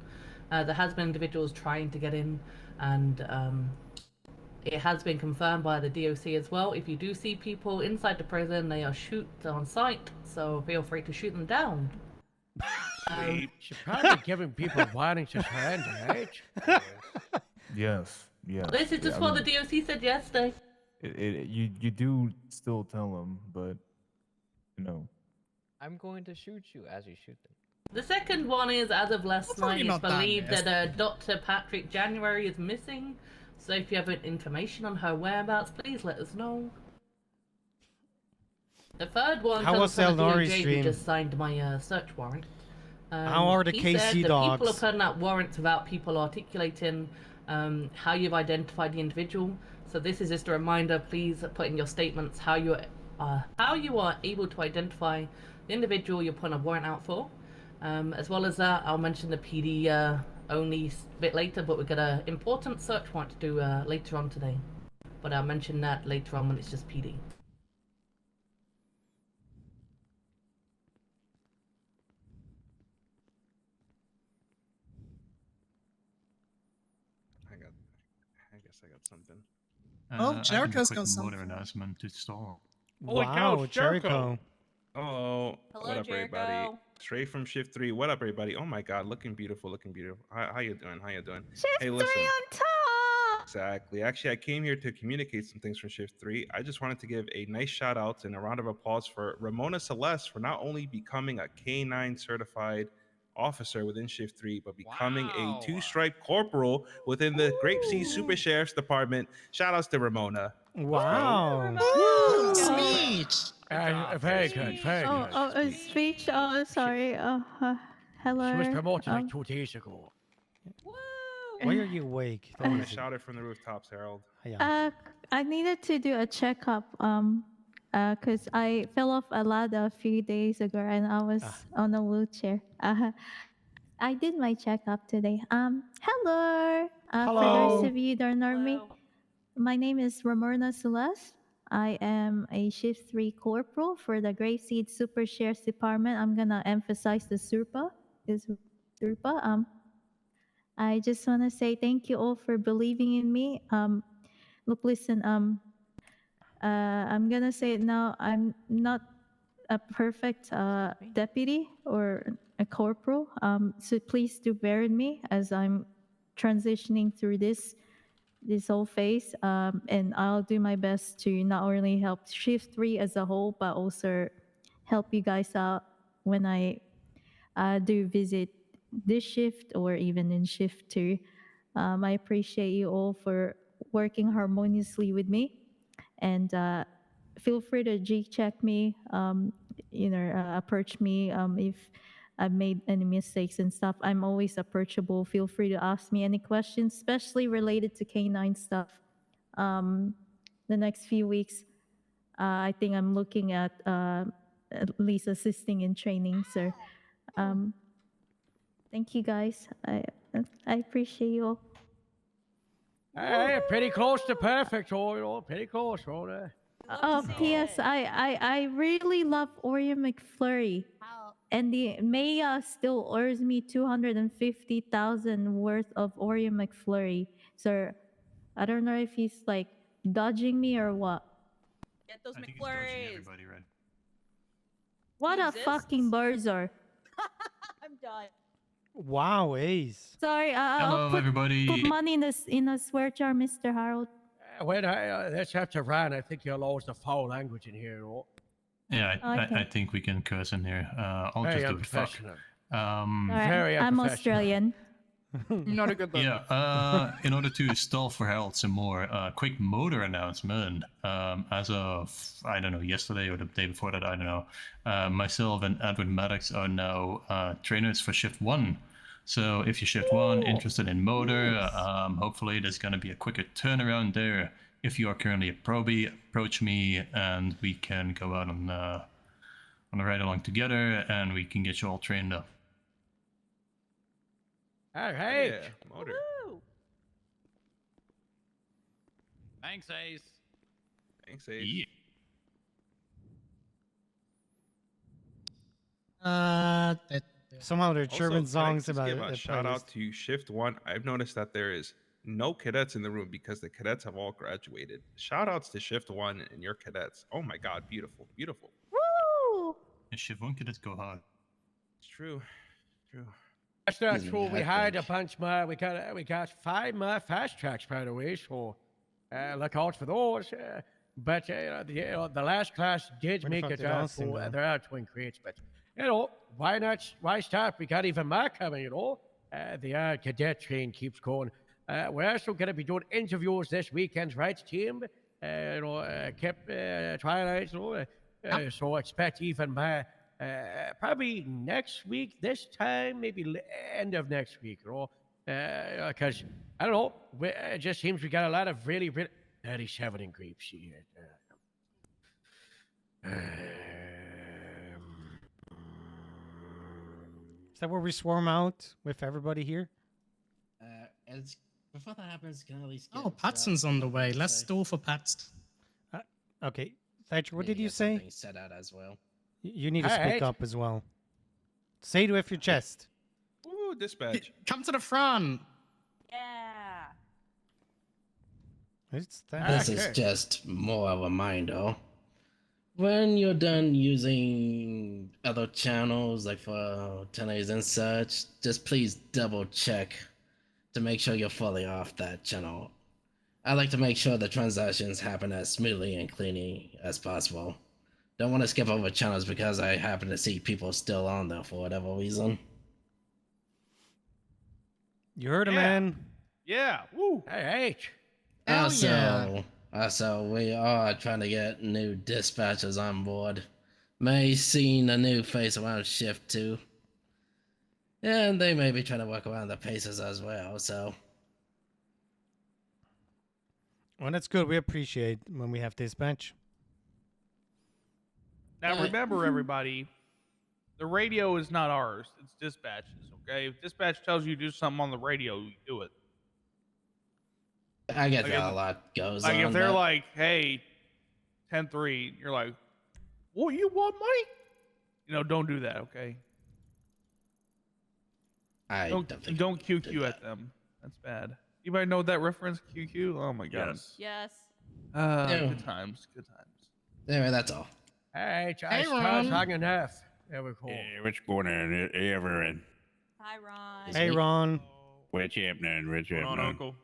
There has been individuals trying to get in, and it has been confirmed by the DOC as well. If you do see people inside the prison, they are shoot on sight, so feel free to shoot them down. Should probably giving people warning to surrender, right? Yes. Yeah. This is just what the DOC said yesterday. You do still tell them, but you know. I'm going to shoot you as you shoot them. The second one is, as of last night, it's not that believed nasty. that Dr. Patrick January is missing. So if you have information on her whereabouts, please let us know. The third one How comes was from the Elnori's DOJ who stream? just signed my search warrant. How are the he said KC that people are dogs? putting out warrants without people articulating how you've identified the individual. So this is just a reminder. Please put in your statements how you are able to identify the individual you're putting a warrant out for. As well as that, I'll mention the PD only a bit later, but we've got an important search warrant to do later on today. But I'll mention that later on when it's just PD. I guess I got something. Oh, I have a Jericho's quick got motor something. announcement to start. Holy cow, Wow, it's Jericho. Jericho. Oh, Hello, what up, everybody? Jericho. Straight from shift 3. What up, everybody? Oh my God, looking beautiful, looking beautiful. How you doing? How you doing? Shift Hey, 3 listen. on top! Exactly. Actually, I came here to communicate some things from shift 3. I just wanted to give a nice shout out and a round of applause for Ramona Celeste for not only becoming a K9 certified officer within shift 3, but becoming a 2-stripe corporal within the Grape Sea Super Sheriff's Department. Shout outs to Ramona. Wow. Woo, Go. speech. Very good, very good. A speech. Oh, sorry. Hello. She was promoted like 2 days ago. Why are you awake? I want to shout it from the rooftops, Harold. I needed to do a checkup. Cause I fell off a ladder a few days ago and I was on a wheelchair. I did my checkup today. Hello. For those of you that don't know me, my name is Ramona Celeste. I am a shift 3 corporal for the Grapeseed Super Sheriff's Department. I'm gonna emphasize the SURPA. Is SURPA. I just wanna say thank you all for believing in me. Look, listen. I'm gonna say it now. I'm not a perfect deputy or a corporal. So please do bear with me as I'm transitioning through this whole phase. And I'll do my best to not only help Shift 3 as a whole, but also help you guys out when I do visit this shift or even in Shift 2. I appreciate you all for working harmoniously with me. And feel free to G-check me, approach me if I've made any mistakes and stuff. I'm always approachable. Feel free to ask me any questions, especially related to K9 stuff. The next few weeks, I think I'm looking at least assisting in training. So thank you guys. I appreciate you all. Hey, pretty close to perfect, pretty close, P.S. I really love Oreo McFlurry. And the Maya still owes me 250,000 worth of Oreo McFlurry. So I don't know if he's like dodging me or what. Get those McFlurries. What a exist? fucking bozo. I'm done. Wow, Ace. Sorry, Hello, I'll put everybody. money in a swear jar, Mr. Harold. When let's have to run. I think you'll allow the foul language in here, Yeah, Okay. I think we can curse in here. I'll Very just do it. Fuck. unprofessional. Alright, Very I'm unprofessional. Australian. Not a good look. Yeah, in order to stall for Harold some more, quick motor announcement. As of, I don't know, yesterday or the day before that, I don't know, myself and Edwin Maddox are now trainers for Shift 1. So if you're Shift 1, interested in motor, hopefully there's going to be a quicker turnaround there. If you are currently a probie, approach me and we can go out on a ride along together and we can get you all trained up. All right. Yeah, motor. Thanks, Ace. Thanks, Ace. Yeah. Somehow there are Also, German can I songs just about give it. a shout out to Shift 1. I've noticed that there is no cadets in the room because the cadets have all graduated. Shout outs to Shift 1 and your cadets. Oh my God, beautiful, beautiful. Woo! Yeah, Shift 1 cadets go hard. It's true. True. That's not Excuse true. me, We I hired a think. bunch more. We got 5 more fast tracks, by the way. So look out for those. But the last class did Where the make fuck it did Austin go? there are twin crates, but why not? Why stop? We got even more coming. The cadet train keeps going. We're also going to be doing interviews this weekend, right, team? Kept Twilight. So expect even more Probably next week, this time, maybe end of next week, you know. Because, I don't know, it just seems we got a lot of really, really... 37 in grape seed. Is that where we swarm out with everybody here? As before that happens, can I at least Oh, Patson's on the way. Let's stall for Pats. Okay. Thatcher, what Yeah, did you get say? something set out as well. You need to speak Alright. up as well. Say it with your chest. Ooh, dispatch. Come to the front. Yeah. It's that. This is just more of a reminder. When you're done using other channels, like for tenors and such, just please double check to make sure you're fully off that channel. I like to make sure the transactions happen as smoothly and cleanly as possible. Don't want to skip over channels because I happen to see people still on there for whatever reason. You heard him, Yeah. man. Yeah. Woo. Hey, Hell Also, we are trying to get new dispatchers on board. May seen a new face around shift 2. And they may be trying to work around the paces as well, so... Well, that's good. We appreciate when we have dispatch. Now remember, everybody, the radio is not ours. It's dispatch's. Okay, if dispatch tells you to do something on the radio, you do it. I get Like that if- a lot goes Like on. if they're but- like, "Hey, 10-3," you're like, "What, you want money?" You know, don't do that. Okay. I Don't think don't QQ at them. That's bad. Anybody know that reference? QQ? Oh my god. Yes. Yeah. Good times. Good times. Anyway, that's all. Hey, Hey, I Ron. long enough. There we go. Hey, what's going on? Hey, everyone. Hi, Ron. Hey, Ron. What's happening? What's What's going on, happening? Uncle?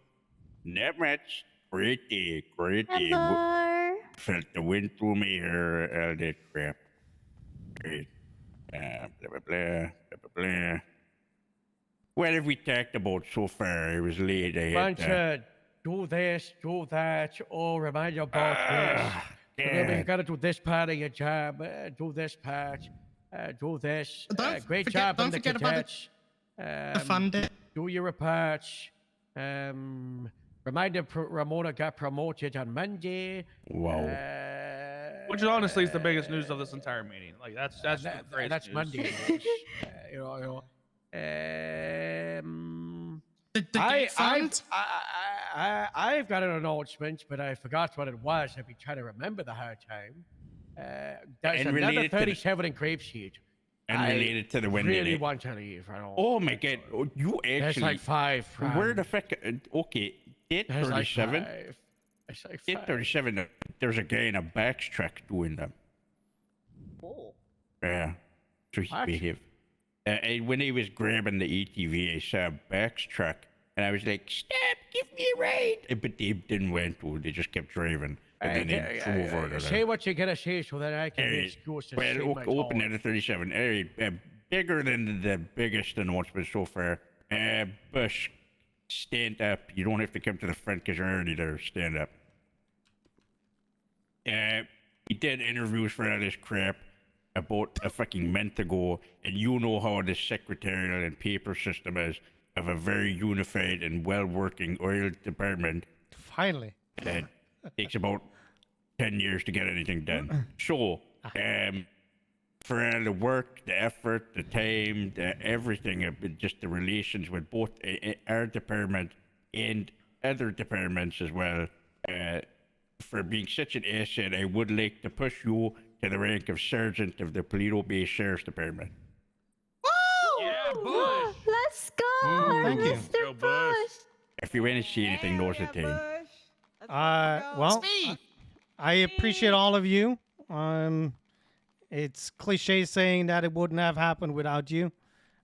Not much. Great day. Great day. Hello. Felt the wind through my hair, all that crap. Great. Blah, blah, blah, blah, blah, blah. What have we talked about so far? It was late. I had Bunch of do this, do that. Oh, remind you about this. Remember, you God. gotta do this part of your job. Do this part. Do this. Great job on don't the forget about cadets. the fun day. Do your reports. Reminder, Ramona got promoted on Monday. Wow. Which honestly is the biggest news of this entire meeting. Like that's the greatest That's news. Monday. you know. The gate fund? I've got an announcement, but I forgot what it was. I've been trying to remember the hard time. There's And another related to the- 37 in grapeseed. And related to the wind. really in it. want to leave. I don't. Oh my god. Oh, you There's actually. like 5. Where the fuck? Okay. Gate There's like 37. 5. It's like Gate 5. 37. There's a guy in a Bax truck doing them. Oh. Yeah. So he What? behaved. And when he was grabbing the ATV, I saw a Bax truck, and I was like, "Stop! Give me a ride!" But they didn't want to. They just kept driving, and then they drove over to say what you're gonna say so that I can Hey, make excuse to well, say my open thought. at a 37. Bigger than the biggest announcement so far. Bush, stand up. You don't have to come to the front because you're already there. Stand up. He did interviews for all this crap about a fucking month ago, and you know how the secretarial and paper system is of a very unified and well-working oil department. Finally. It takes about 10 years to get anything done. So, for all the work, the effort, the time, everything, just the relations with both our department and other departments as well, for being such an asset, I would like to push you to the rank of Sergeant of the Paleto Bay Sheriff's Department. Yeah, Bush. Let's go, Thank you. Mr. Go, Bush. If you want to see anything, now's the time. Well, I appreciate all of you. It's cliche saying that it wouldn't have happened without you.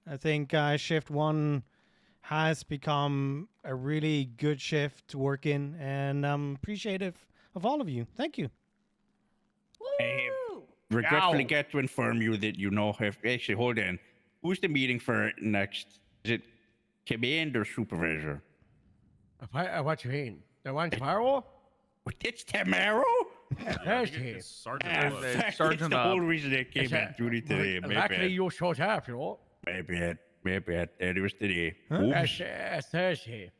I think Shift 1 has become a really good shift to work in, and I'm appreciative of all of you. Thank you. I regretfully got to inform you that you now have... Actually, hold on. Who's the meeting for next? Is it command or supervisor? What you mean? The one tomorrow? It's tomorrow? Yes, Chief. That's the whole reason I came in duty today. My Luckily, bad. you showed up, you know. My bad. It was today. Huh? Oops. Thursday.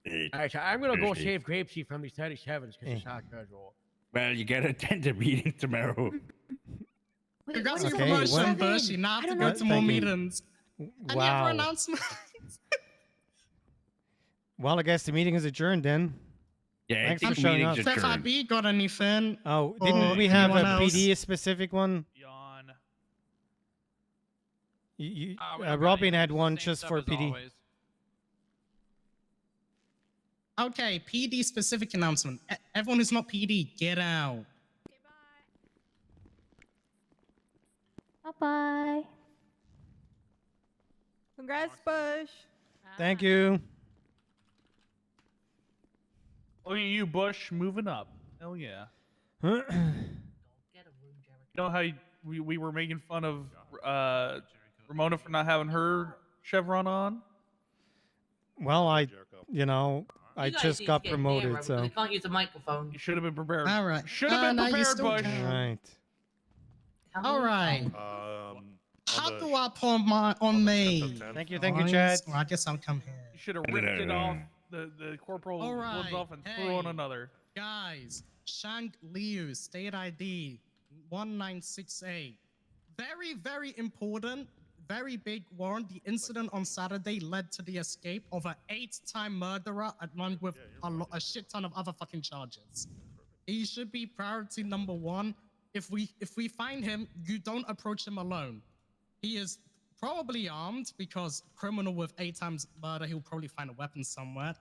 Hey, Alright, so I'm gonna go Thursday. save Grapesy from these 37s because it's not good, bro. Well, you gotta attend the meeting tomorrow. Congrats on your Okay, promotion, what? Bush. You now have to go know. to more Thank you. meetings. Any other Wow. announcements? Well, I guess the meeting is adjourned then. Yeah, Thanks I for think showing up. meeting's adjourned. FIB got anything? Oh, Or didn't we have a anyone else? PD, a specific one? Yawn. Robin had one just for PD. Okay, PD specific announcement. Everyone who's not PD, get out. Bye-bye. Congrats, Bush. Thank you. Look at you, Bush, moving up. Hell yeah. You know how we were making fun of Ramona for not having her chevron on? Well, I You guys just need got to get promoted, nearer so. because you can't use a microphone. You should have been prepared. All right. Should have been now you prepared, still Bush. can. Right. All right. How do I put on me? Thank you, Chad. Guys, well, I guess I'll come here. You should have ripped it off the corporal All ones right, off and threw on another. Guys, Shang Liu, state ID 1968. Very, very important, very big warrant. The incident on Saturday led to the escape of an 8-time murderer along with a shit ton of other fucking charges. He should be priority number 1. If we find him, you don't approach him alone. He is probably armed because criminal with 8 times murder, he'll probably find a weapon somewhere.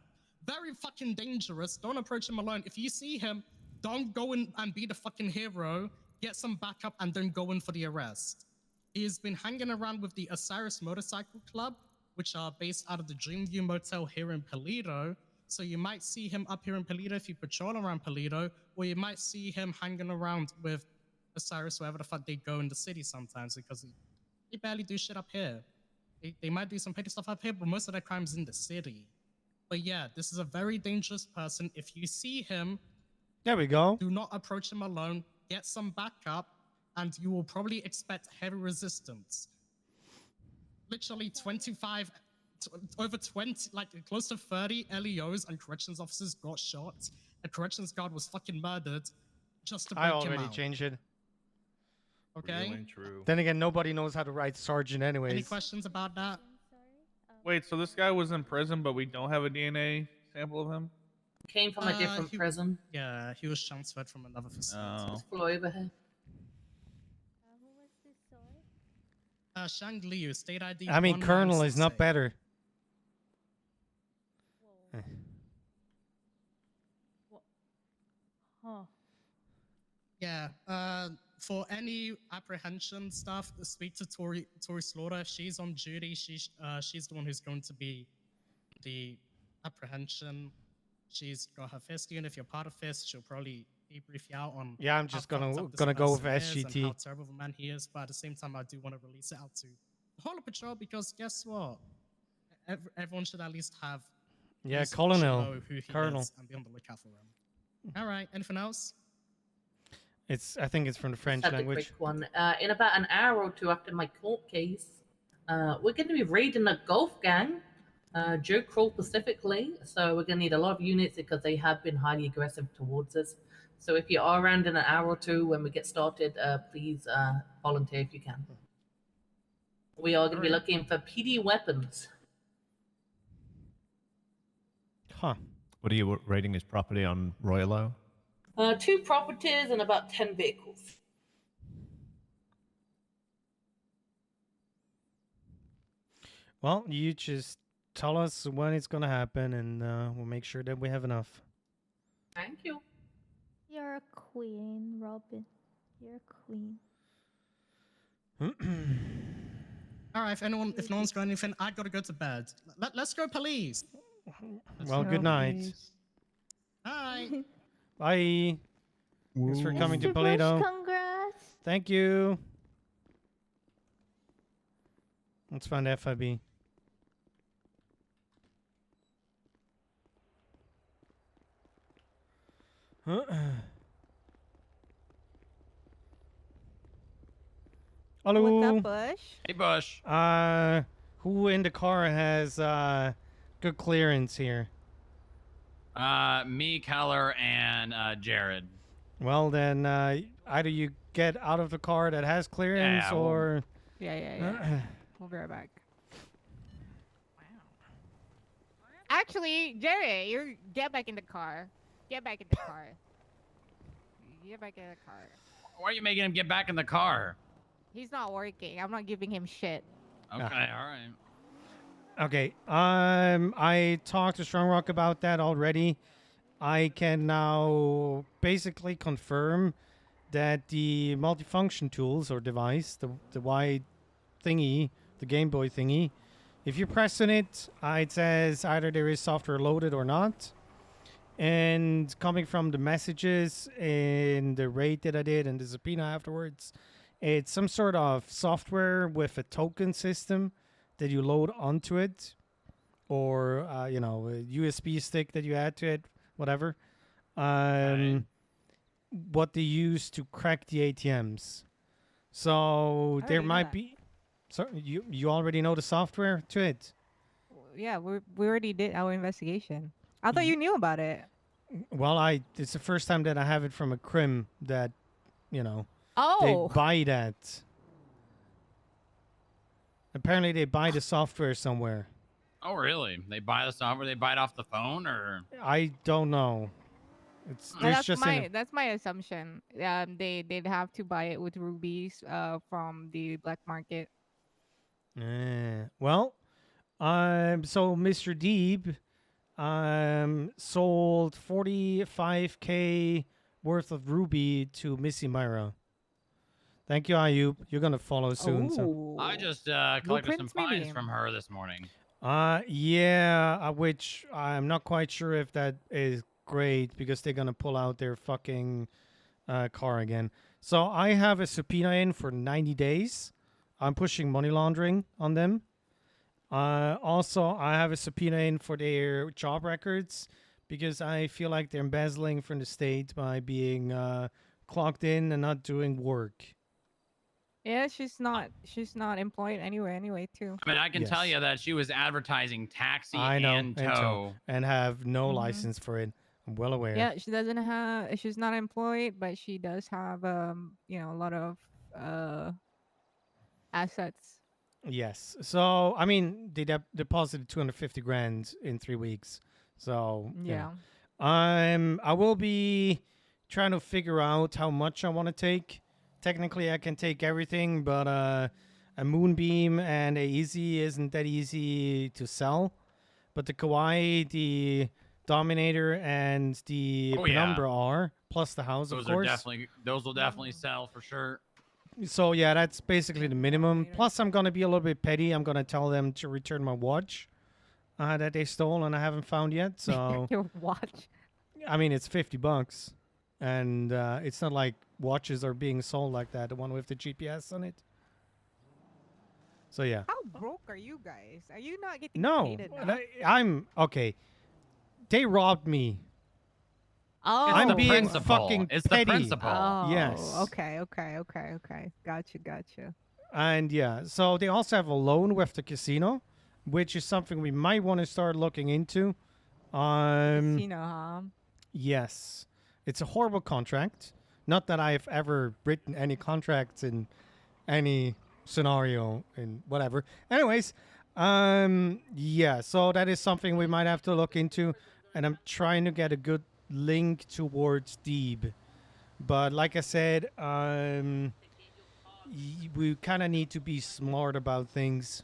Very fucking dangerous. Don't approach him alone. If you see him, don't go in and be the fucking hero. Get some backup and then go in for the arrest. He has been hanging around with the Osiris Motorcycle Club, which are based out of the Dreamview Motel here in Paleto. So you might see him up here in Paleto if you patrol around Paleto, or you might see him hanging around with Osiris wherever the fuck they go in the city sometimes, because they barely do shit up here. They might do some petty stuff up here, but most of their crimes in the city. But yeah, this is a very dangerous person. If you see him, there we go. Do not approach him alone. Get some backup, and you will probably expect heavy resistance. Literally 25, over 20, like close to 30 LEOs and corrections officers got shot. A corrections guard was fucking murdered just to break I him already out. changed it. Okay. True. Then again, nobody knows how to write sergeant anyways. Any questions about that? Wait, so this guy was in prison, but we don't have a DNA sample of him? Came from a different prison. Yeah, he was transferred from another facility. Oh. Flew over here. Shang Liu, state ID. I mean, Colonel is not 1968. better. Huh. Yeah. For any apprehension stuff, speak to Tori Slaughter. If she's on duty, she's the one who's going to be the apprehension. She's got her fist unit. If you're part of fist, she'll probably debrief you out on. Yeah, I'm how just fucked gonna up this go with person is and SGT. how terrible of a man he is. But at the same time, I do want to release it out to the whole of patrol because guess what? Everyone should at least have. Yeah, at least Colonel, should know who he Colonel. is and be on the lookout for him. All right. Anything else? I think it's from the French Just a language. quick one. In about an hour or two after my court case, we're going to be raiding a golf gang, Joe Kroll specifically. So we're going to need a lot of units because they have been highly aggressive towards us. So if you are around in an hour or two when we get started, please volunteer if you can. We are going to be looking for PD weapons. Huh. What are you rating his property on Royalo? 2 properties and about 10 vehicles. Well, you just tell us when it's gonna happen, and we'll make sure that we have enough. Thank you. You're a queen, Robin. You're a queen. All right. If no one's got anything, I gotta go to bed. Let's go, police. Well, good night. Hi. Bye. Thanks for coming to Mr. Bush, Paleto. congrats. Thank you. Let's find FIB. Hello. What's up, Bush? Hey, Bush. Who in the car has good clearance here? Me, Keller, and Jared. Well, then either you get out of the car that has clearance, Yeah, or Yeah. We'll be right back. Actually, Jerry, you get back in the car. Get back in the car. Get back in the car. Why are you making him get back in the car? He's not working. I'm not giving him shit. Okay, all right. Okay. I talked to Strong Rock about that already. I can now basically confirm that the multifunction tools or device, the white thingy, the Game Boy thingy, if you press on it, it says either there is software loaded or not. And coming from the messages in the raid that I did and the subpoena afterwards, it's some sort of software with a token system that you load onto it, or a USB stick that you add to it, whatever. What they use to crack the ATMs. So there might be. So you already know the software to it. Yeah, we already did our investigation. I thought you knew about it. Well, it's the first time that I have it from a crim that, Oh. they buy that. Apparently, they buy the software somewhere. Oh, really? They buy the software? They buy it off the phone, or? I don't know. That's my assumption. They'd have to buy it with rubies from the black market. Well, so Mr. Deeb sold 45K worth of ruby to Missy Myra. Thank you, Ayub. You're gonna follow soon. So. I just collected some fines from her this morning. Yeah, which I'm not quite sure if that is great because they're gonna pull out their fucking car again. So I have a subpoena in for 90 days. I'm pushing money laundering on them. Also, I have a subpoena in for their job records because I feel like they're embezzling from the state by being clocked in and not doing work. Yeah, she's not employed anywhere anyway too. I mean, I can tell you that she was advertising taxi I know, and tow. and have no license for it. I'm well aware. Yeah, she's not employed, but she does have a lot of assets. Yes. So I mean, they deposited 250 grand in 3 weeks. So Yeah. I will be trying to figure out how much I want to take. Technically, I can take everything, but a Moonbeam and a Easy isn't that easy to sell. But the Kawaii, the Dominator, and the Penumbra are, plus the house, of course. Those will definitely sell for sure. So yeah, that's basically the minimum. Plus, I'm gonna be a little bit petty. I'm gonna tell them to return my watch that they stole and I haven't found yet. So Your watch. I mean, it's $50, and it's not like watches are being sold like that. The one with the GPS on it. So yeah. How broke are you guys? Are you not getting No, paid enough? I'm okay. They robbed me. Oh, I'm being fucking It's the petty. principle. Oh, Yes. Okay. Gotcha. And yeah, so they also have a loan with the casino, which is something we might want to start looking into. Casino, huh? Yes. It's a horrible contract. Not that I've ever written any contracts in any scenario and whatever. Anyways, yeah, so that is something we might have to look into, and I'm trying to get a good link towards Deeb. But like I said, we kind of need to be smart about things.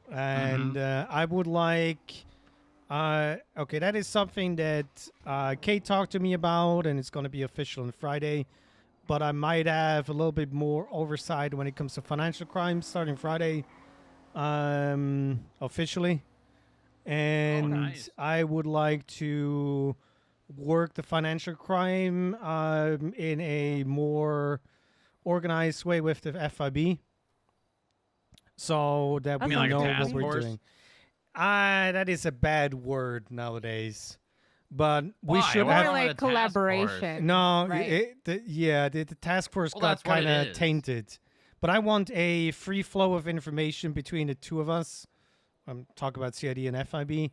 And I would like... okay, that is something that Kate talked to me about, and it's going to be official on Friday. But I might have a little bit more oversight when it comes to financial crimes starting Friday, officially. And I would like to work the financial crime in a more organized way with the FIB, so that we know what we're doing. That is a bad word nowadays, but we should More have like collaboration. No, right? the task force got kind of tainted, But I want a free flow of information between the two of us. I'm talking about CID and FIB.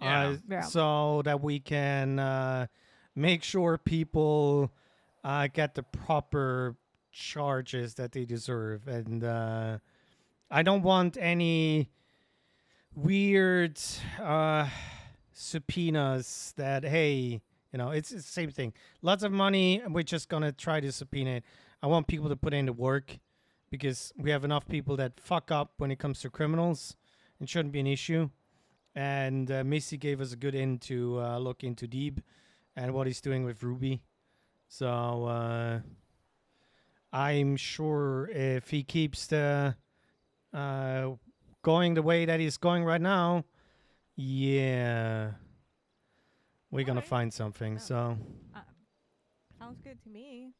Yeah. So that we can make sure people get the proper charges that they deserve. And I don't want any weird subpoenas that, hey, it's the same thing. Lots of money, and we're just going to try to subpoena it. I want people to put in the work because we have enough people that fuck up when it comes to criminals. It shouldn't be an issue. And Missy gave us a good in to look into Deeb and what he's doing with Ruby. So I'm sure if he keeps the going the way that he's going right now, yeah, we're gonna find something. So Sounds good to me.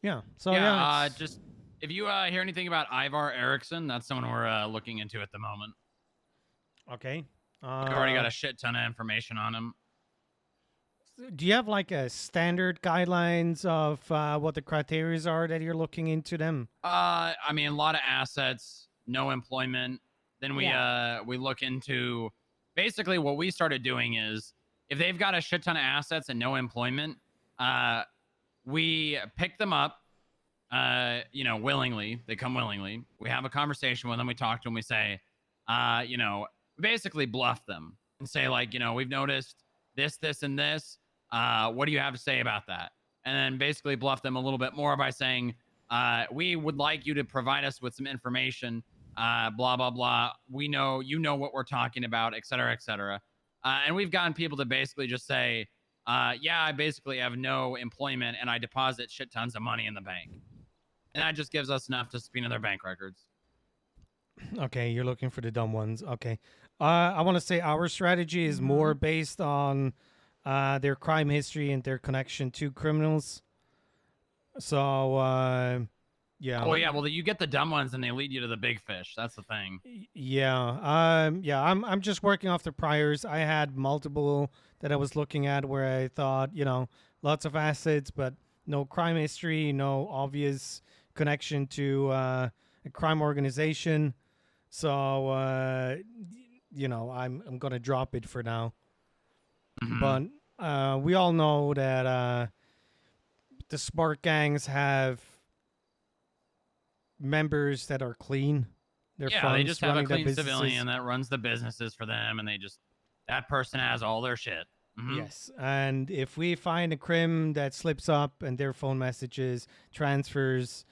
yeah. So yeah, it's- just if you hear anything about Ivar Eriksson, that's someone we're looking into at the moment. Okay. We've already got a shit ton of information on him. Do you have like a standard guidelines of what the criteria are that you're looking into them? I mean, a lot of assets, no employment. Then we look into basically what we started doing is if they've got a shit ton of assets and no employment, we pick them up, willingly. They come willingly. We have a conversation with them. We talk to them. We say, we basically bluff them and say like, we've noticed this, this, and this. What do you have to say about that? And then basically bluff them a little bit more by saying, we would like you to provide us with some information, blah, blah, blah. We know, what we're talking about, et cetera, et cetera. And we've gotten people to basically just say, yeah, I basically have no employment and I deposit shit tons of money in the bank. And that just gives us enough to subpoena their bank records. Okay, you're looking for the dumb ones. Okay. I want to say our strategy is more based on their crime history and their connection to criminals. So, yeah. Oh yeah, well you get the dumb ones and they lead you to the big fish. That's the thing. Yeah. I'm just working off the priors. I had multiple that I was looking at where I thought, lots of assets, but no crime history, no obvious connection to a crime organization. So, I'm gonna drop it for now. But we all know that the smart gangs have members that are clean. They're They just have a running their clean businesses. civilian that runs the businesses for them, and that person has all their shit. Yes, and if we find a crim that slips up and their phone messages transfers,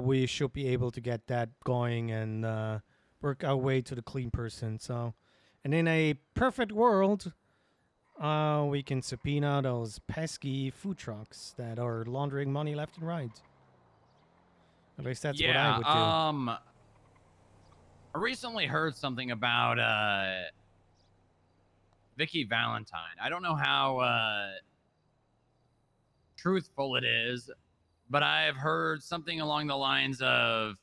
we should be able to get that going and work our way to the clean person. So, and in a perfect world, we can subpoena those pesky food trucks that are laundering money left and right. At least that's what I would do. I recently heard something about Vicky Valentine. I don't know how truthful it is, but I've heard something along the lines of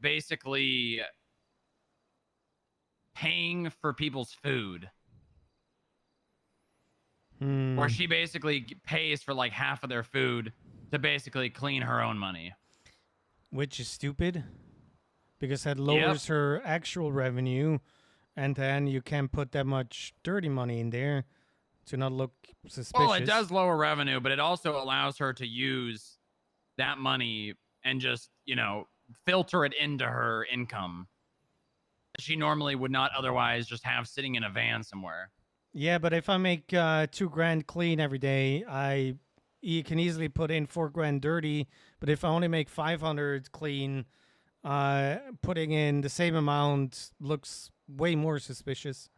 basically paying for people's food. Where she basically pays for like half of their food to basically clean her own money. Which is stupid, because that lowers her actual revenue, and then you can't put that much dirty money in there to not look suspicious. Well, it does lower revenue, but it also allows her to use that money and just, filter it into her income. She normally would not otherwise just have sitting in a van somewhere. Yeah, but if I make $2,000 clean every day, you can easily put in $4,000 dirty. But if I only make 500 clean, putting in the same amount looks way more suspicious.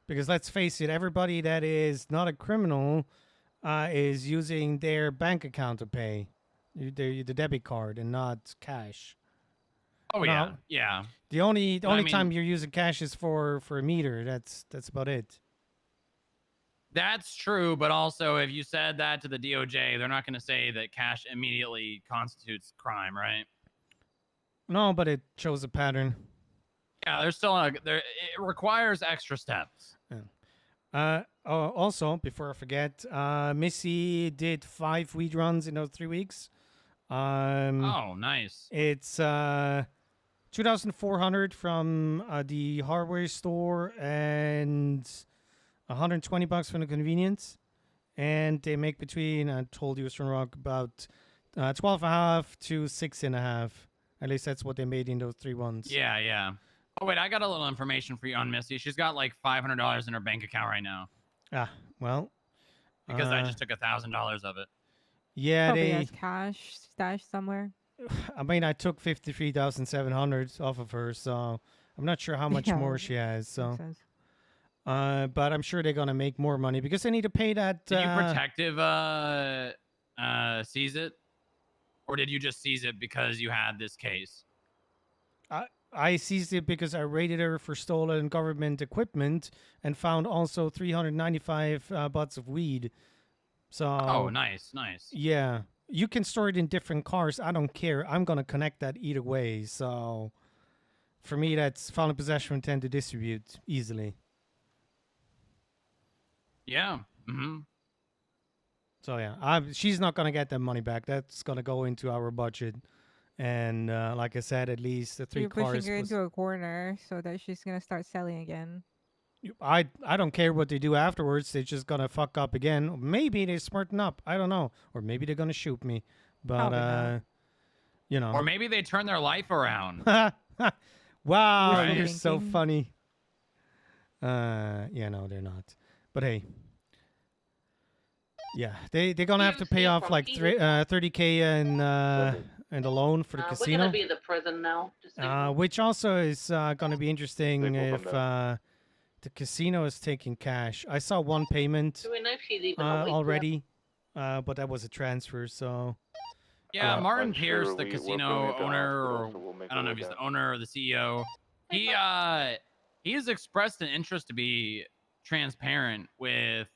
Because let's face it, everybody that is not a criminal is using their bank account to pay, the debit card, and not cash. Oh Now, yeah. The only time you're using cash is for a meter. That's about it. That's true, but also if you said that to the DOJ, they're not going to say that cash immediately constitutes crime, right? No, but it shows a pattern. Yeah, it requires extra steps. Yeah. Also, before I forget, Missy did 5 weed runs in those 3 weeks. Oh, nice. It's 2,400 from the hardware store and 120 bucks from the convenience. And they make between, I told you, Mr. Rock, about 12 and a half to 6.5. At least that's what they made in those 3 ones. Yeah, yeah. Oh wait, I got a little information for you on Missy. She's got like $500 in her bank account right now Ah, well. because I just took $1,000 of it. Yeah, Probably has cash stashed somewhere. I mean, I took 53,700 off of her, so I'm not sure how much Yeah, more she has. makes So, sense. but I'm sure they're gonna make more money because they need to pay that. Did you protective seize it, or did you just seize it because you had this case? I seized it because I raided her for stolen government equipment and found also 395 butts of weed. So. Oh, nice, nice. Yeah, you can store it in different cars. I don't care. I'm gonna connect that either way. So, for me, that's found in possession with intent to distribute easily. Yeah. Mm-hmm. So yeah, she's not gonna get that money back. That's gonna go into our budget. And like I said, at least the 3 You're cars. pushing her into a corner so that she's gonna start selling again. I don't care what they do afterwards. They're just gonna fuck up again. Maybe they smarten up. I don't know. Or maybe they're gonna shoot me. But Probably not. you know. Or maybe they turn their life around. Wow, Right. you're so funny. Yeah, no, they're not. But hey. Yeah, they're gonna have to pay off like 30K and a loan for the We're casino. gonna be in the prison now. Just so you know. Which also is gonna be interesting People if from the casino is taking cash. I saw one payment Do we know if she's even awake already, but that was a transfer. So Yeah, Martin I'm Pierce, sure the we're casino bringing it to owner, or hospital, so we'll make I don't know it if he's work the owner or the CEO. He has expressed an interest to be transparent with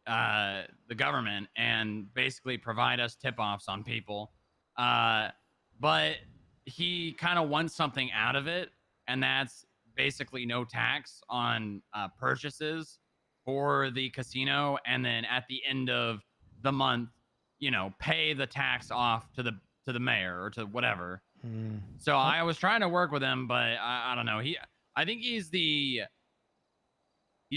the government and basically provide us tip-offs on people. But he kind of wants something out of it, and that's basically no tax on purchases for the casino, and then at the end of the month, you know, pay the tax off to the mayor or to whatever. So I was trying to work with him, but I don't know. I think he's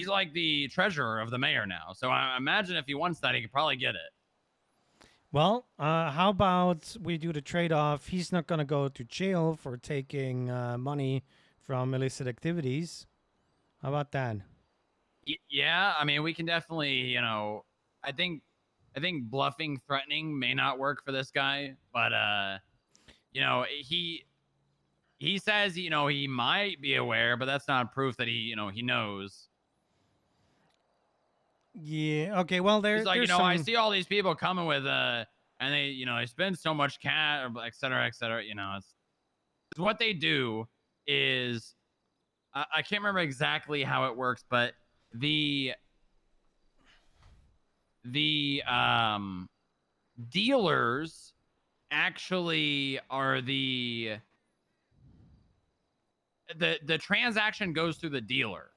like the treasurer of the mayor now. So I imagine if he wants that, he could probably get it. well, how about we do the trade-off? He's not gonna go to jail for taking money from illicit activities. How about that? Yeah, I mean, we can definitely, you know, I think bluffing, threatening may not work for this guy, but you know, he says, you know, he might be aware, but that's not proof that he knows. Yeah. Okay. Well, He's like, you there's know, I some- see all these people coming with and they, you know, they spend so much cash, et cetera, et cetera. You know, it's what they do is I can't remember exactly how it works, but the dealers actually are the transaction goes through the dealer.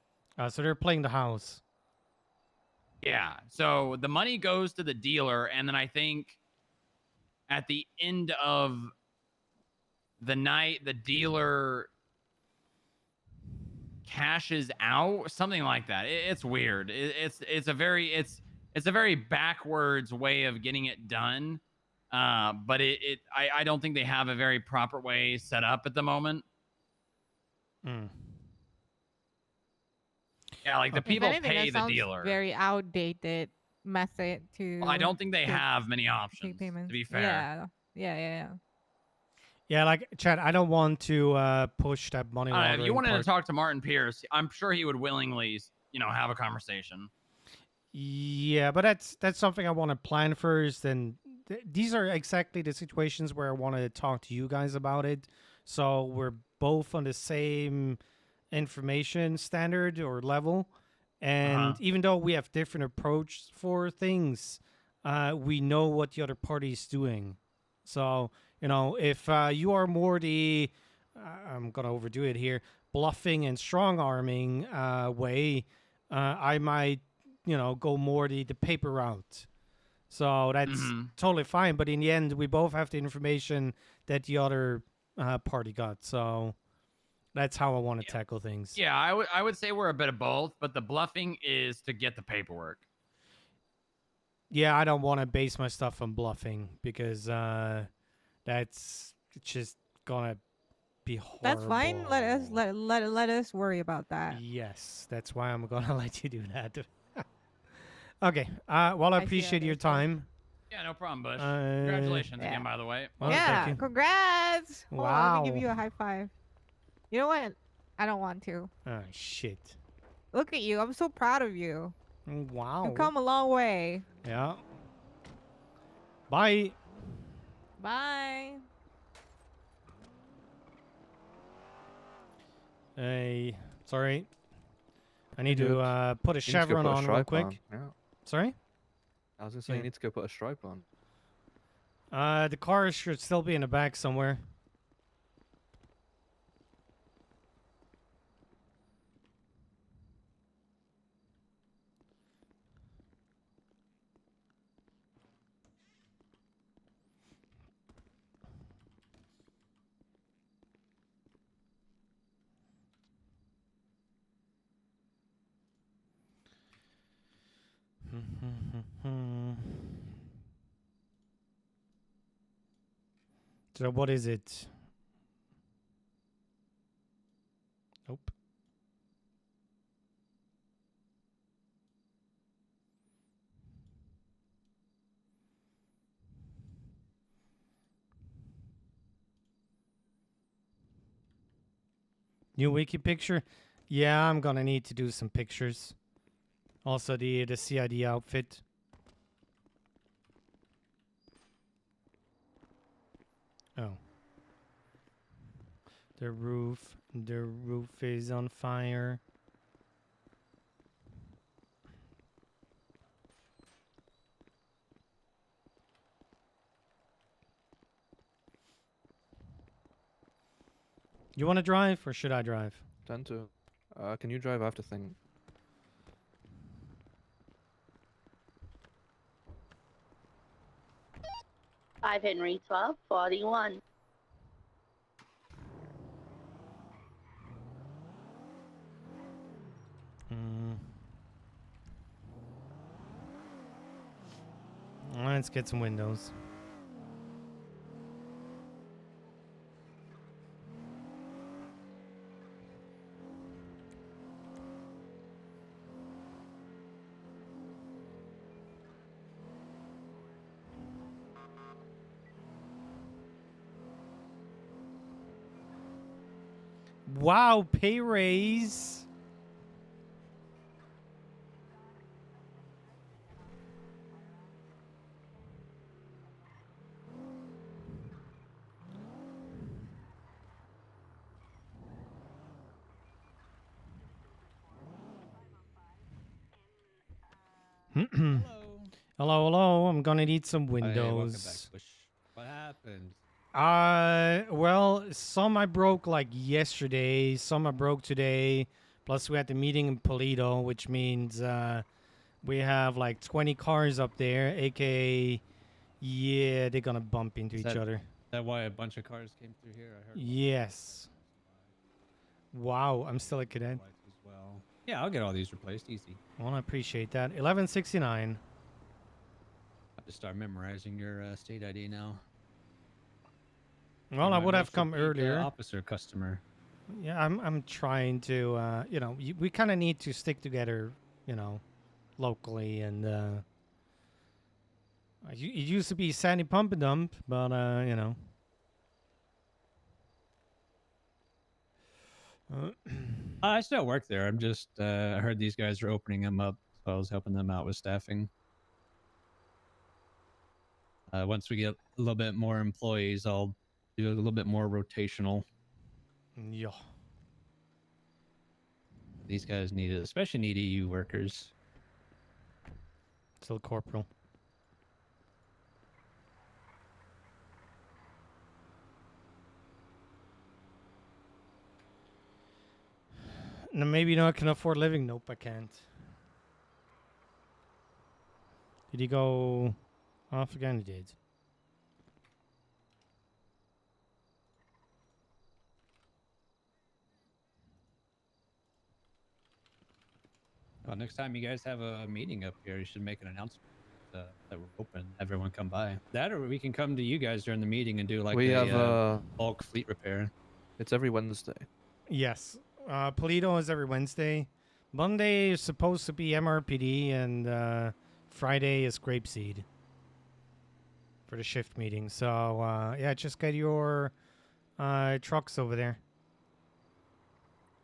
So they're playing the house. Yeah. So the money goes to the dealer, and then I think at the end of the night, the dealer cashes out, something like that. It's weird. It's a very backwards way of getting it done. But I don't think they have a very proper way set up at the moment. Yeah, like the If people anything, pay that the sounds dealer. Very outdated method to. Well, I don't think they take- have many options, take payments. to be fair. Yeah. Yeah, like Chad, I don't want to push that money I don't know, laundering if you wanted part. to talk to Martin Pierce, I'm sure he would willingly, you know, have a conversation. Yeah, but that's something I want to plan first, and these are exactly the situations where I want to talk to you guys about it, so we're both on the same information standard or level, and even though we have different approach for things, we know what the other party is doing. So you know, if you are more the I'm gonna overdo it here, bluffing and strong arming way, I might, you know, go more the paper route. So that's Mhm. totally fine. But in the end, we both have the information that the other party got. So that's how I want to tackle things. Yeah, I would say we're a bit of both, but the bluffing is to get the paperwork. Yeah, I don't want to base my stuff on bluffing because that's just gonna be horrible. That's fine. Let us worry about that. Yes, that's why I'm gonna let you do that. Okay. Well, I I see appreciate how your it is then. time. Yeah, no problem, Bush. Congratulations Yeah. again, by the way. Well, Yeah, thank you. congrats. Hold on, let me give Wow. you a high five. You know what? I don't want to. Oh shit. Look at you. I'm so proud of you. Wow. You've come a long way. Yeah. Bye. Bye. Hey, sorry. I need You to do put a You need to go chevron put a on real stripe quick. on, yeah. Sorry? I was gonna say Yeah. you need to go put a stripe on. The car should still be in the back somewhere. So what is it? Nope. New wiki picture? Yeah, I'm gonna need to do some pictures. Also the CID outfit. Oh. The roof is on fire. You want to drive or should I drive? Tend to. Can you drive? I have to think. Five Henry 1241. Let's get some windows. Wow, pay raise. Hello, hello. I'm gonna need some windows. What happened? Well, some I broke like yesterday, some I broke today. Plus, we had the meeting in Polito, which means we have like 20 cars up there, aka, yeah, they're gonna bump into each other. Is that why a bunch of cars came through here? I heard. Yes. Wow, I'm still a cadet. As well. Yeah, I'll get all these replaced easy. Well, I appreciate that. 1169. I have to start memorizing your state ID now. Well, I would have come earlier. Officer customer. Yeah, I'm trying to, you know, we kind of need to stick together, you know, locally, and it used to be Sandy Pump and Dump, but you know. I still work there. I'm just I heard these guys are opening them up, so I was helping them out with staffing. Once we get a little bit more employees, I'll do a little bit more rotational. Yeah. These guys need it, especially need EU workers. Still corporal. No, maybe you know I can afford living. Nope, I can't. Did he go? Off again, it did. Well, next time you guys have a meeting up here, you should make an announcement that we're open. Everyone come by. That, or we can come to you guys during the meeting and do like We a have bulk fleet repair. It's every Wednesday. Yes. Polito is every Wednesday. Monday is supposed to be MRPD, and Friday is Grapeseed for the shift meeting. So, yeah, just get your trucks over there.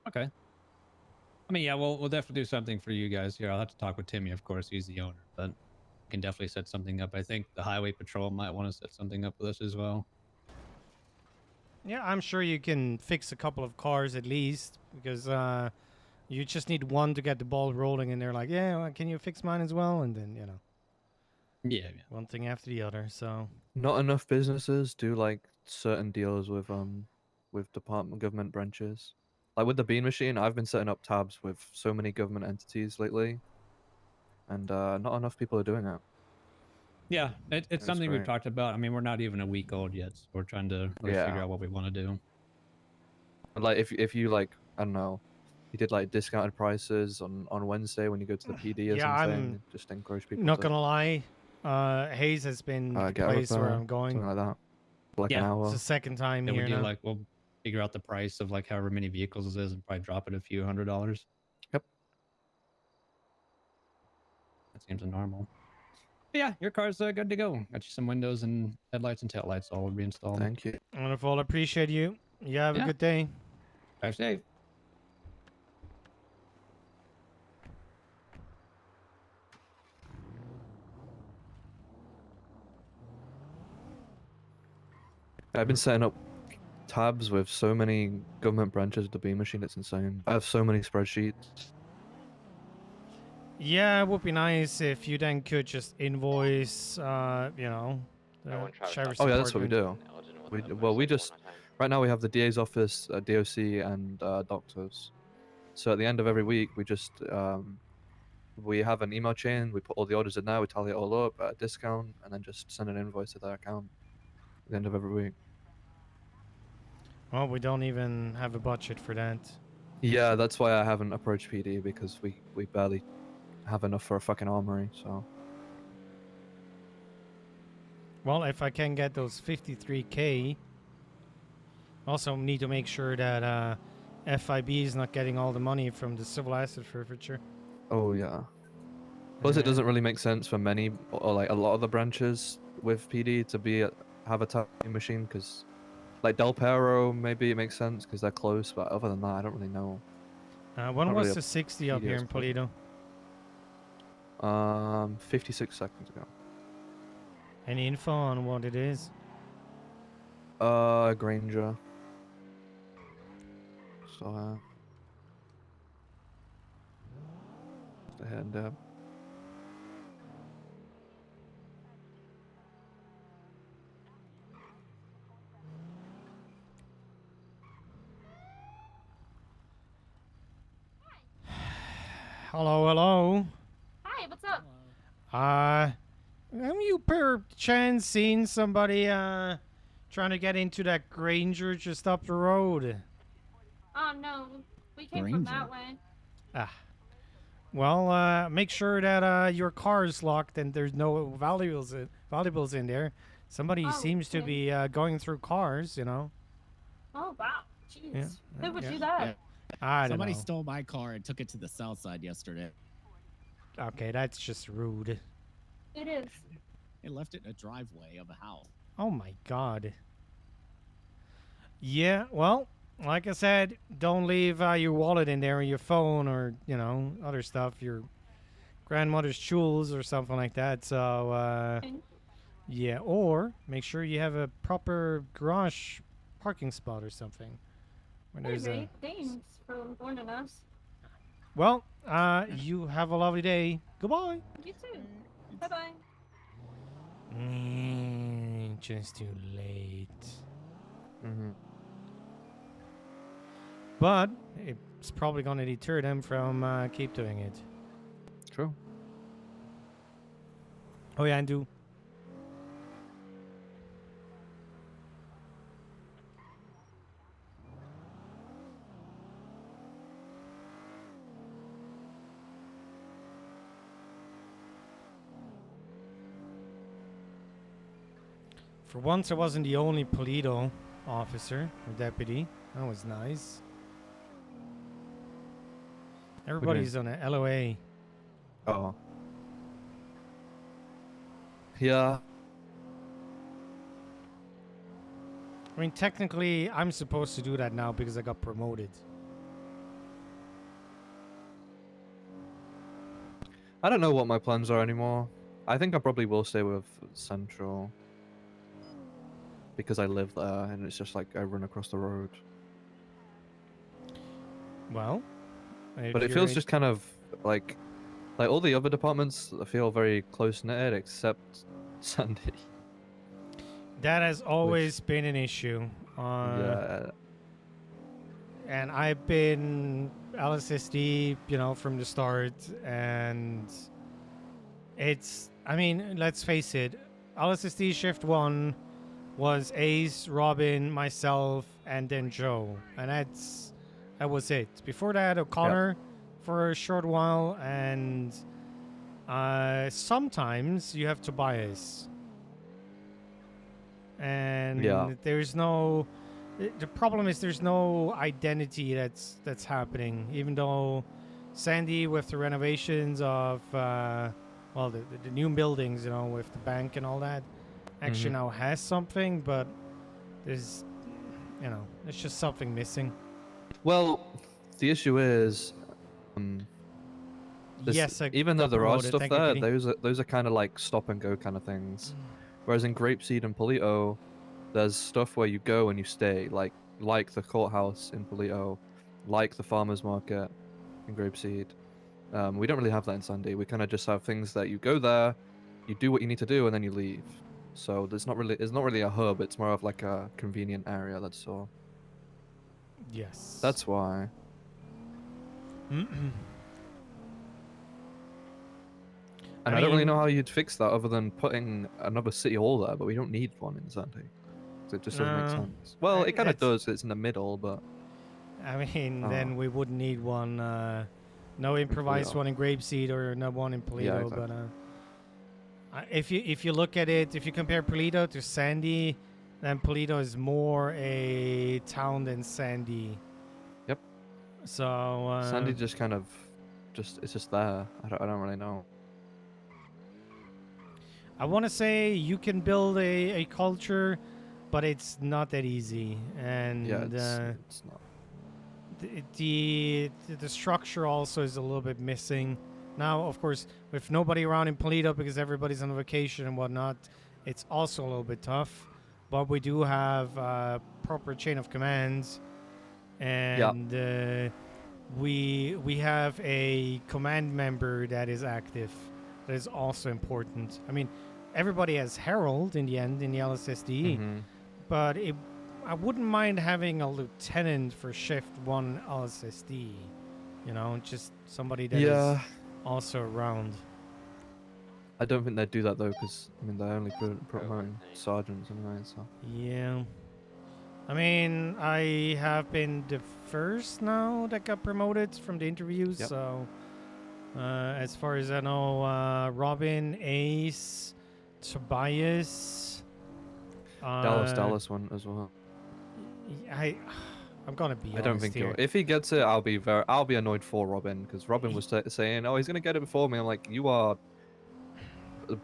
Okay. I mean, yeah, we'll definitely do something for you guys here. I'll have to talk with Timmy, of course. He's the owner, but we can definitely set something up. I think the highway patrol might want to set something up with us as well. Yeah, I'm sure you can fix a couple of cars at least, because you just need one to get the ball rolling, and they're like, yeah, well, can you fix mine as well? And then, you know. Yeah. One thing after the other, so. Not enough businesses do like certain deals with government branches. Like with the bean machine, I've been setting up tabs with so many government entities lately, and not enough people are doing it. Yeah, it's That's something we've great. talked about. I mean, we're not even a week old yet, so we're trying to really Yeah. figure out what we want to do. Like if you like, I don't know, you did like discounted prices on Wednesday when you go to the PD or Yeah, something, I'm just encourage people not to gonna lie. Hayes has been the get a place where referral, I'm going. something like that. Like an hour. It's the second time Yeah, here we do now. we'll figure out the price of like however many vehicles it is and probably drop it a few $100s. Yep. That seems normal. But yeah, your car's good to go. Got you some windows and headlights and taillights all reinstalled. Thank you. Wonderful. Appreciate you. You have a Yeah. good day. Drive safe. I've been setting up tabs with so many government branches of the bean machine. It's insane. I have so many spreadsheets. Yeah, it would be nice if you then could just invoice, you know, the sheriff's Oh yeah, that's what we department. do. We just right now we have the DA's office, DOC, and doctors. So at the end of every week, we just we have an email chain. We put all the orders in there. We tally it all up at a discount, and then just send an invoice to their account at the end of every week. Well, we don't even have a budget for that. Yeah, that's why I haven't approached PD, because we barely have enough for a fucking armory. So Well, if I can get those 53K, also need to make sure that FIB is not getting all the money from the civil asset forfeiture. oh yeah. Plus, it doesn't really make sense for many or like a lot of the branches with PD to be have a typing machine, because like Del Perro, maybe it makes sense because they're close, but other than that, I don't really know. When Not was really the a 60 up PD here in expert. Polito? 56 seconds ago. Any info on what it is? Granger. So just a head up. Hello, hello. Hi, what's up? Have you per chance seen somebody trying to get into that Granger just up the road? Oh no, we came from that way. Ah. Well, make sure that your car is locked and there's no valuables in there. Somebody Oh, seems to okay. be going through cars, you know. Oh wow, jeez. Yeah, Who would yeah, do that? I don't Somebody know. stole my car and took it to the south side yesterday. Okay, that's just rude. It is. They left it in a driveway of a house. Oh my god. Yeah, well, like I said, don't leave your wallet in there or your phone or, you know, other stuff, your grandmother's jewels or something like that. So, yeah, or make sure you have a proper garage parking spot or something. Where there's Maybe. a... Thanks for warning us. Well, you have a lovely day. Goodbye. You too. Bye bye. Just too late. Mm-hmm. But it's probably going to deter them from keep doing it. True. Oh yeah, and do For once, I wasn't the only Polito officer or deputy. That was nice. Everybody's on a LOA. Oh. Yeah. I mean, technically, I'm supposed to do that now because I got promoted. I don't know what my plans are anymore. I think I probably will stay with Central. Because I live there and it's just like I run across the road. Well, But it feels just kind of like all the other departments feel very close knit except Sandy. That has always been an issue. Yeah. And I've been LSSD, you know, from the start, and I mean, let's face it, LSSD Shift 1 was Ace, Robin, myself, and then Joe. And that was it. Before that, O'Connor for a short while, and sometimes you have Tobias. And there's no... The problem is there's no identity that's happening, even though Sandy, with the renovations of, well, the new buildings, you know, with the bank and all that, actually now has something, but there's, you know, there's just something missing. Well, the issue is, yes, even though there are promoted, stuff there, technically. those are kind of like stop and go kind of things. Whereas in Grapeseed and Polito, there's stuff where you go and you stay, like the courthouse in Polito, like the farmers market in Grapeseed. We don't really have that in Sandy. We kind of just have things that you go there, you do what you need to do, and then you leave. So it's not really a hub. It's more of like a convenient area. That's all. Yes. That's why. And I don't really know how you'd fix that other than putting another city hall there, but we don't need one in Sandy. So it just doesn't make sense. Well, it kind of does. It's in the middle, but... I mean, then we wouldn't need one. No improvised one in Grapeseed or no one in Polito. Yeah, exactly. But if you look at it, if you compare Polito to Sandy, then Polito is more a town than Sandy. Yep. So Sandy just kind of, it's just there. I don't really know. I want to say you can build a culture, but it's not that easy. And yeah, it's not. The structure also is a little bit missing. Now, of course, with nobody around in Polito because everybody's on vacation and whatnot, it's also a little bit tough. But we do have a proper chain of commands, and we have a command member that is active. That is also important. I mean, everybody has Herald in the end in the LSSD, but I wouldn't mind having a lieutenant for Shift 1 LSSD. You know, just somebody that is also around. I don't think they'd do that though, because I mean they're only promoting sergeants anyway. So yeah, I mean I have been the first now that got promoted from the interviews. So as far as I know, Robin, Ace, Tobias, Dallas won as well. I'm gonna be. I don't think he'll. If he gets it, I'll be annoyed for Robin, because Robin was saying, "Oh, he's gonna get it before me." I'm like, you are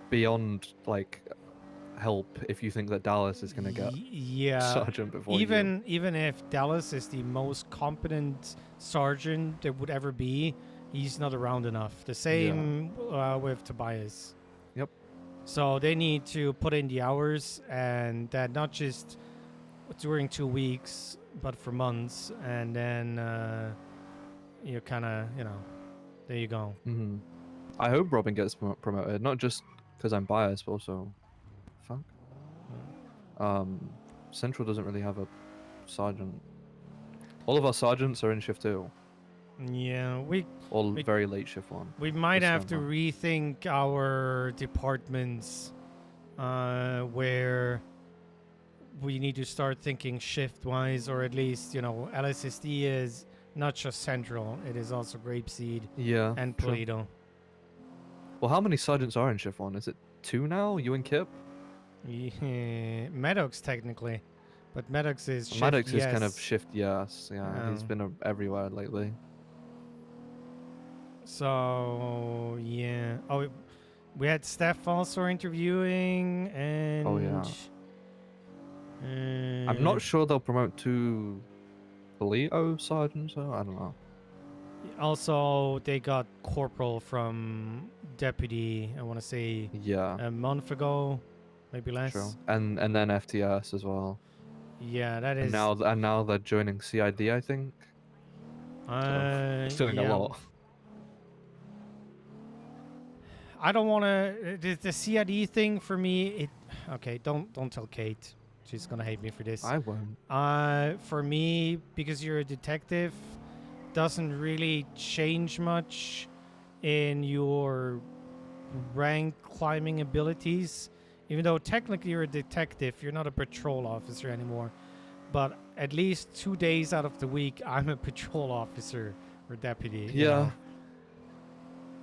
beyond like help if you think that Dallas is gonna get sergeant before even if Dallas is the most competent sergeant there would ever be, he's not around enough. The same with Tobias. Yep. So they need to put in the hours, and that not just during 2 weeks, but for months, and then you kind of, you know, there you go. I hope Robin gets promoted, not just because I'm biased, but also, Central doesn't really have a sergeant. All of our sergeants are in shift 2. Yeah, all very late shift 1. We might have to rethink our departments, where we need to start thinking shift-wise, or at least, you know, LSSD is not just Central; it is also Grapeseed and Polito. Well, how many sergeants are in shift 1? Is it 2 now? You and Kip? Yeah, Maddox technically, but Maddox is shift Maddox is yes. kind of shift yes. Yeah, he's Oh. been everywhere lately. So yeah. Oh, we had Steph also interviewing, and Oh yeah. I'm uh, not sure they'll promote two Polito sergeants. So I don't know. Also, they got corporal from deputy. I want to say Yeah. a month ago, maybe less. True. And then FTS as well. Yeah, that is. And now they're joining CID, I think. So it's doing a Yeah. lot. I don't want to. The CID thing for me. Okay. Don't tell Kate. She's gonna hate me for this. I won't. For me, because you're a detective, doesn't really change much in your rank climbing abilities. Even though technically you're a detective, you're not a patrol officer anymore. But at least 2 days out of the week, I'm a patrol officer or deputy. Yeah. You know?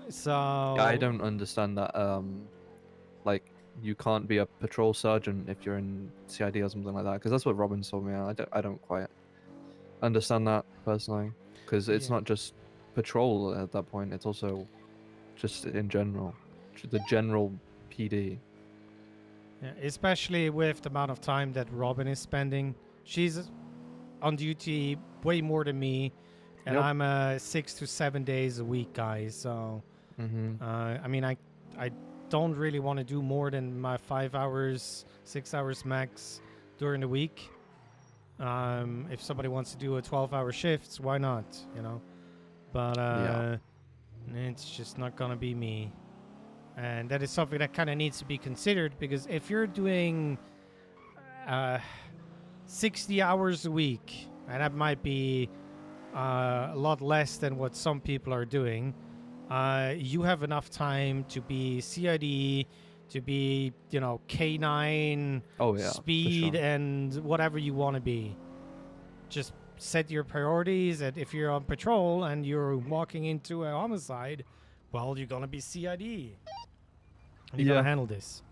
So Yeah, I don't understand that. Like you can't be a patrol sergeant if you're in CID or something like that. Because that's what Robin told me. I don't quite understand that personally. Because it's Yeah. not just patrol at that point. It's also just in general, the general PD. Yeah, especially with the amount of time that Robin is spending. She's on duty way more than me, and Yep. I'm 6 to 7 days a week guy. So, I mean, I don't really want to do more than my 5 hours, 6 hours max during the week. If somebody wants to do a 12-hour shift, why not? You know, but Yeah. it's just not gonna be me. And that is something that kind of needs to be considered, because if you're doing 60 hours a week, and that might be a lot less than what some people are doing, you have enough time to be CID, to be, you know, K9, Oh, yeah, for speed, sure. and whatever you want to be. Just set your priorities, and if you're on patrol and you're walking into a homicide, well, you're gonna be CID. And you're gonna handle this.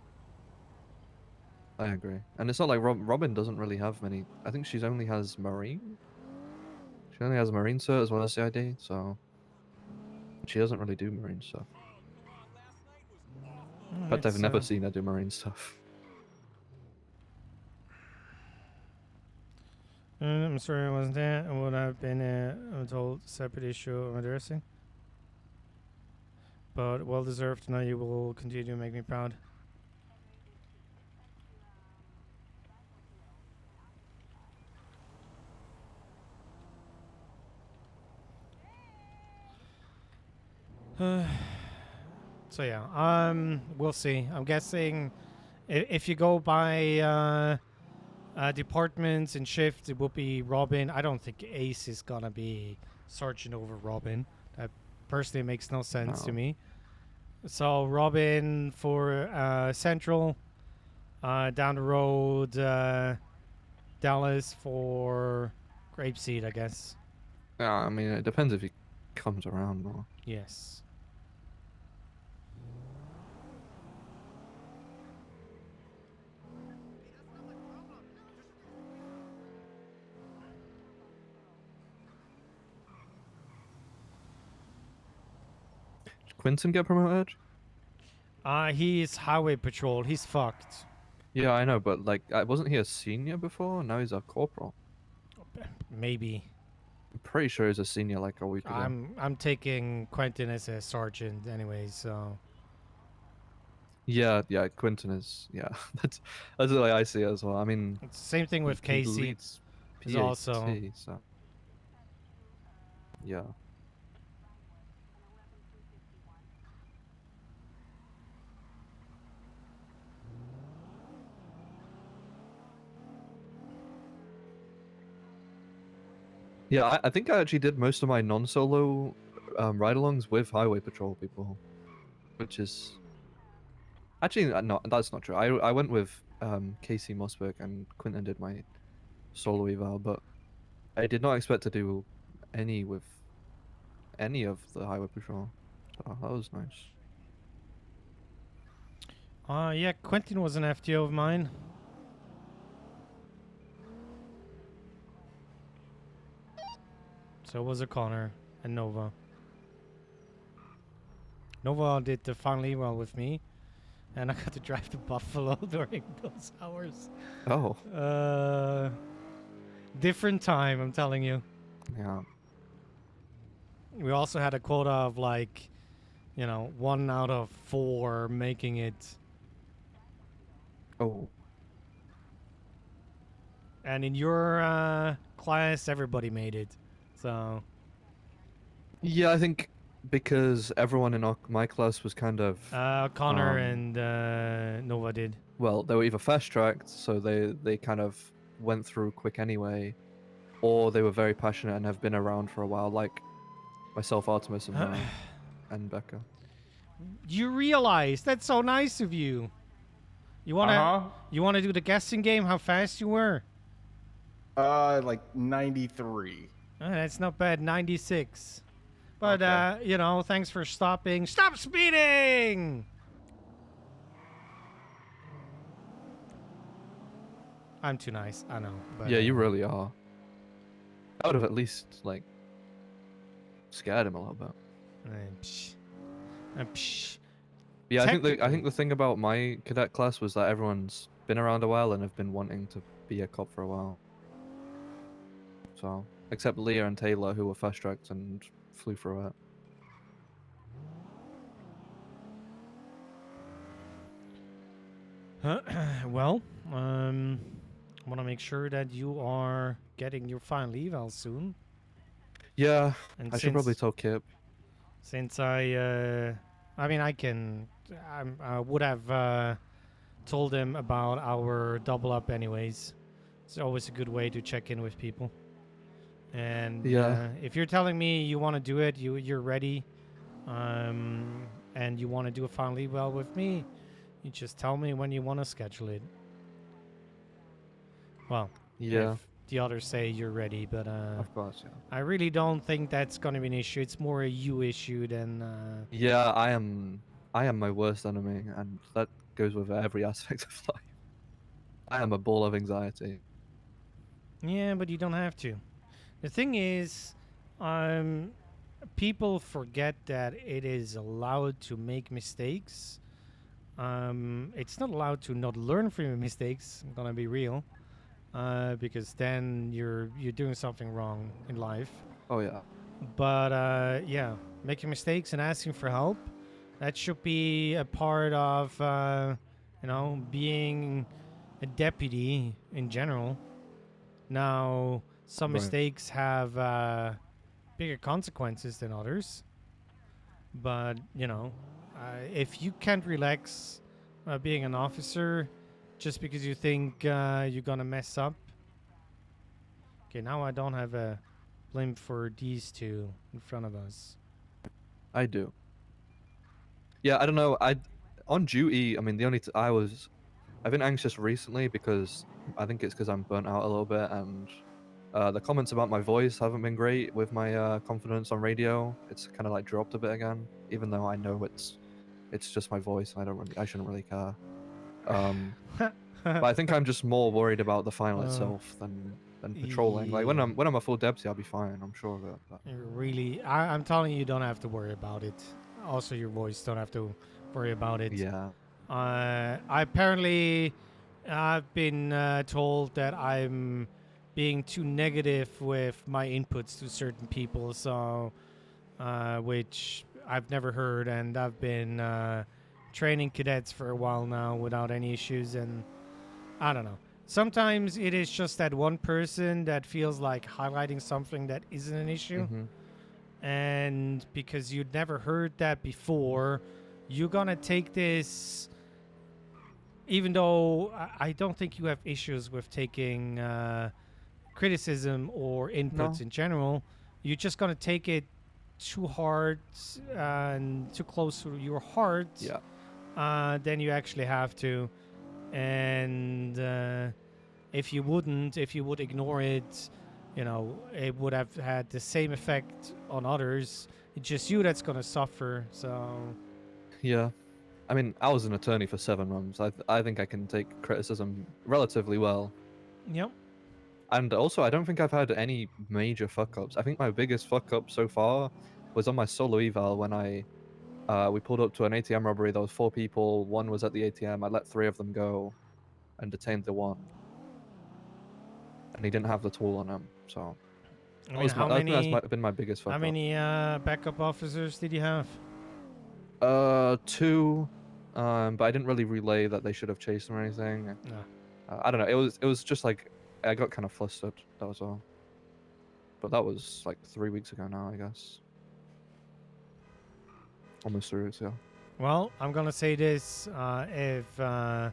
I agree. And it's not like Robin doesn't really have many. I think she only has Marine. She only has Marine cert as well as CID, so she doesn't really do Marine stuff. But I've never seen her do Marine stuff. I'm sorry I wasn't there. I would have been a told separate issue of addressing. But well deserved. Now you will continue to make me proud. So yeah, we'll see. I'm guessing if you go by departments and shifts, it will be Robin. I don't think Ace is gonna be sergeant over Robin. That personally makes no sense to No. me. So Robin for Central, down the road, Dallas for Grapeseed, I guess. Yeah, I mean, it depends if he comes around more. Yes. Did Quinton get promoted? He's highway patrol. He's fucked. Yeah, I know, but like, wasn't he a senior before? Now he's a corporal. Maybe. I'm pretty sure he's a senior like a week ago. I'm taking Quentin as a sergeant anyway, so. Yeah, Quinton is. Yeah, that's the way I see it as well. I mean, It's the same thing with he Casey. leads Is PAT, also. so yeah. Yeah, I think I actually did most of my non-solo ride-alongs with highway patrol people, which is actually no, that's not true. I went with Casey Mossberg and Quinton did my solo eval, but I did not expect to do any with any of the highway patrol. So that was nice. Yeah, Quentin was an FTO of mine. So was O'Connor and Nova. Nova did the final eval with me, and I got to drive to Buffalo during those hours. Oh. Different time, I'm telling you. Yeah. We also had a quota of like, 1 out of 4 making it. Oh. And in your class, everybody made it. So. Yeah, I think because everyone in my class was kind of. Connor and Nova did. Well, they were either fast tracked, so they kind of went through quick anyway, or they were very passionate and have been around for a while, like myself, Artemis, and Becca. You realize that's so nice of you. You wanna do the guessing game? How fast you were? Like 93. That's not bad. 96. But thanks for stopping. Stop speeding! I'm too nice. I know. But, Yeah, you really are. I would have at least scared him a little bit. Yeah, I think the thing about my cadet class was that everyone's been around a while and have been wanting to be a cop for a while. So, except Leah and Taylor, who were fast tracked and flew through it. Well, I want to make sure that you are getting your final eval soon. Yeah, And I should probably tell Kip. Since I would have told him about our double up anyways. It's always a good way to check in with people. And if you're telling me you want to do it, you're ready, and you want to do a final eval with me, you just tell me when you want to schedule it. Well, yeah. If the others say you're ready, but Of course, yeah. I really don't think that's gonna be an issue. It's more a you issue than. Yeah, I am my worst enemy, and that goes with every aspect of life. I am a ball of anxiety. Yeah, but you don't have to. The thing is, people forget that it is allowed to make mistakes. It's not allowed to not learn from your mistakes. I'm gonna be real, because then you're doing something wrong in life. Oh yeah. But yeah, making mistakes and asking for help, that should be a part of being a deputy in general. Now, some Right. mistakes have bigger consequences than others. But, if you can't relax being an officer just because you think you're going to mess up. Okay, now I don't have a blimp for these two in front of us. I do. Yeah, I don't know. On duty. I mean, the only I've been anxious recently because I think it's because I'm burnt out a little bit, and the comments about my voice haven't been great with my confidence on radio. It's kind of like dropped a bit again, even though I know it's just my voice. I shouldn't really care. But I think I'm just more worried about the final itself than patrolling. Like when I'm a full deputy, I'll be fine. I'm sure of it. But... I'm telling you, you don't have to worry about it. Also, your voice don't have to worry about it. Yeah. I've been told that I'm being too negative with my inputs to certain people, so which I've never heard, and I've been training cadets for a while now without any issues, and I don't know. Sometimes it is just that one person that feels like highlighting something that isn't an issue. And because you'd never heard that before, you're gonna take this, even though I don't think you have issues with taking criticism or inputs in general, you're just gonna take it too hard and too close to your heart. Then you actually have to. And if you would ignore it, it would have had the same effect on others. It's just you that's gonna suffer. So yeah, I mean, I was an attorney for 7 months. I think I can take criticism relatively well. Yep. And also, I don't think I've had any major fuck ups. I think my biggest fuck up so far was on my solo eval when we pulled up to an ATM robbery. There was 4 people. 1 was at the ATM. I let 3 of them go, and detained the 1. And he didn't have the tool on him. So I mean, how I think many? been my biggest fuck How up. many backup officers did you have? 2. But I didn't really relay that they should have chased him or anything. No. I don't know. It was just like I got kind of flustered. That was all. But that was like 3 weeks ago now, I guess. Almost 3 weeks ago. Well, I'm gonna say this: if there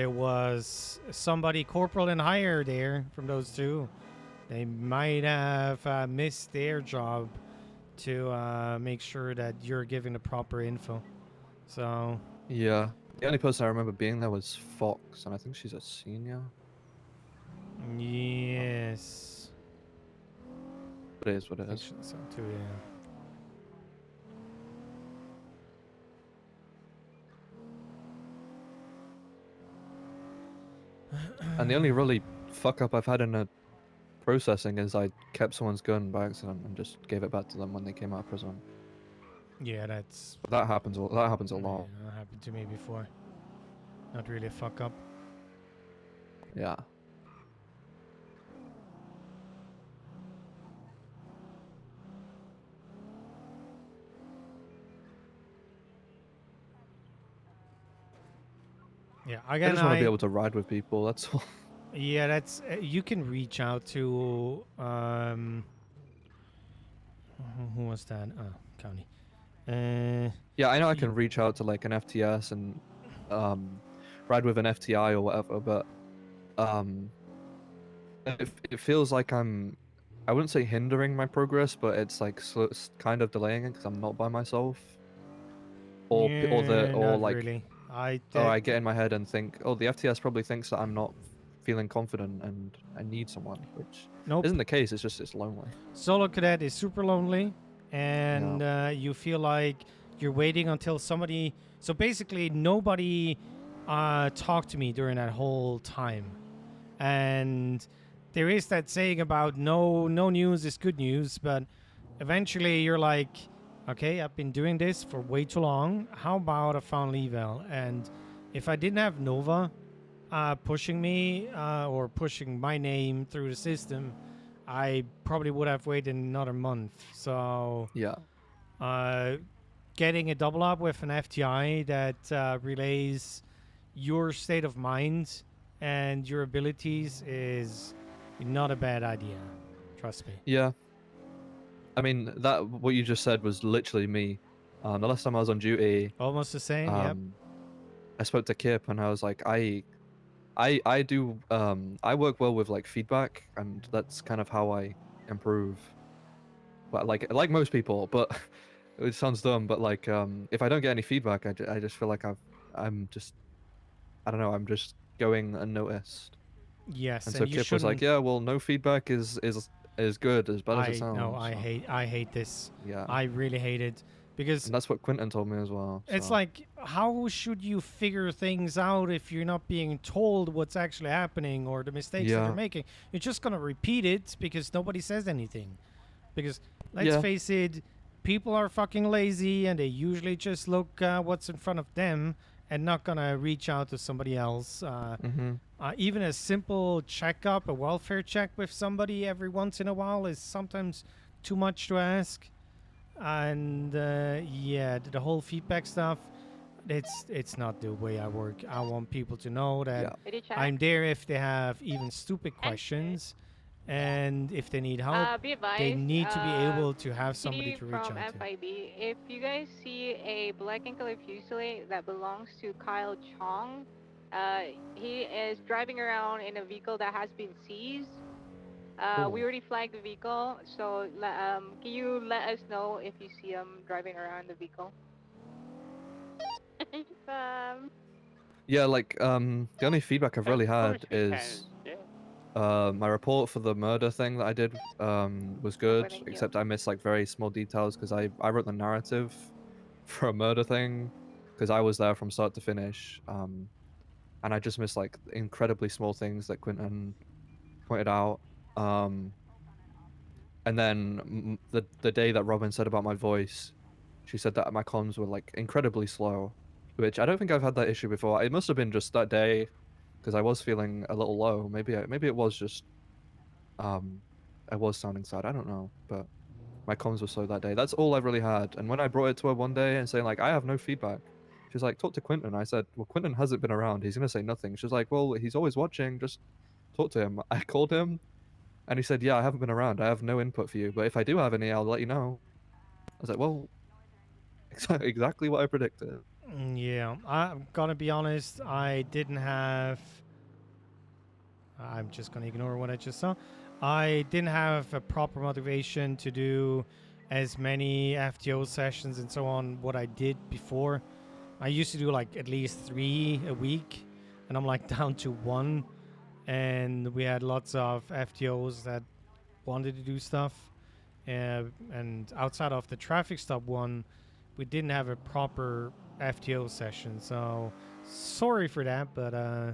was somebody corporal and higher there from those 2, they might have missed their job to make sure that you're giving the proper info. So Yeah. The only person I remember being there was Fox, and I think she's a senior. yes, It is what it is. so too, yeah. And the only really fuck up I've had in a processing is I kept someone's gun by accident and just gave it back to them when they came out of prison. Yeah, that's But that happens. That happens a yeah, lot. that happened to me before. Not really a fuck up. Yeah. Yeah, I again, just want to be able to ride with people. That's all. Yeah, that's you can reach out to who was that? Oh, County. Yeah, I know I can reach out to like an FTS and ride with an FTI or whatever, but it feels like I wouldn't say hindering my progress, but it's like it's kind of delaying it because I'm not by myself. Or not like really. I get in my head and think, oh, the FTS probably thinks that I'm not feeling confident and I need someone, which isn't the case. It's just it's lonely. Solo cadet is super lonely, and you feel like you're waiting until somebody. So basically, nobody talked to me during that whole time, and there is that saying about no news is good news, but eventually you're like, okay, I've been doing this for way too long. How about a final eval? And if I didn't have Nova pushing me or pushing my name through the system, I probably would have waited another month. So yeah, getting a double up with an FTI that relays your state of mind and your abilities is not a bad idea. Trust me. Yeah. I mean, that what you just said was literally me. The last time I was on duty, almost the same. Yep. I spoke to Kip and I was like, I do I work well with like feedback, and that's kind of how I improve. But like most people, but it sounds dumb, but like if I don't get any feedback, I just feel like I'm just I don't know, I'm just going unnoticed. Yes, and so you Kip was like, shouldn't- yeah, well, no feedback is good, as bad as it sounds. No, so. I hate this. Yeah. I really hate it because And that's what Quentin told me as well. it's so. like, how should you figure things out if you're not being told what's actually happening or the mistakes that Yeah. you're making? You're just gonna repeat it because nobody says anything. Because let's Yeah. face it, people are fucking lazy and they usually just look what's in front of them and not gonna reach out to somebody else. Even a simple checkup, a welfare check with somebody every once in a while is sometimes too much to ask. And yeah, the whole feedback stuff, it's not the way I work. I want people to know that I'm there if they have even stupid questions, and if they need help, Be advised, they need to be able to have somebody PD to reach from out to. FIB, if you guys see a black and color Fusilier that belongs to Kyle Chong, he is driving around in a vehicle that has been seized. We already flagged the vehicle, so can you let us know if you see him driving around the vehicle? Yeah, like the only feedback I've really had is my report for the murder thing that I did was good, thank you. except I missed like very small details because I wrote the narrative for a murder thing, because I was there from start to finish. And I just missed like incredibly small things that Quentin pointed out. And then the day that Robin said about my voice, she said that my comms were like incredibly slow, which I don't think I've had that issue before. It must have been just that day, because I was feeling a little low. Maybe it was just I was sounding sad. I don't know, but my comms were slow that day. That's all I've really had. And when I brought it to her one day and saying like I have no feedback, she's like, talk to Quentin. I said, well, Quentin hasn't been around. He's gonna say nothing. She's like, well, he's always watching. Just talk to him. I called him, and he said, yeah, I haven't been around. I have no input for you. But if I do have any, I'll let you know. I was like, well, exactly what I predicted. Yeah, I'm gonna be honest. I didn't have. I'm just gonna ignore what I just saw. I didn't have a proper motivation to do as many FTO sessions and so on. What I did before, I used to do like at least 3 a week, and I'm like down to 1. And we had lots of FTOs that wanted to do stuff, and outside of the traffic stop one, we didn't have a proper FTO session. So sorry for that, but I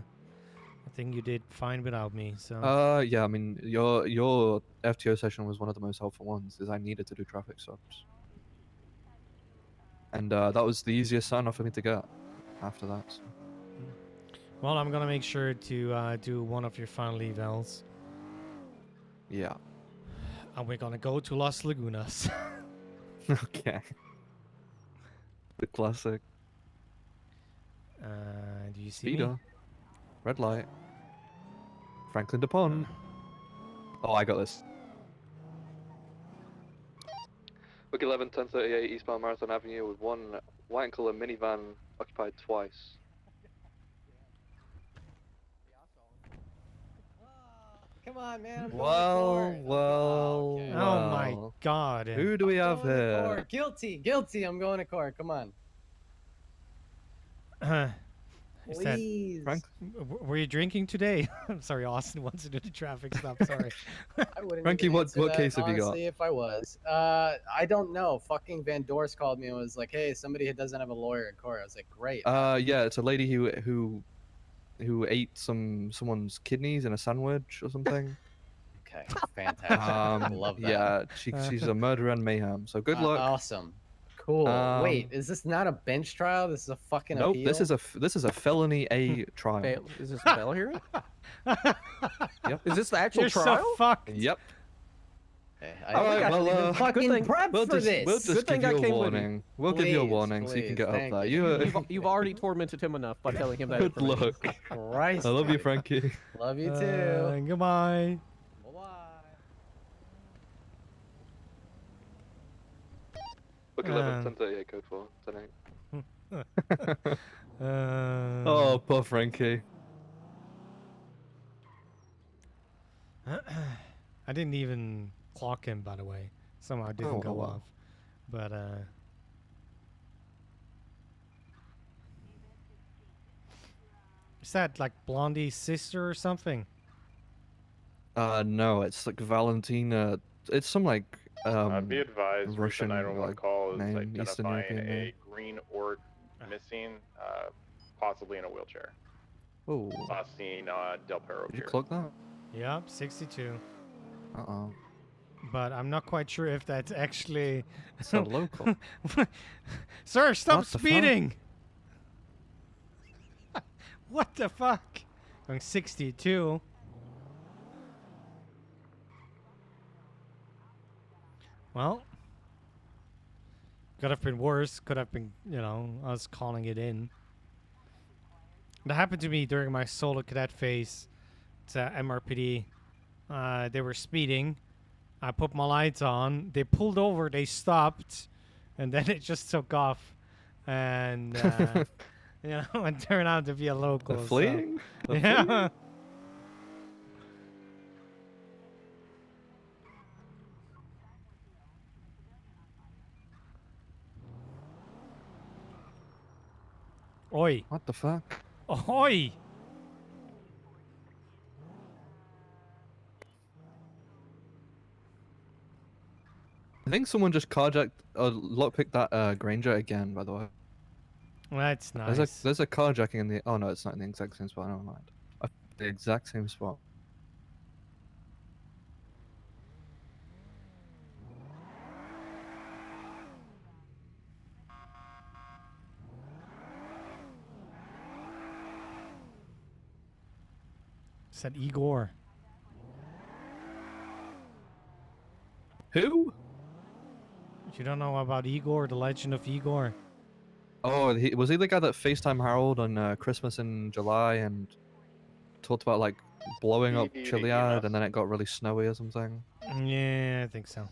think you did fine without me. So Yeah, I mean, your FTO session was one of the most helpful ones, because I needed to do traffic stops, and that was the easiest sign off for me to get after that. So. well, I'm gonna make sure to do one of your final evals. Yeah. And we're gonna go to Las Lagunas. Okay. The classic. Do you see me? Speeder. Red light. Franklin DePont. Oh, I got this. Book 11, 1038 eastbound Marathon Avenue with one white and colour minivan occupied twice. Come on, man. I'm Well. Oh my God. Who do we have going to here? court. Guilty. I'm going to court. Come on. Is that Please. were you drinking today? I'm sorry, Austin wants to do the traffic stop. Sorry. I wouldn't Frankie, even what answer that, case have you got? honestly, if I was. I don't know. Fucking Van Dorst called me and was like, "Hey, somebody doesn't have a lawyer in court." I was like, "Great." Yeah, it's a lady who ate someone's kidneys in a sandwich or something. Okay, fantastic. Love that. Yeah, she's a murderer and mayhem. So good luck. Awesome. Cool. Wait, is this not a bench trial? This is a fucking Nope. appeal? This is a felony A trial. Is this a bail hearing? Yep. Is this the actual You're trial? so fucked. Yep. I All right, didn't even fucking prep we'll for just, this. We'll just Good thing give I you a came with you. warning. We'll give you a warning so you can get up thank there. You've already tormented him enough by telling him that. Good luck. Christ. I love you, Frankie. Love you too. Goodbye. Book 11, 1038 code 4, 10-8. Oh, poor Frankie. I didn't even clock him, by the way. Somehow it didn't go off. But is that like Blondie's sister or something? No, it's like Valentina. It's some like be advised, Russian the 911 like, call is name, Eastern identifying European name. a green orc missing, possibly in a wheelchair. Oh. Last seen Del Perro Did you Pier. clock that? Yep, 62. Uh-oh. But I'm not quite sure if that's actually. It's a local. Sir, stop What the fuck? speeding! What the fuck? Going 62. Well, could have been worse. Could have been, us calling it in. That happened to me during my solo cadet phase to MRPD. They were speeding. I put my lights on. They pulled over. They stopped, and then it just took off. And it turned out to be a local. They're fleeing? So, They're yeah. fleeing? Oi. What the fuck? Oi. I think someone just carjacked or lockpicked that Granger again, by the way. That's nice. There's a carjacking in the. Oh no, it's not in the exact same spot. Never mind. The exact same spot. Said Igor. Who? You don't know about Igor, the legend of Igor? Oh, was he the guy that FaceTime Harold on Christmas in July and talked about like blowing up ED to Chiliad EMS. and then it got really snowy or something? Yeah, I think so.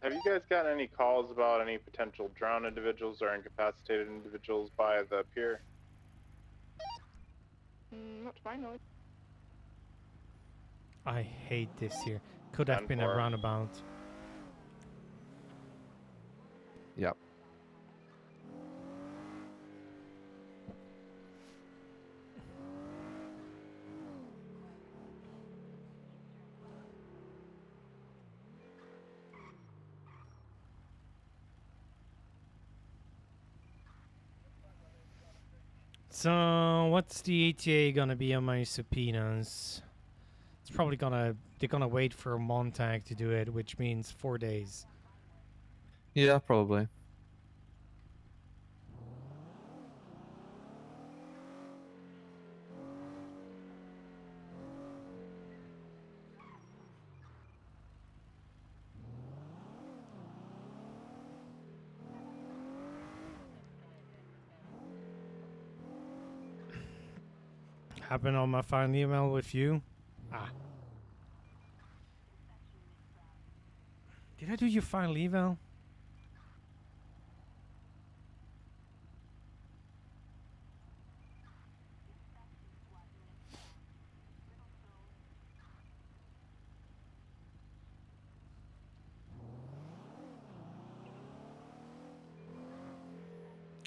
Have you guys gotten any calls about any potential drowned individuals or incapacitated individuals by the pier? Not to my knowledge. I hate this here. Could have been a 10-4. roundabout. Yep. So, what's the ETA gonna be on my subpoenas? It's probably they're gonna wait for Montag to do it, which means 4 days. Yeah, probably. Happened on my final email with you. Ah. Did I do your final email?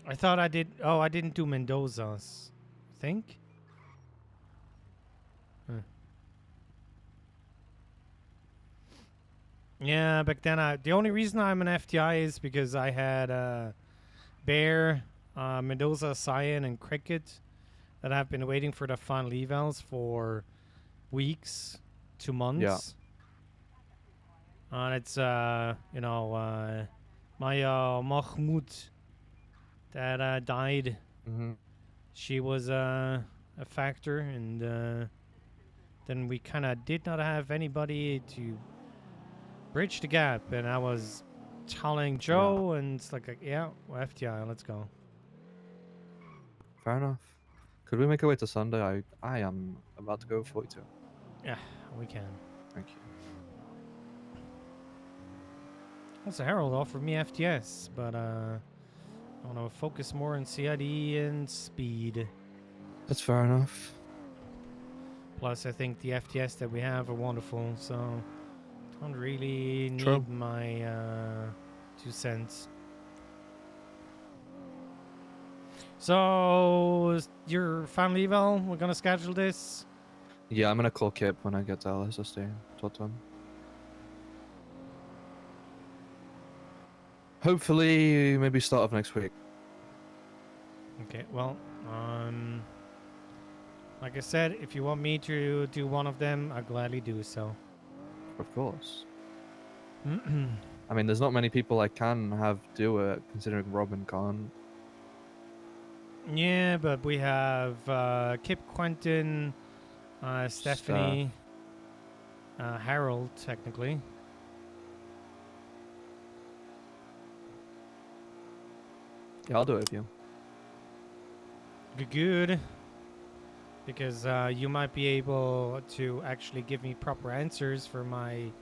I thought I did. Oh, I didn't do Mendoza's. I think. Huh. Yeah, back then the only reason I'm an FTI is because I had Bear, Mendoza, Cyan, and Cricket that have been waiting for the final evals for weeks to months. And it's you know my Mahmoud that died. Mm-hmm. She was a factor, and then we kind of did not have anybody to bridge the gap, and I was telling Joe, and it's like, yeah, well, FTI, let's go. Fair enough. Could we make our way to Sunday? I am about to go 42. Yeah, we can. Thank you. Also, Harold offered me FTS, but I want to focus more on CID and speed. That's fair enough. Plus, I think the FTS that we have are wonderful, so don't really need True. my 2 cents. So, your final eval, we're gonna schedule this. Yeah, I'm gonna call Kip when I get to LSSD and talk to him. Hopefully, maybe start of next week. Okay, well, like I said, if you want me to do one of them, I'll gladly do so. Of course. I mean, there's not many people I can have do it, considering Robin can't. Yeah, but we have Kip, Quentin, Stephanie, Harold, technically. Yeah, I'll do it with you. Good. Because you might be able to actually give me proper answers for my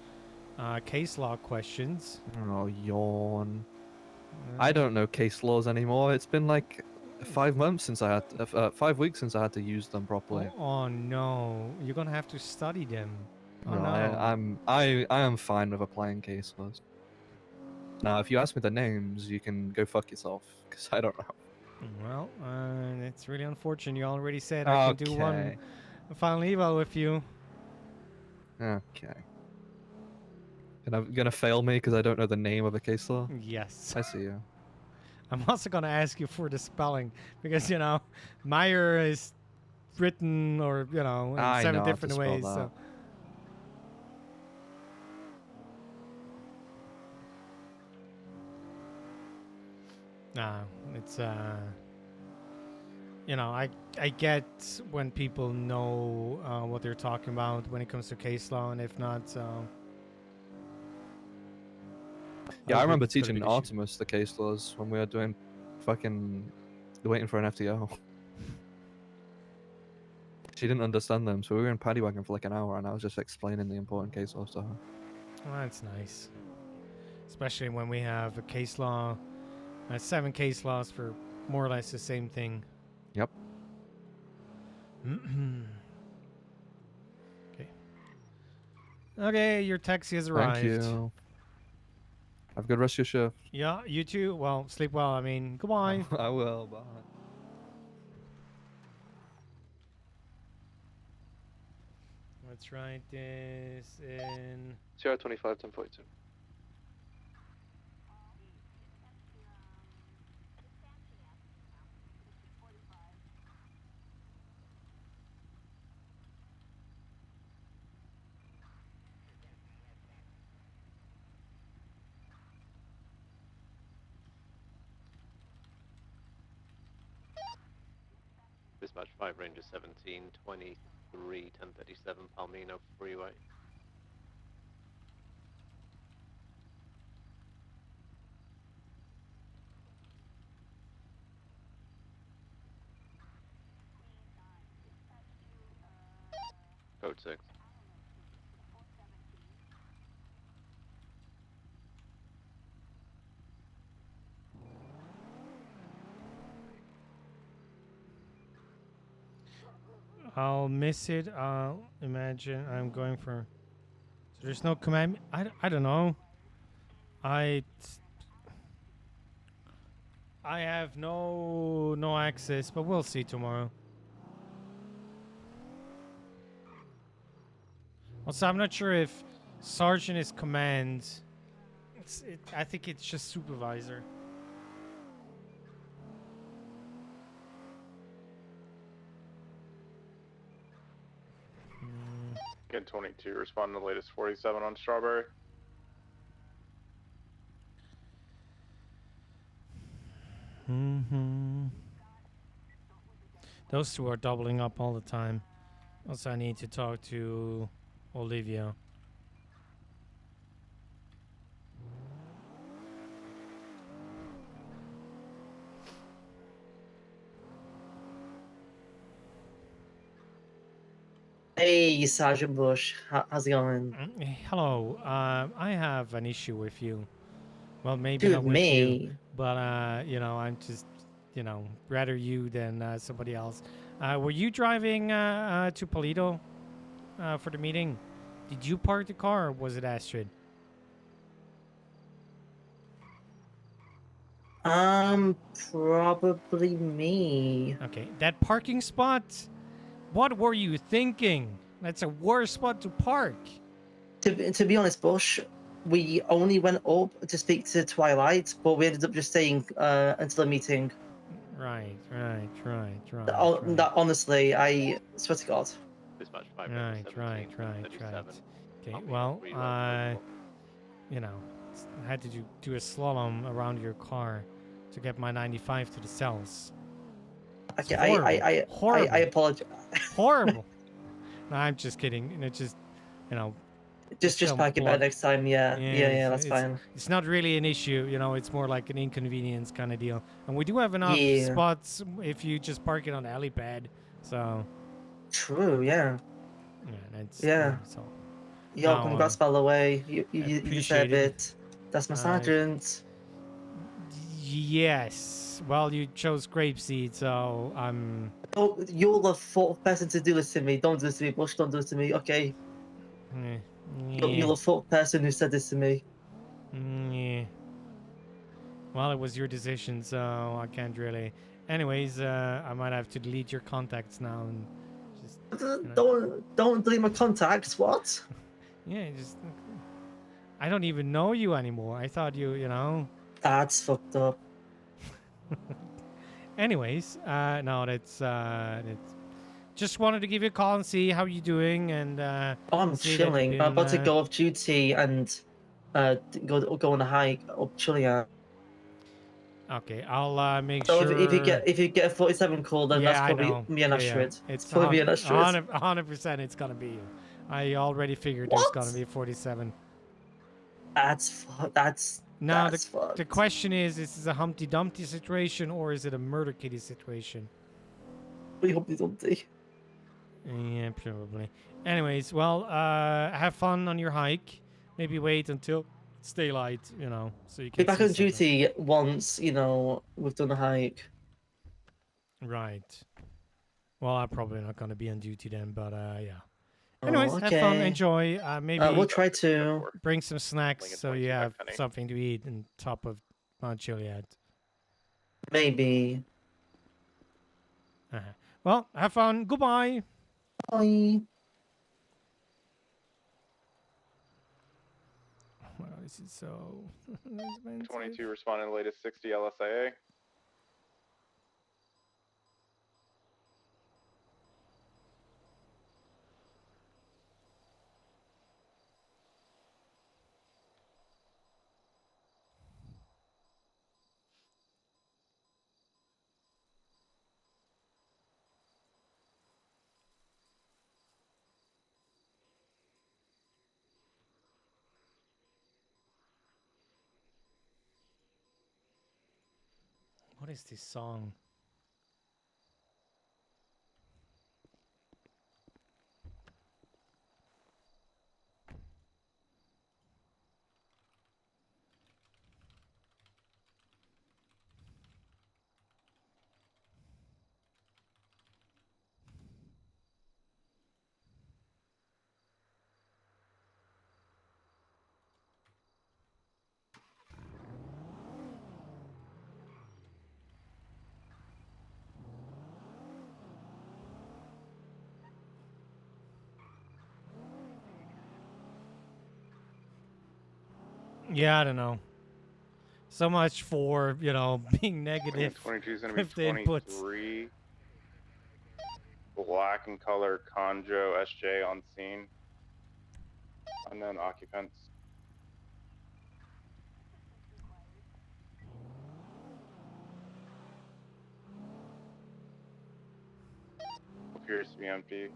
case law questions. Oh, yawn. I don't know case laws anymore. It's been like 5 months since I had 5 weeks since I had to use them properly. Oh no, you're gonna have to study them. Oh No, no. I am fine with applying case laws. Now, if you ask me the names, you can go fuck yourself, because I don't know. Well, it's really unfortunate. You already said I can do one final eval with you. Okay. Gonna fail me because I don't know the name of a case law? Yes. I see you. I'm also gonna ask you for the spelling because you know, Meyer is written or you know in I 7 know how to different spell ways. that. So. Nah, it's you know, I get when people know what they're talking about when it comes to case law, and if not, so. Yeah, I remember it's got a teaching big issue. Artemis the case laws when we were doing fucking waiting for an FTO. She didn't understand them, so we were in paddy wagon for like an hour, and I was just explaining the important case laws to her. Well, that's nice, especially when we have a case law, 7 case laws for more or less the same thing. Yep. Okay. Okay, your taxi has Thank arrived. you. Have a good rest of your shift. Yeah, you too. Well, sleep well. I mean, goodbye. I will. Bye. Let's write this in. Sierra 25, 1042. Dispatch 5 Ranger 17, 23, 1037 Palmino Freeway. Code 6. I'll miss it. I'll imagine I'm going for. So there's no command. I don't know. I have no access, but we'll see tomorrow. Also, I'm not sure if sergeant is command. I think it's just supervisor. Get 22, respond to the latest 47 on Strawberry. Those two are doubling up all the time. Also, I need to talk to Olivia. Hey, Sergeant Bush. How's it going? Hello. I have an issue with you. Well, maybe Dude, not with me? you, but you know, I'm just, you know, rather you than somebody else. Were you driving to Polito for the meeting? Did you park the car, or was it Astrid? Probably me. Okay, that parking spot. What were you thinking? That's a worse spot to park. To be honest, Bush, we only went up to speak to Twilight, but we ended up just staying until the meeting. Right. Honestly, I swear to God. Dispatch 5 Right. Okay, well, you know, I had to do a slalom around your car to get my 95 to the cells. Okay, horrible. I apologize. Horrible. No, I'm just kidding. And it's just, you know. Just pack it back next time. Yeah, that's fine. It's not really an issue, you know. It's more like an inconvenience kind of deal. And we do have enough Yeah. spots if you just park it on the alley pad. So. True. Yeah. Yeah. That's, Yeah. So. Yo, Now, congrats by the way. You deserve appreciate it. That's my sergeant. Yes. Well, you chose grapeseed, so I'm. Oh, you're the fourth person to do this to me. Don't do this to me, Bush. Don't do this to me. Okay. You're the fourth person who said this to me. Yeah. Well, it was your decision, so I can't really. Anyways, I might have to delete your contacts now and just. You know. Don't delete my contacts. What? Yeah, just. I don't even know you anymore. I thought you know. That's fucked up. Anyways, no, that's just wanted to give you a call and see how you're doing, and Oh, I'm see that you've chilling. I'm been, about to go off duty and go on a hike up Chillian. Okay, I'll make So sure. if you get a 47 call, then Yeah, that's I probably know. me and Yeah, Astrid. It's It's probably me and Astrid. 100%. It's gonna be you. I already figured there's gonna be 47. That's Now the fucked. question is this a Humpty Dumpty situation or is it a murder kitty situation? Humpty Dumpty. Yeah, probably. Anyways, well, have fun on your hike. Maybe wait until it's daylight, so you can Be back see on something. duty once we've done the hike. Right. Well, I'm probably not gonna be on duty then, but yeah. Oh, Anyways, have fun, okay. enjoy. Maybe We'll try to bring some snacks so you have something to eat on top of Mount Chiliad. Maybe. Well, have fun. Goodbye. Bye. Wow, this is so expensive. 22 responding latest 60 LSIA. What is this song? Yeah, I don't know. So much for, being negative 22 is going to be with the inputs. 23. Black in color, Conjo, SJ on scene. Unknown occupants. Appears to be empty.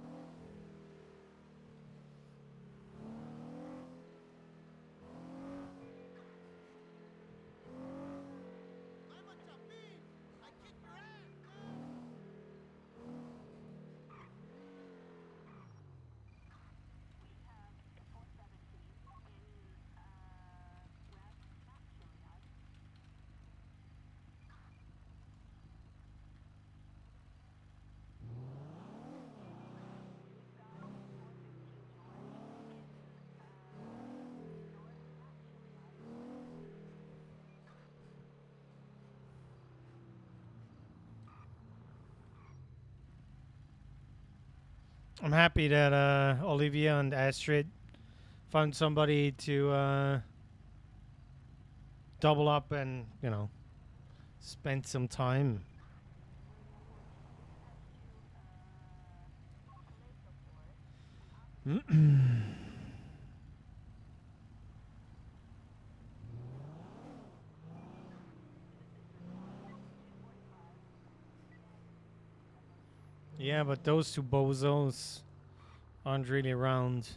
I'm happy that Olivia and Astrid found somebody to double up and, spend some time. Yeah, but those two bozos aren't really around.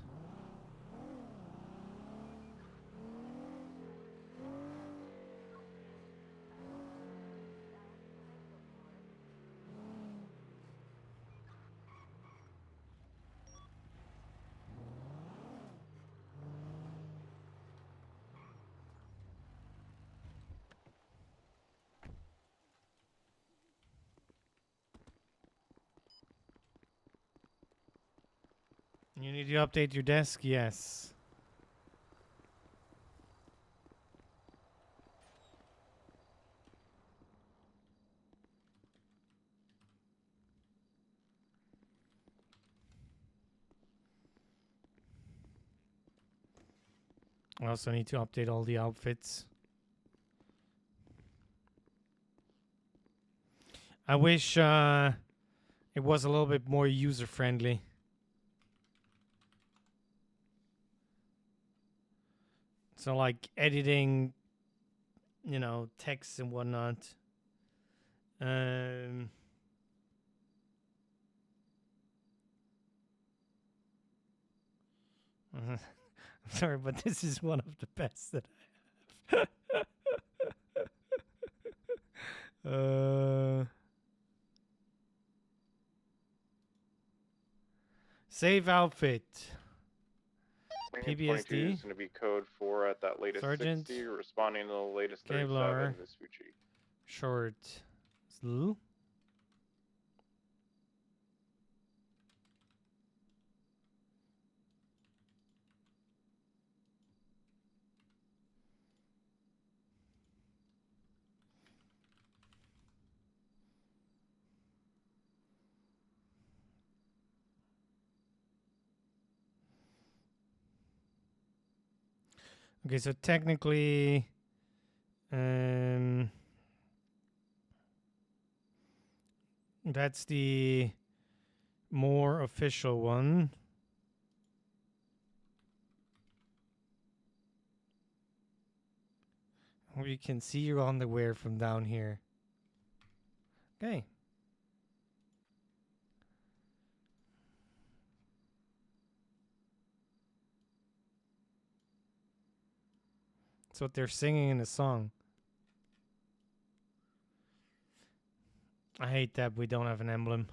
You need to update your desk? Yes. I also need to update all the outfits. I wish it was a little bit more user friendly. So like editing, you know, text and whatnot. I'm sorry, but this is one of the best that I have. Save outfit. Wing 22 is PBSD. going to be code 4 at that latest Sergeant. 60, responding to the latest 37, Kevlar. Vespucci. Short. Slew. Okay, so technically, that's the more official one. We can see your underwear from down here. Okay. That's what they're singing in the song. I hate that we don't have an emblem.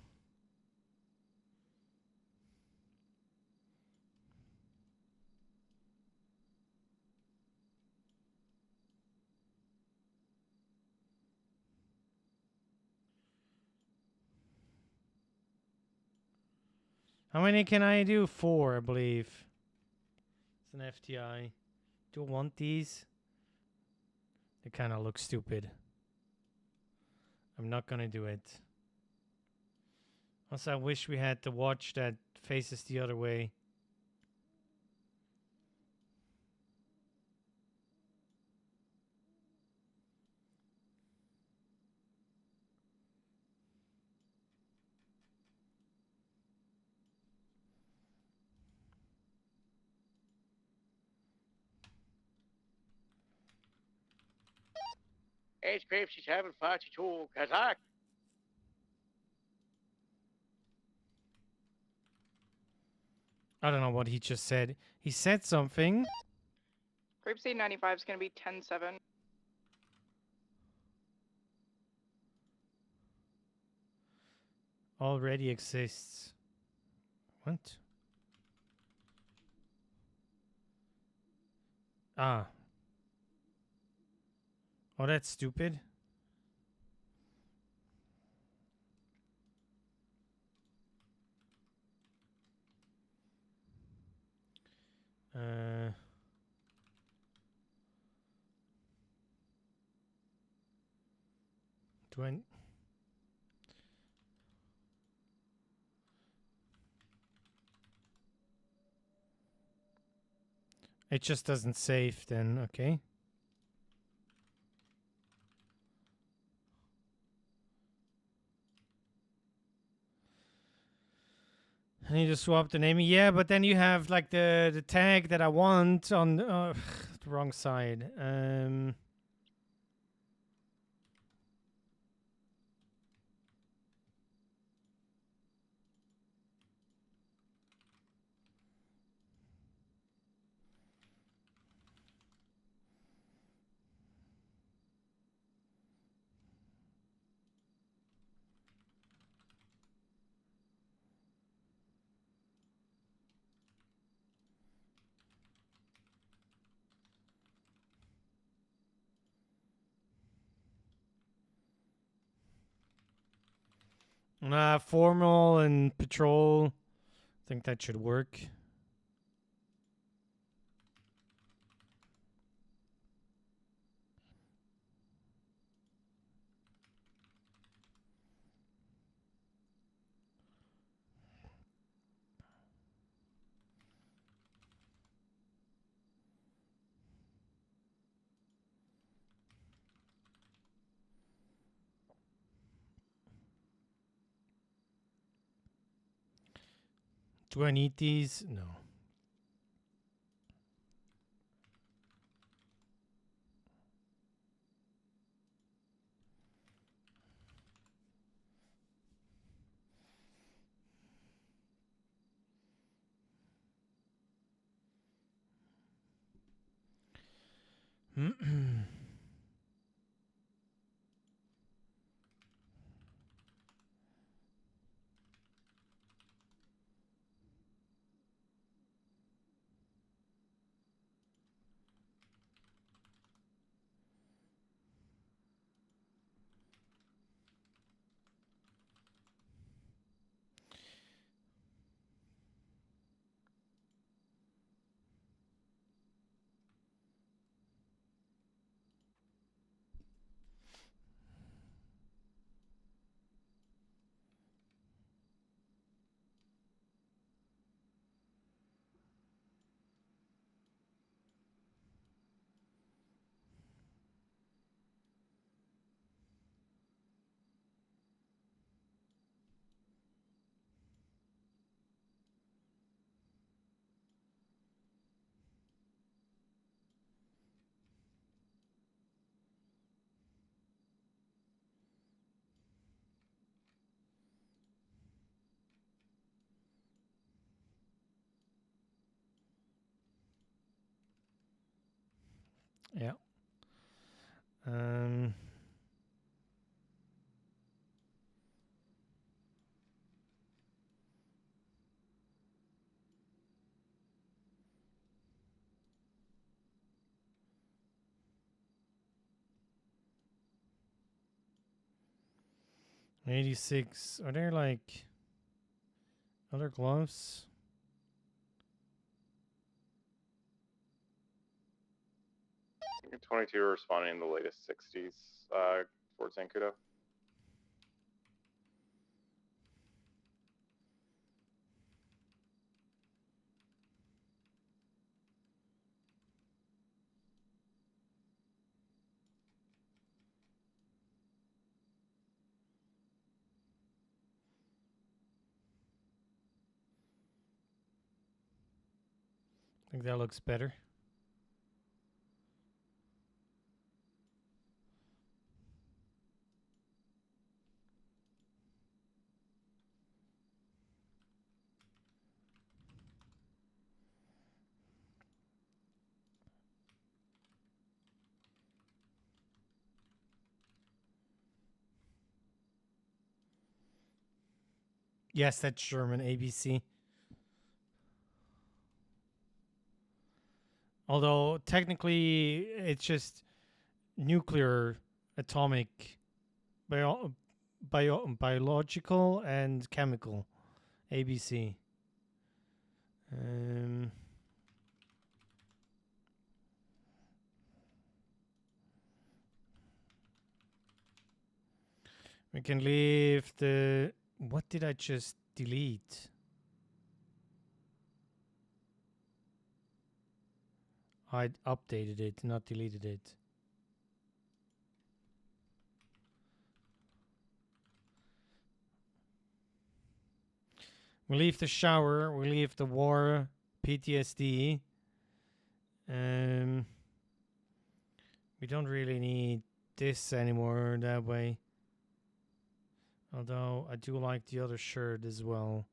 How many can I do? 4, I believe. It's an FTI. Do I want these? They kind of look stupid. I'm not gonna do it. Also, I wish we had the watch that faces the other way. Hey, Scrape, she's having 42 Kazakh. I don't know what he just said. He said something. Grape Seed 95 is going to be 10-7. Already exists. What? Ah. Oh, that's stupid. Uh. Do I... It just doesn't save then, okay. I need to swap the name. Yeah, but then you have like the tag that I want on the wrong side. Formal and patrol. I think that should work. Do I need these? No. Yeah. 86. Are there like other gloves? I think 22 are responding in the latest 60s towards Zancudo. I think that looks better. Yes, that's German ABC. Although technically it's just nuclear, atomic, biological, and chemical. ABC. We can leave the... What did I just delete? I updated it, not deleted it. We leave the shower, we leave the war, PTSD. We don't really need this anymore that way. Although I do like the other shirt as well.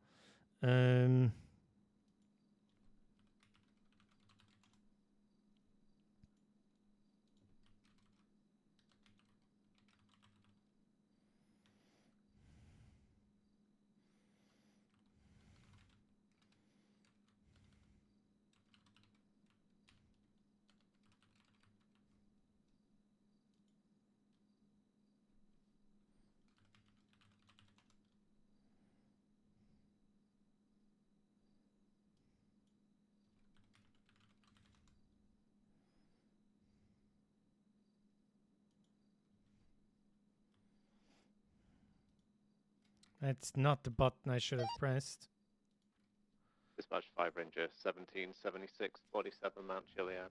That's not the button I should have pressed. Dispatch 5 Ranger 1776, 47 Mount Chiliad.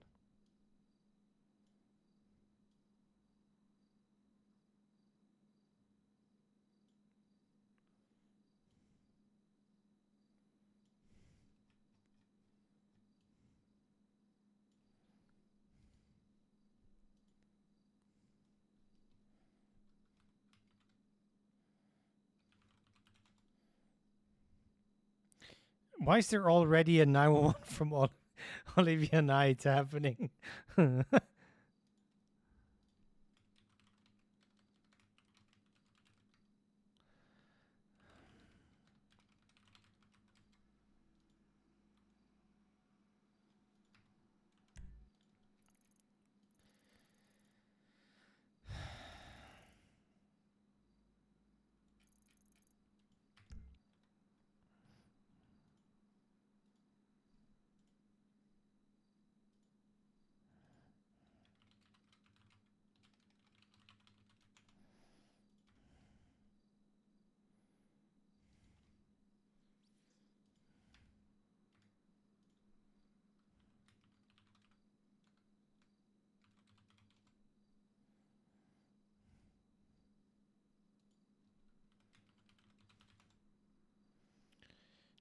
Why is there already a 911 from Olivia Knight happening?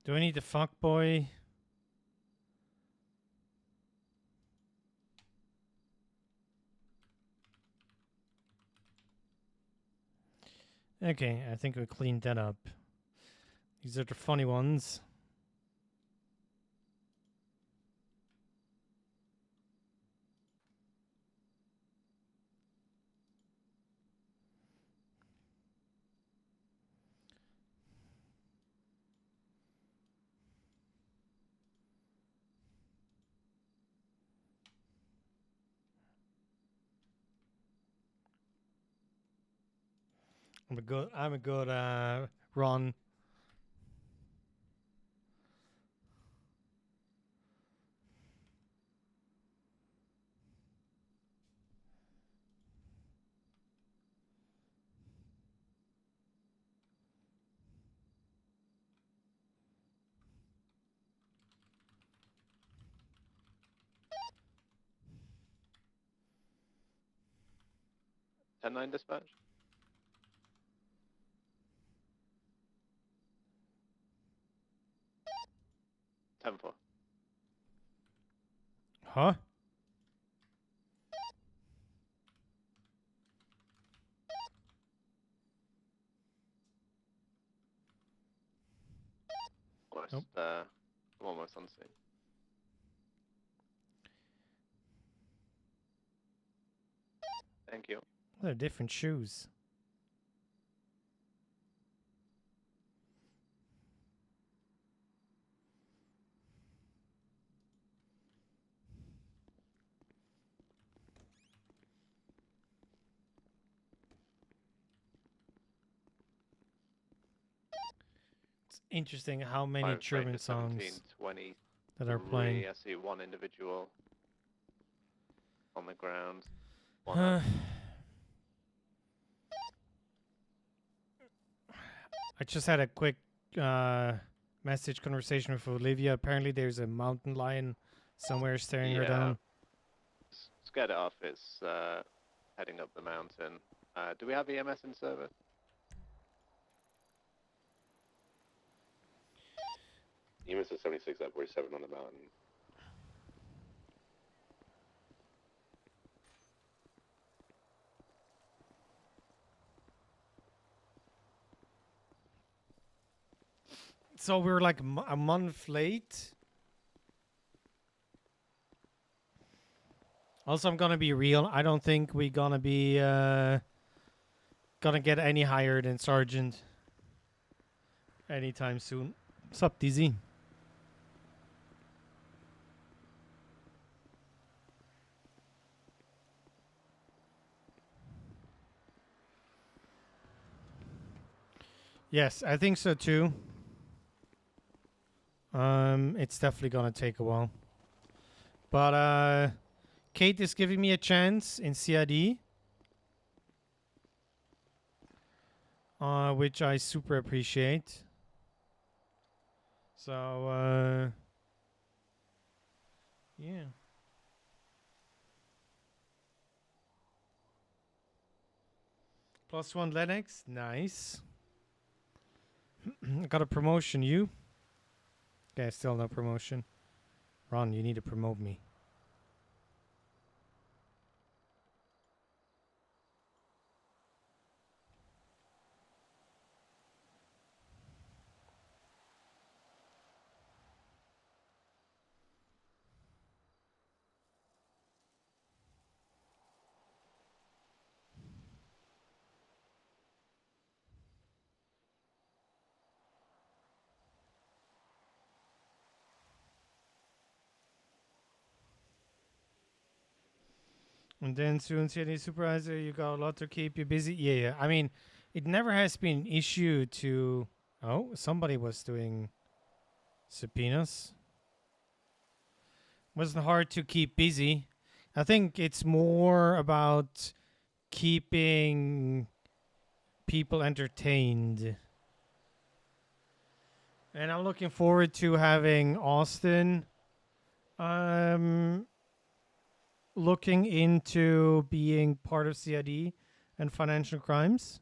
Do I need the fuck boy? Okay, I think we cleaned that up. These are the funny ones. I'm a good Ron. Ten nine dispatch. 10-4. Huh? I'm almost on scene. Thank you. They're different shoes. It's interesting how many 5 German Ranger 17, songs 20. that are playing. I see one individual on the ground. One up. I just had a quick message conversation with Olivia. Apparently, there's a mountain lion somewhere staring her down. Scared it off. It's heading up the mountain. Do we have EMS in service? EMS is 76 at 47 on the mountain. So we're like a month late. Also, I'm gonna be real. I don't think we're gonna be gonna get any higher than sergeant anytime soon. What's up, DZ? Yes, I think so too. It's definitely gonna take a while. But Kate is giving me a chance in CID. Which I super appreciate. So yeah. +1 Lennox, nice. I got a promotion, you? Okay, still no promotion. Ron, you need to promote me. And then soon CID supervisor, you got a lot to keep you busy. Yeah. I mean, it never has been an issue to. Oh, somebody was doing subpoenas. Wasn't hard to keep busy. I think it's more about keeping people entertained. And I'm looking forward to having Austin looking into being part of CID and financial crimes.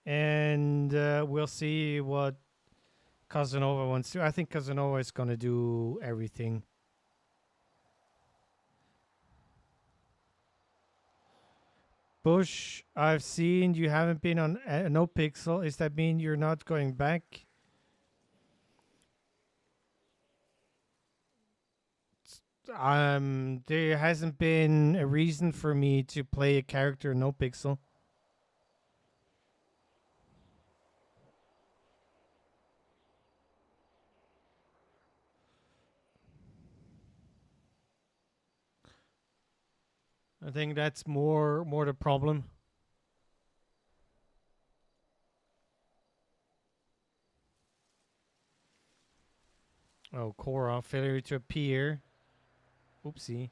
And we'll see what Casanova wants to. I think Casanova is going to do everything. Bush, I've seen you haven't been on No Pixel. Does that mean you're not going back? There hasn't been a reason for me to play a character in No Pixel. I think that's more the problem. Oh, Cora, failure to appear. Oopsie.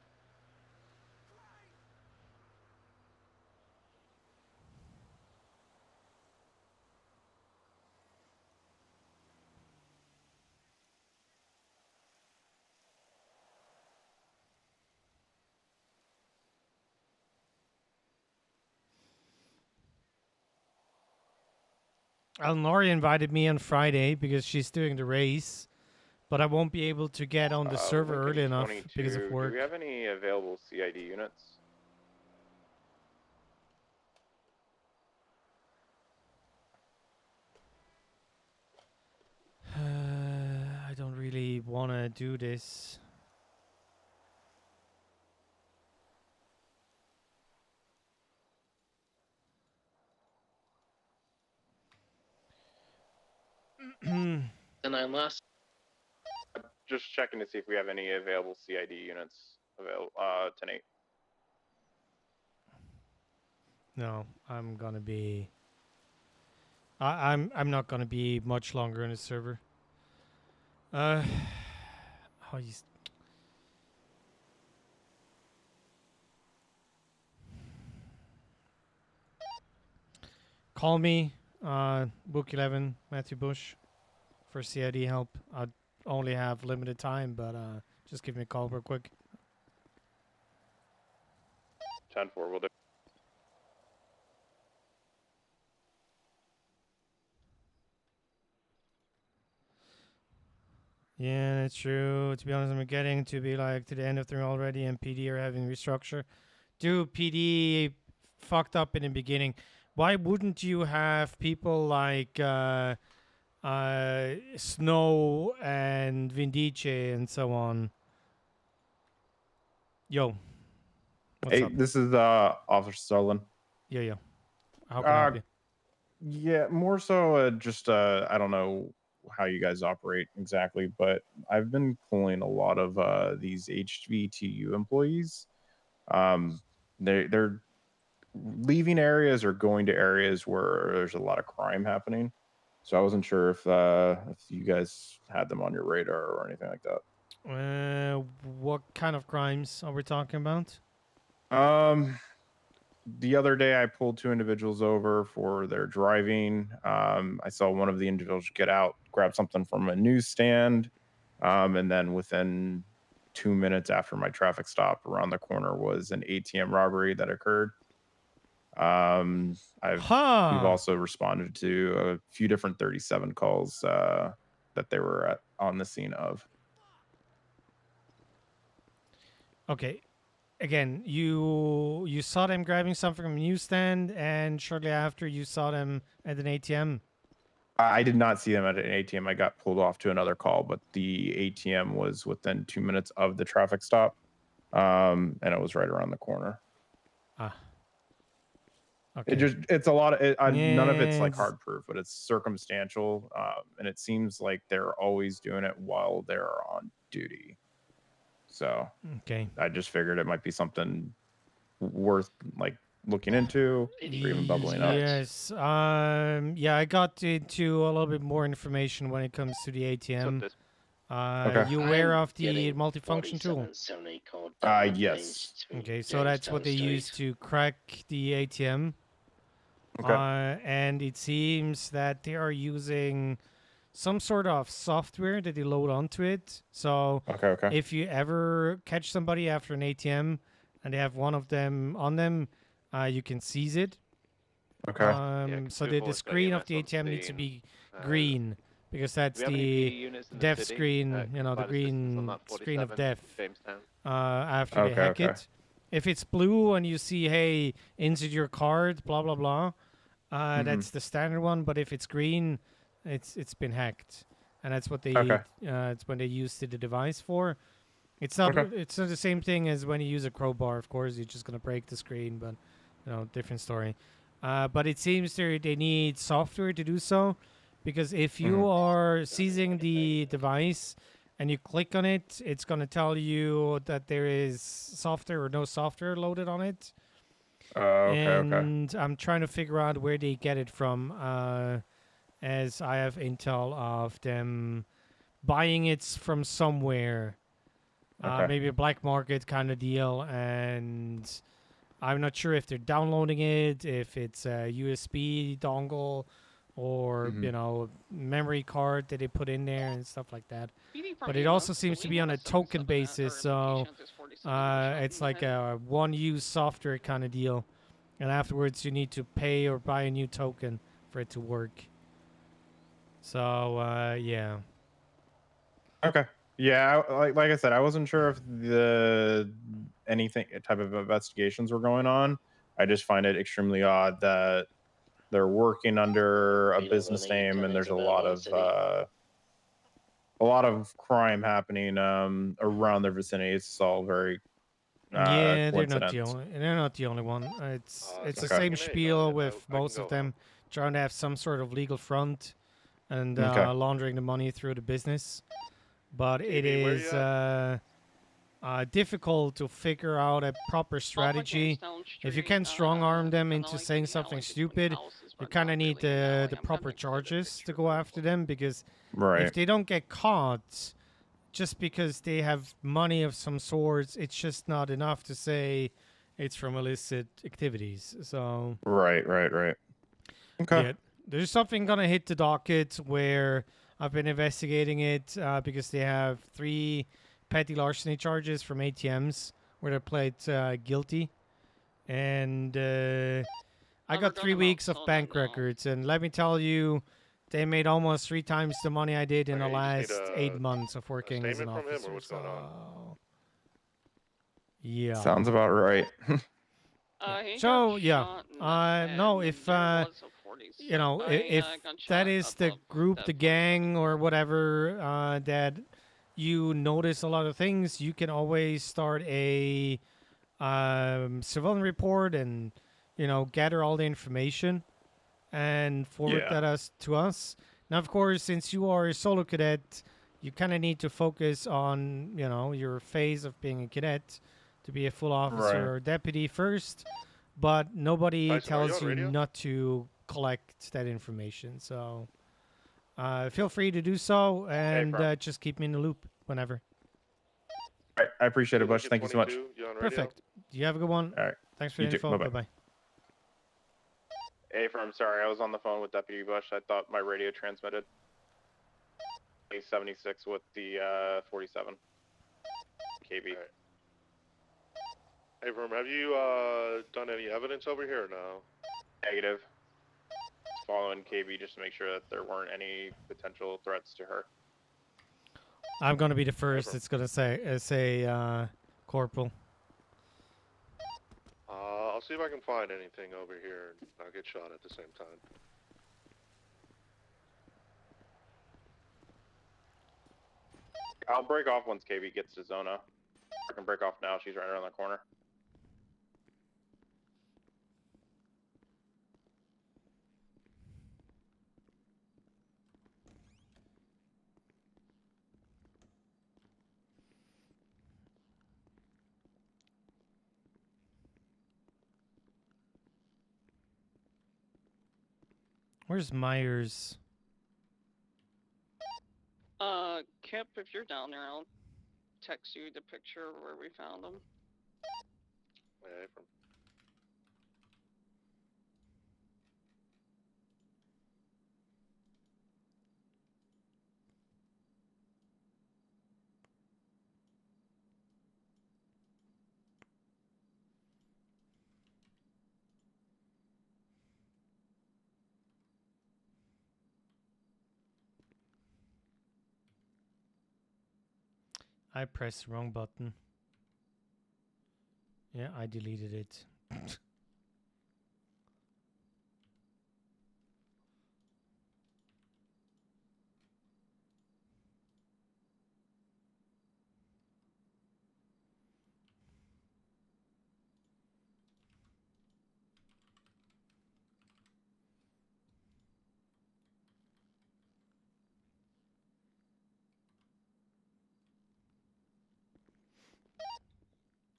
Alnori invited me on Friday because she's doing the race, but I won't be able to get on the server Lincoln early enough 22, because of work. do we have any available CID units? I don't really want to do this. And then last. Just checking to see if we have any available CID units available. 10-8. No, I'm gonna be. I'm not gonna be much longer in the server. Oh, you. Call me, Book 11, Matthew Bush, for CID help. I only have limited time, but just give me a call real quick. 10-4, we'll do. Yeah, that's true. To be honest, I'm getting to be like to the end of the already, and PD are having restructure. Dude, PD fucked up in the beginning. Why wouldn't you have people like Snow and Vindice and so on? Yo, what's Hey, up? this is Officer Sullivan. Yeah. How can I help you? Yeah, more so just I don't know how you guys operate exactly, but I've been pulling a lot of these HVTU employees. They're leaving areas or going to areas where there's a lot of crime happening. So I wasn't sure if you guys had them on your radar or anything like that. What kind of crimes are we talking about? The other day I pulled two individuals over for their driving. I saw one of the individuals get out, grab something from a newsstand, and then within 2 minutes after my traffic stop around the corner was an ATM robbery that occurred. We've also responded to a few different 37 calls that they were on the scene of. Okay. Again, you saw them grabbing something from a newsstand, and shortly after you saw them at an ATM. I did not see them at an ATM. I got pulled off to another call, but the ATM was within 2 minutes of the traffic stop, and it was right around the corner. Okay. It's a lot of none of it's like Yes. hard proof, but it's circumstantial, and it seems like they're always doing it while they're on duty. So Okay. I just figured it might be something worth like looking into, or even bubbling up? Yes. Yeah, I got into a little bit more information when it comes to the ATM. Okay. You aware of the multifunction tool? Yes. Okay, so that's what they use to crack the ATM. Okay. And it seems that they are using some sort of software that they load onto it. So Okay. if you ever catch somebody after an ATM and they have one of them on them, you can seize it. Okay. So the screen of the ATM needs to be green because that's the death screen, you know, the green screen of death after they hack Okay. it. If it's blue and you see, hey, insert your card, blah, blah, blah, that's the standard one. But if it's green, it's been hacked. And that's what they it's when they use the device for. It's not it's not the same thing as when you use a crowbar, of course, you're just gonna break the screen, but you know, different story. But it seems they need software to do so, because if you are seizing the device and you click on it, it's going to tell you that there is software or no software loaded on it. And I'm trying to figure out where they get it from, as I have intel of them buying it from somewhere. Maybe a black market kind of deal, and I'm not sure if they're downloading it, if it's a USB dongle, or you know, memory card that they put in there and stuff like that. But it also seems to be on a token basis, so it's like a one-use software kind of deal, and afterwards you need to pay or buy a new token for it to work. So yeah. Okay. Yeah, like I said, I wasn't sure if anything type of investigations were going on. I just find it extremely odd that they're working under a business name and there's a lot of crime happening around their vicinity. It's all very Yeah, they're not the only one. It's the same spiel with most of them, trying to have some sort of legal front and laundering the money through the business. But it is difficult to figure out a proper strategy. If you can strong arm them into saying something stupid, you kind of need the proper charges to go after them, because if they don't get caught, just because they have money of some sorts, it's just not enough to say it's from illicit activities. So right. Okay. Yeah, there's something gonna hit the docket where I've been investigating it because they have 3 petty larceny charges from ATMs where they're played guilty, and I got 3 weeks of bank records, and let me tell you, they made almost 3 times the money I did in the last 8 months of working as an officer. What's going on? Yeah. Sounds about right. So yeah, no, if you know, if that is the group, the gang, or whatever, that you notice a lot of things, you can always start a civilian report and, you know, gather all the information and forward that to us. Now, of course, since you are a solo cadet, you kind of need to focus on, you know, your phase of being a cadet to be a full officer or deputy first. But nobody tells you not to collect that information. So feel free to do so, and just keep me in the loop whenever. All right, I appreciate it, Bush. Thank you so much. Perfect. You have a good one. All right. Thanks for the info. Bye-bye. Hey, firm, sorry, I was on the phone with Deputy Bush. I thought my radio transmitted. 76 with the 47 KB. Right. Hey, firm, have you done any evidence over here or no? Negative. Following KB just to make sure that there weren't any potential threats to her. I'm gonna be the first. It's gonna say corporal. I'll see if I can find anything over here, and I'll get shot at the same time. I'll break off once KB gets to Zona. I can break off now. She's right around the corner. Where's Myers? Kip, if you're down there, I'll text you the picture where we found him. Yeah, from I pressed the wrong button. Yeah, I deleted it.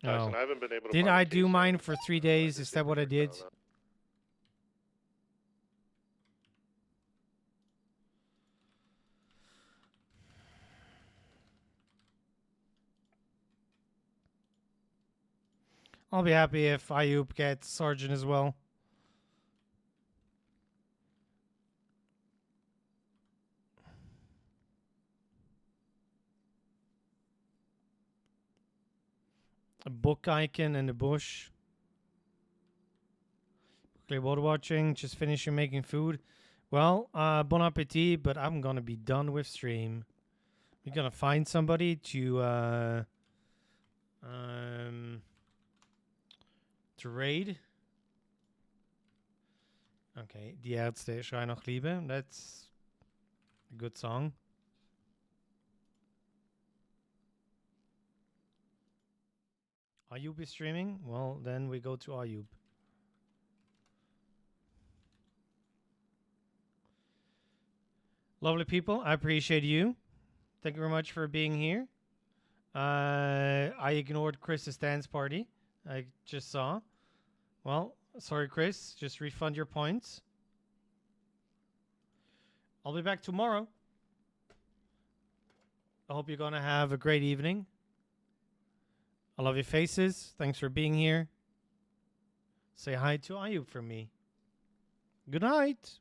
Tyson, Oh. I haven't been able to Did find a I case do yet. mine for 3 days? Is that what I did? I'll be happy if Ayub gets Sergeant as well. A book icon in the bush. Play water watching. Just finishing making food. Well, bon appetit, but I'm gonna be done with stream. We're gonna find somebody to raid. Okay, Die Ärzte schreien nach Liebe. That's a good song. Ayub is streaming? Well, then we go to Ayub. Lovely people, I appreciate you. Thank you very much for being here. I ignored Chris's dance party. I just saw. Well, sorry, Chris. Just refund your points. I'll be back tomorrow. I hope you're going to have a great evening. I love your faces. Thanks for being here. Say hi to Ayub for me. Good night.